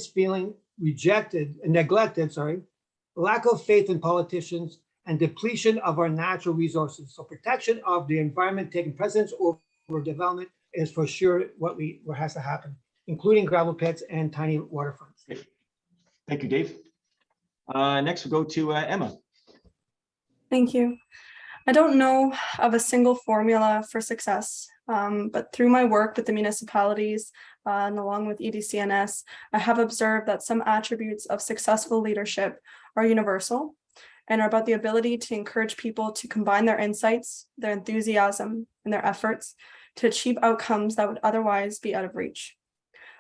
feeling rejected and neglected, lack of faith in politicians, and depletion of our natural resources. So protection of the environment taking precedence over development is for sure what has to happen, including gravel pits and tiny waterfronts. Thank you, Dave. Next we'll go to Emma. Thank you. I don't know of a single formula for success, but through my work with the municipalities and along with EDCNS, I have observed that some attributes of successful leadership are universal and are about the ability to encourage people to combine their insights, their enthusiasm, and their efforts to achieve outcomes that would otherwise be out of reach.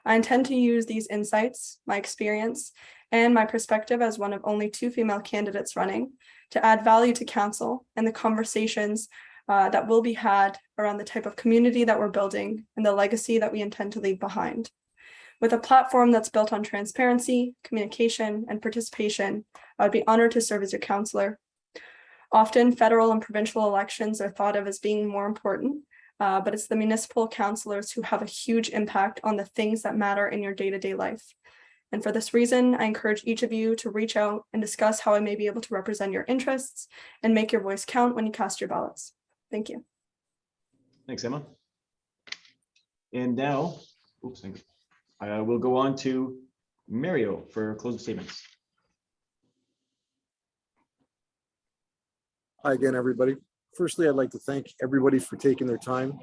I intend to use these insights, my experience, and my perspective as one of only 2 female candidates running to add value to council and the conversations that will be had around the type of community that we're building and the legacy that we intend to leave behind. With a platform that's built on transparency, communication, and participation, I would be honored to serve as your counselor. Often, federal and provincial elections are thought of as being more important, but it's the municipal councillors who have a huge impact on the things that matter in your day-to-day life. And for this reason, I encourage each of you to reach out and discuss how I may be able to represent your interests and make your voice count when you cast your ballots. Thank you. Thanks, Emma. And now, oops, we'll go on to Mario for closing statements. Hi again, everybody. Firstly, I'd like to thank everybody for taking their time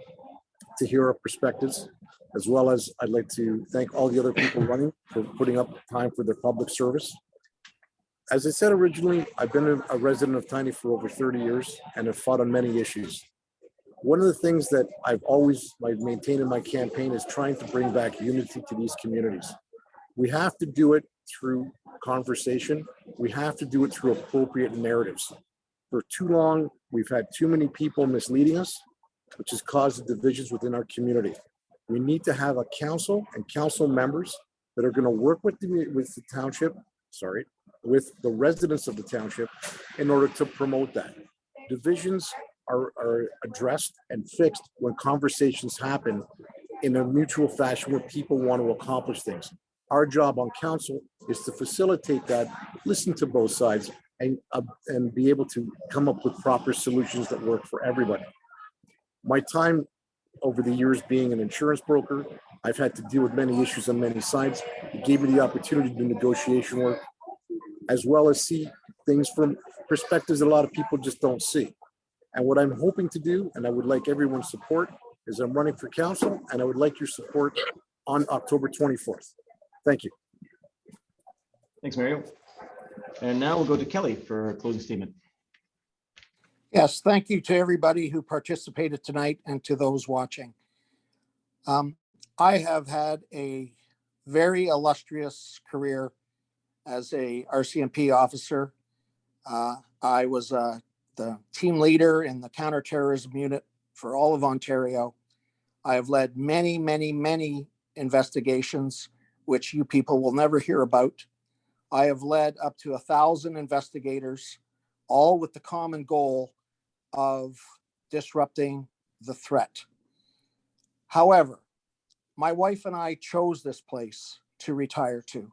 to hear our perspectives, as well as I'd like to thank all the other people running for putting up time for their public service. As I said originally, I've been a resident of Tiny for over 30 years and have fought on many issues. One of the things that I've always maintained in my campaign is trying to bring back unity to these communities. We have to do it through conversation. We have to do it through appropriate narratives. For too long, we've had too many people misleading us, which has caused divisions within our community. We need to have a council and council members that are going to work with the township, with the residents of the township in order to promote that. Divisions are addressed and fixed when conversations happen in a mutual fashion where people want to accomplish things. Our job on council is to facilitate that, listen to both sides, and be able to come up with proper solutions that work for everybody. My time over the years being an insurance broker, I've had to deal with many issues on many sides. It gave me the opportunity to do negotiation work, as well as see things from perspectives that a lot of people just don't see. And what I'm hoping to do, and I would like everyone's support, is I'm running for council, and I would like your support on October 24th. Thank you. Thanks, Mario. And now we'll go to Kelly for a closing statement. Yes, thank you to everybody who participated tonight and to those watching. I have had a very illustrious career as a RCMP officer. I was the team leader in the counterterrorism unit for all of Ontario. I have led many, many, many investigations, which you people will never hear about. I have led up to 1,000 investigators, all with the common goal of disrupting the threat. However, my wife and I chose this place to retire to.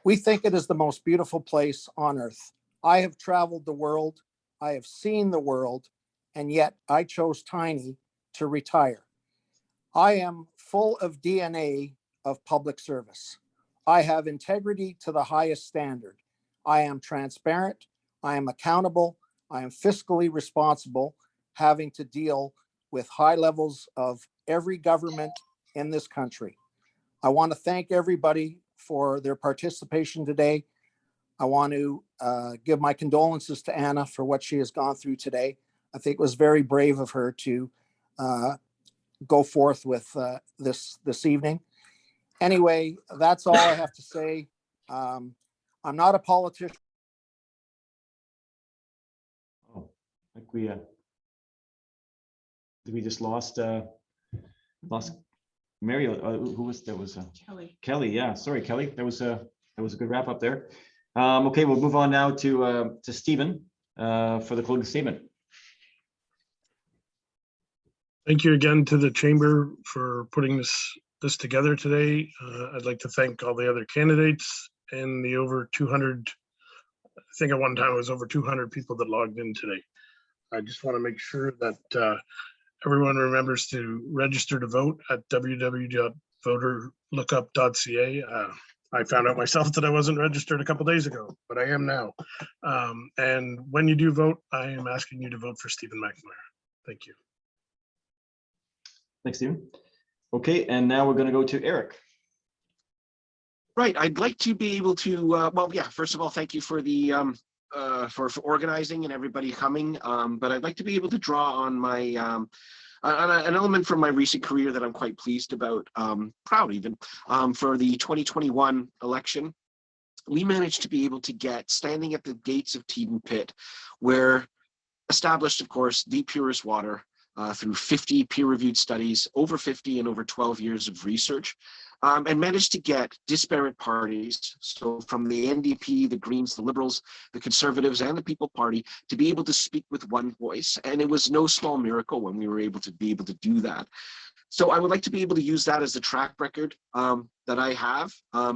We think it is the most beautiful place on earth. I have traveled the world, I have seen the world, and yet I chose Tiny to retire. I am full of DNA of public service. I have integrity to the highest standard. I am transparent, I am accountable, I am fiscally responsible, having to deal with high levels of every government in this country. I want to thank everybody for their participation today. I want to give my condolences to Anna for what she has gone through today. I think it was very brave of her to go forth with this evening. Anyway, that's all I have to say. I'm not a politician. Oh, I think we just lost Mario. Who was that? Was Kelly. Kelly? Yeah, sorry, Kelly. That was a good wrap up there. Okay, we'll move on now to Stephen for the closing statement. Thank you again to the chamber for putting this together today. I'd like to thank all the other candidates and the over 200, I think at one time it was over 200 people that logged in today. I just want to make sure that everyone remembers to register to vote at www.voterlookup.ca. I found out myself that I wasn't registered a couple days ago, but I am now. And when you do vote, I am asking you to vote for Stephen McNamara. Thank you. Thanks, Stephen. Okay, and now we're going to go to Eric. Right, I'd like to be able to, well, yeah, first of all, thank you for the for organizing and everybody coming. But I'd like to be able to draw on my an element from my recent career that I'm quite pleased about, proud even. For the 2021 election, we managed to be able to get standing at the gates of Teton Pit, where established, of course, the purest water through 50 peer-reviewed studies, over 50 and over 12 years of research, and managed to get disparate parties, so from the NDP, the Greens, the Liberals, the Conservatives, and the People Party, to be able to speak with one voice. And it was no small miracle when we were able to do that. So I would like to be able to use that as the track record that I have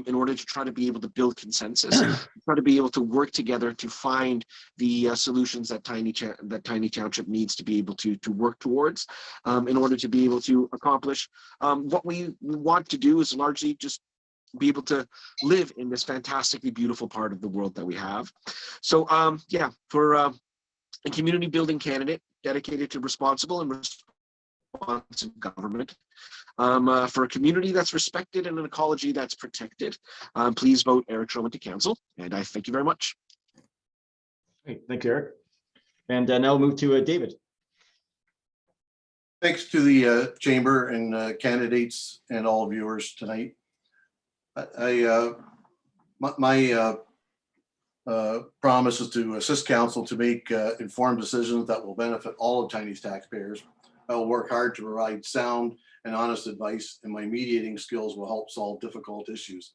in order to try to be able to build consensus, try to be able to work together to find the solutions that Tiny Township needs to be able to work towards in order to be able to accomplish what we want to do is largely just be able to live in this fantastically beautiful part of the world that we have. So yeah, for a community building candidate dedicated to responsible and responsive government, for a community that's respected and an ecology that's protected, please vote Eric Shroman to council. And I thank you very much. Great, thank you, Eric. And now we'll move to David. Thanks to the chamber and candidates and all viewers tonight. My promise is to assist council to make informed decisions that will benefit all of Tiny's taxpayers. I will work hard to provide sound and honest advice, and my mediating skills will help solve difficult issues.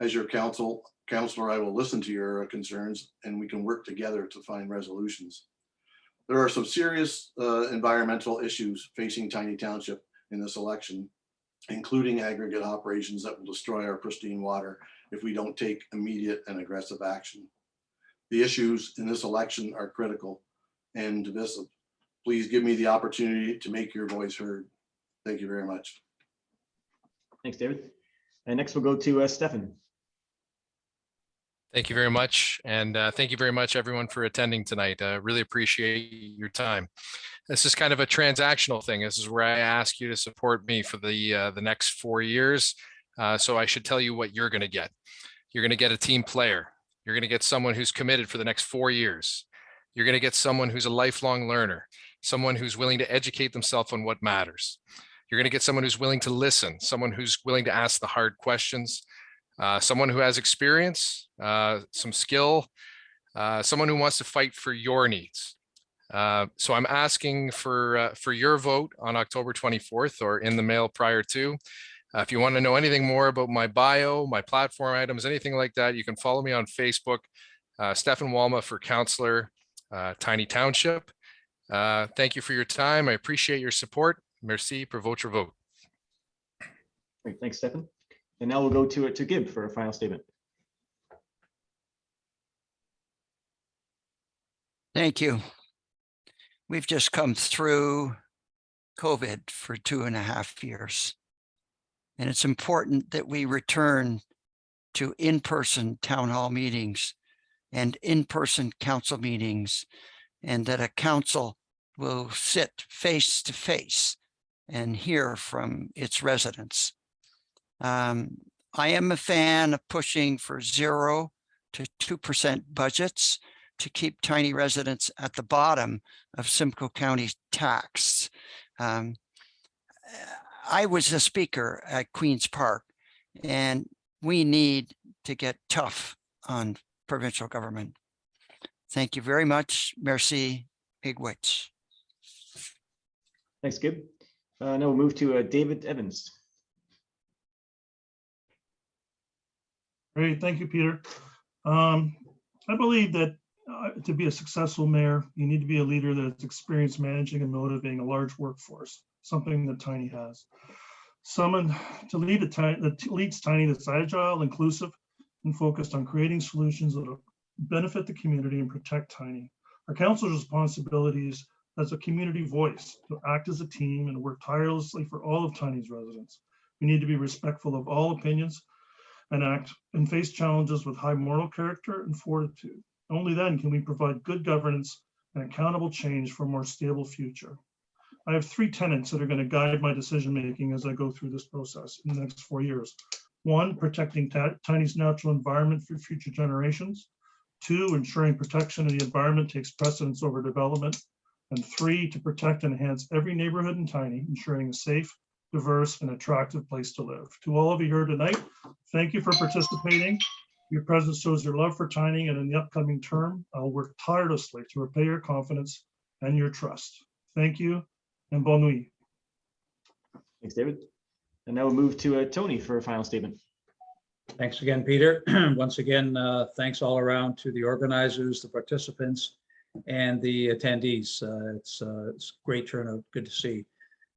As your counselor, I will listen to your concerns, and we can work together to find resolutions. There are some serious environmental issues facing Tiny Township in this election, including aggregate operations that will destroy our pristine water if we don't take immediate and aggressive action. The issues in this election are critical and divisive. Please give me the opportunity to make your voice heard. Thank you very much. Thanks, David. And next we'll go to Stefan. Thank you very much. And thank you very much, everyone, for attending tonight. Really appreciate your time. This is kind of a transactional thing. This is where I ask you to support me for the next 4 years. So I should tell you what you're going to get. You're going to get a team player. You're going to get someone who's committed for the next 4 years. You're going to get someone who's a lifelong learner, someone who's willing to educate themselves on what matters. You're going to get someone who's willing to listen, someone who's willing to ask the hard questions, someone who has experience, some skill, someone who wants to fight for your needs. So I'm asking for your vote on October 24th or in the mail prior to. If you want to know anything more about my bio, my platform items, anything like that, you can follow me on Facebook, Stefan Walma for Councillor, Tiny Township. Thank you for your time. I appreciate your support. Merci pour votre vote. Great, thanks, Stefan. And now we'll go to Gib for a final statement. Thank you. We've just come through COVID for 2.5 years. And it's important that we return to in-person town hall meetings and in-person council meetings, and that a council will sit face to face and hear from its residents. I am a fan of pushing for 0 to 2% budgets to keep Tiny residents at the bottom of Simcoe County's tax. I was a speaker at Queen's Park, and we need to get tough on provincial government. Thank you very much. Merci. Miigwech. Thanks, Gib. Now we'll move to David Evans. Great, thank you, Peter. I believe that to be a successful mayor, you need to be a leader that's experienced managing and motivating a large workforce, something that Tiny has. Someone to lead that leads Tiny that's agile, inclusive, and focused on creating solutions that will benefit the community and protect Tiny. Our council's responsibilities as a community voice to act as a team and work tirelessly for all of Tiny's residents. We need to be respectful of all opinions and act and face challenges with high moral character and fortitude. Only then can we provide good governance and accountable change for a more stable future. I have 3 tenets that are going to guide my decision-making as I go through this process in the next 4 years. 1, protecting Tiny's natural environment for future generations. 2, ensuring protection of the environment takes precedence over development. And 3, to protect and enhance every neighborhood in Tiny, ensuring a safe, diverse, and attractive place to live. To all of you here tonight, thank you for participating. Your presence shows your love for Tiny, and in the upcoming term, I'll work tirelessly to repay your confidence and your trust. Thank you, and bonne nuit. Thanks, David. And now we'll move to Tony for a final statement. Thanks again, Peter. Once again, thanks all around to the organizers, the participants, and the attendees. It's great turnout. Good to see.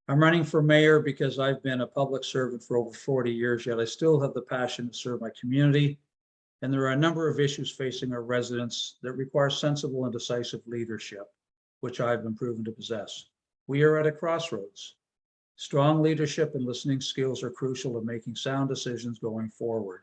I'm running for mayor because I've been a public servant for over 40 years, yet I still have the passion to serve my community. And there are a number of issues facing our residents that require sensible and decisive leadership, which I've been proven to possess. We are at a crossroads. Strong leadership and listening skills are crucial in making sound decisions going forward.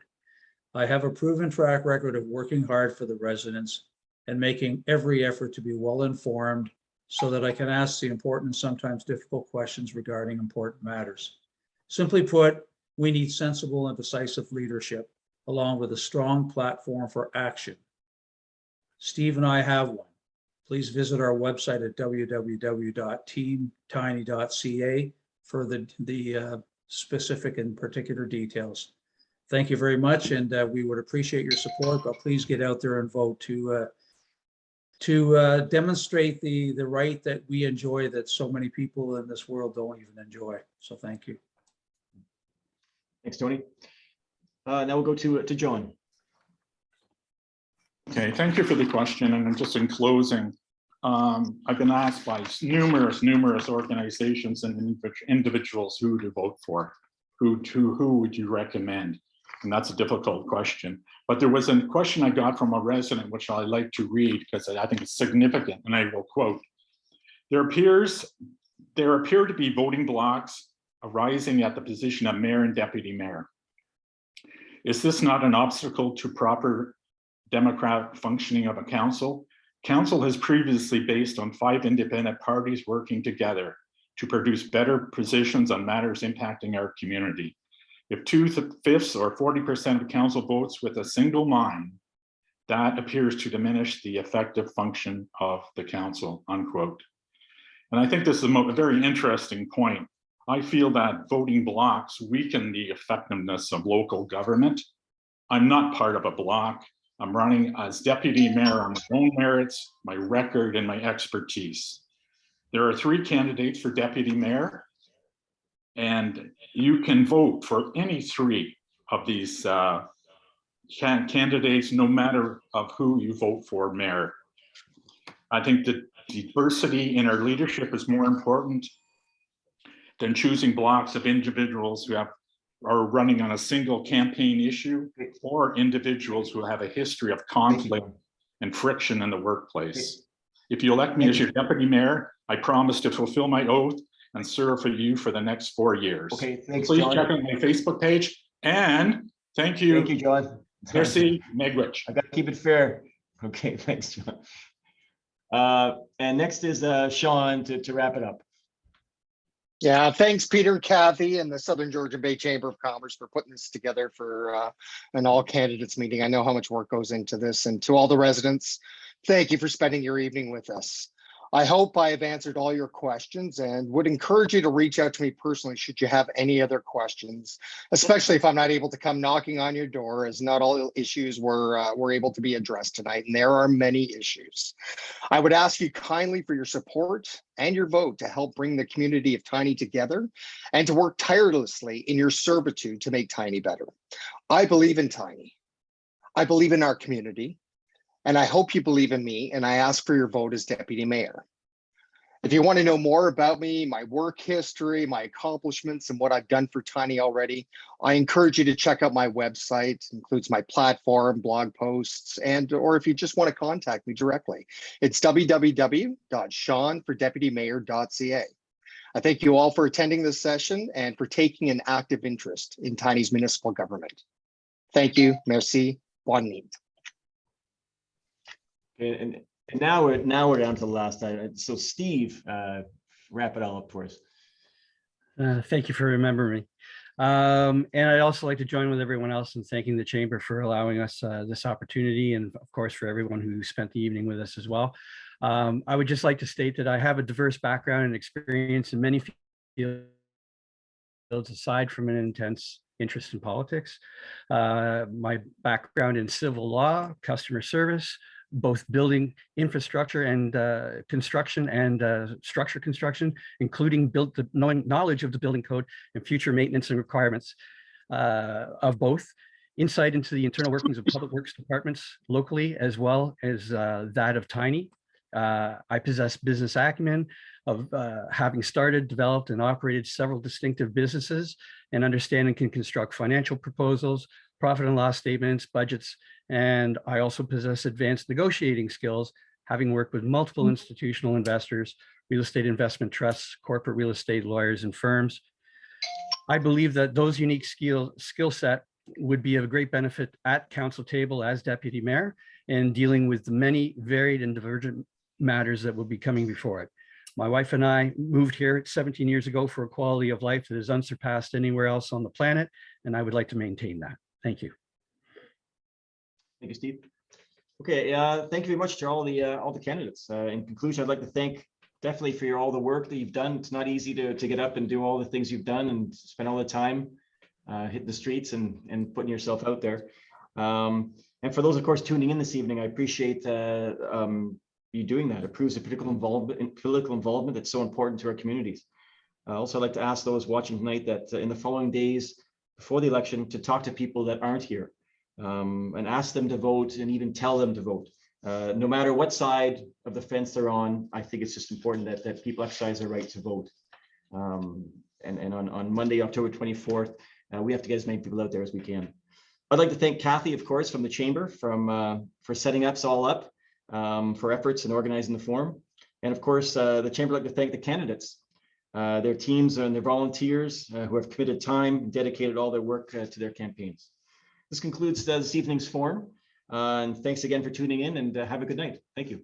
I have a proven track record of working hard for the residents and making every effort to be well informed so that I can ask the important and sometimes difficult questions regarding important matters. Simply put, we need sensible and decisive leadership along with a strong platform for action. Steve and I have one. Please visit our website at www.teamtiny.ca for the specific and particular details. Thank you very much, and we would appreciate your support, but please get out there and vote to demonstrate the right that we enjoy that so many people in this world don't even enjoy. So thank you. Thanks, Tony. Now we'll go to John. Okay, thank you for the question. And just in closing, I've been asked by numerous organizations and individuals who to vote for, who would you recommend? And that's a difficult question. But there was a question I got from a resident, which I like to read because I think it's significant, and I will quote. There appear to be voting blocks arising at the position of mayor and deputy mayor. Is this not an obstacle to proper democratic functioning of a council? Council has previously based on 5 independent parties working together to produce better positions on matters impacting our community. If 2/5 or 40% of council votes with a single mind, that appears to diminish the effective function of the council, unquote. And I think this is a very interesting point. I feel that voting blocks weaken the effectiveness of local government. I'm not part of a block. I'm running as deputy mayor on my own merits, my record, and my expertise. There are 3 candidates for deputy mayor, and you can vote for any 3 of these candidates, no matter of who you vote for mayor. I think that diversity in our leadership is more important than choosing blocks of individuals who are running on a single campaign issue, or individuals who have a history of conflict and friction in the workplace. If you elect me as your deputy mayor, I promise to fulfill my oath and serve for you for the next 4 years. Okay, thanks, Please John. check out my Facebook page, and thank you. Thank you, John. Merci, Megwich. I got to keep it fair. Okay, thanks, John. And next is Sean to wrap it up. Yeah, thanks, Peter and Kathy and the Southern Georgia Bay Chamber of Commerce for putting this together for an all candidates meeting. I know how much work goes into this, and to all the residents, thank you for spending your evening with us. I hope I have answered all your questions and would encourage you to reach out to me personally should you have any other questions, especially if I'm not able to come knocking on your door, as not all issues were able to be addressed tonight, and there are many issues. I would ask you kindly for your support and your vote to help bring the community of Tiny together and to work tirelessly in your servitude to make Tiny better. I believe in Tiny. I believe in our community. And I hope you believe in me, and I ask for your vote as deputy mayor. If you want to know more about me, my work history, my accomplishments, and what I've done for Tiny already, I encourage you to check out my website. It includes my platform, blog posts, or if you just want to contact me directly, it's www.seanfordeputymayor.ca. I thank you all for attending this session and for taking an active interest in Tiny's municipal government. Thank you. Merci. Bonne nuit. And now we're down to the last item. So Steve, wrap it all up for us. Thank you for remembering me. And I'd also like to join with everyone else in thanking the Chamber for allowing us this opportunity, and of course for everyone who spent the evening with us as well. I would just like to state that I have a diverse background and experience in many fields aside from an intense interest in politics. My background in civil law, customer service, both building infrastructure and construction and structure construction, including knowledge of the building code and future maintenance and requirements of both, insight into the internal workings of public works departments locally, as well as that of Tiny, I possess business acumen of having started, developed, and operated several distinctive businesses, and understand and can construct financial proposals, profit and loss statements, budgets, and I also possess advanced negotiating skills, having worked with multiple institutional investors, real estate investment trusts, corporate real estate lawyers, and firms. I believe that those unique skill set would be of great benefit at council table as deputy mayor and dealing with the many varied and divergent matters that will be coming before it. My wife and I moved here 17 years ago for a quality of life that is unsurpassed anywhere else on the planet, and I would like to maintain that. Thank you. Thank you, Steve. Okay, thank you very much to all the candidates. In conclusion, I'd like to thank definitely for all the work that you've done. It's not easy to get up and do all the things you've done and spend all the time hitting the streets and putting yourself out there. And for those, of course, tuning in this evening, I appreciate you doing that. It proves the political involvement that's so important to our communities. Also, I'd like to ask those watching tonight that in the following days before the election to talk to people that aren't here and ask them to vote and even tell them to vote. No matter what side of the fence they're on, I think it's just important that people exercise their right to vote. And on Monday, October 24th, we have to get as many people out there as we can. I'd like to thank Kathy, of course, from the Chamber for setting us all up, for efforts in organizing the forum. And of course, the Chamber would like to thank the candidates, their teams and their volunteers who have committed time and dedicated all their work to their campaigns. This concludes this evening's forum. And thanks again for tuning in and have a good night. Thank you.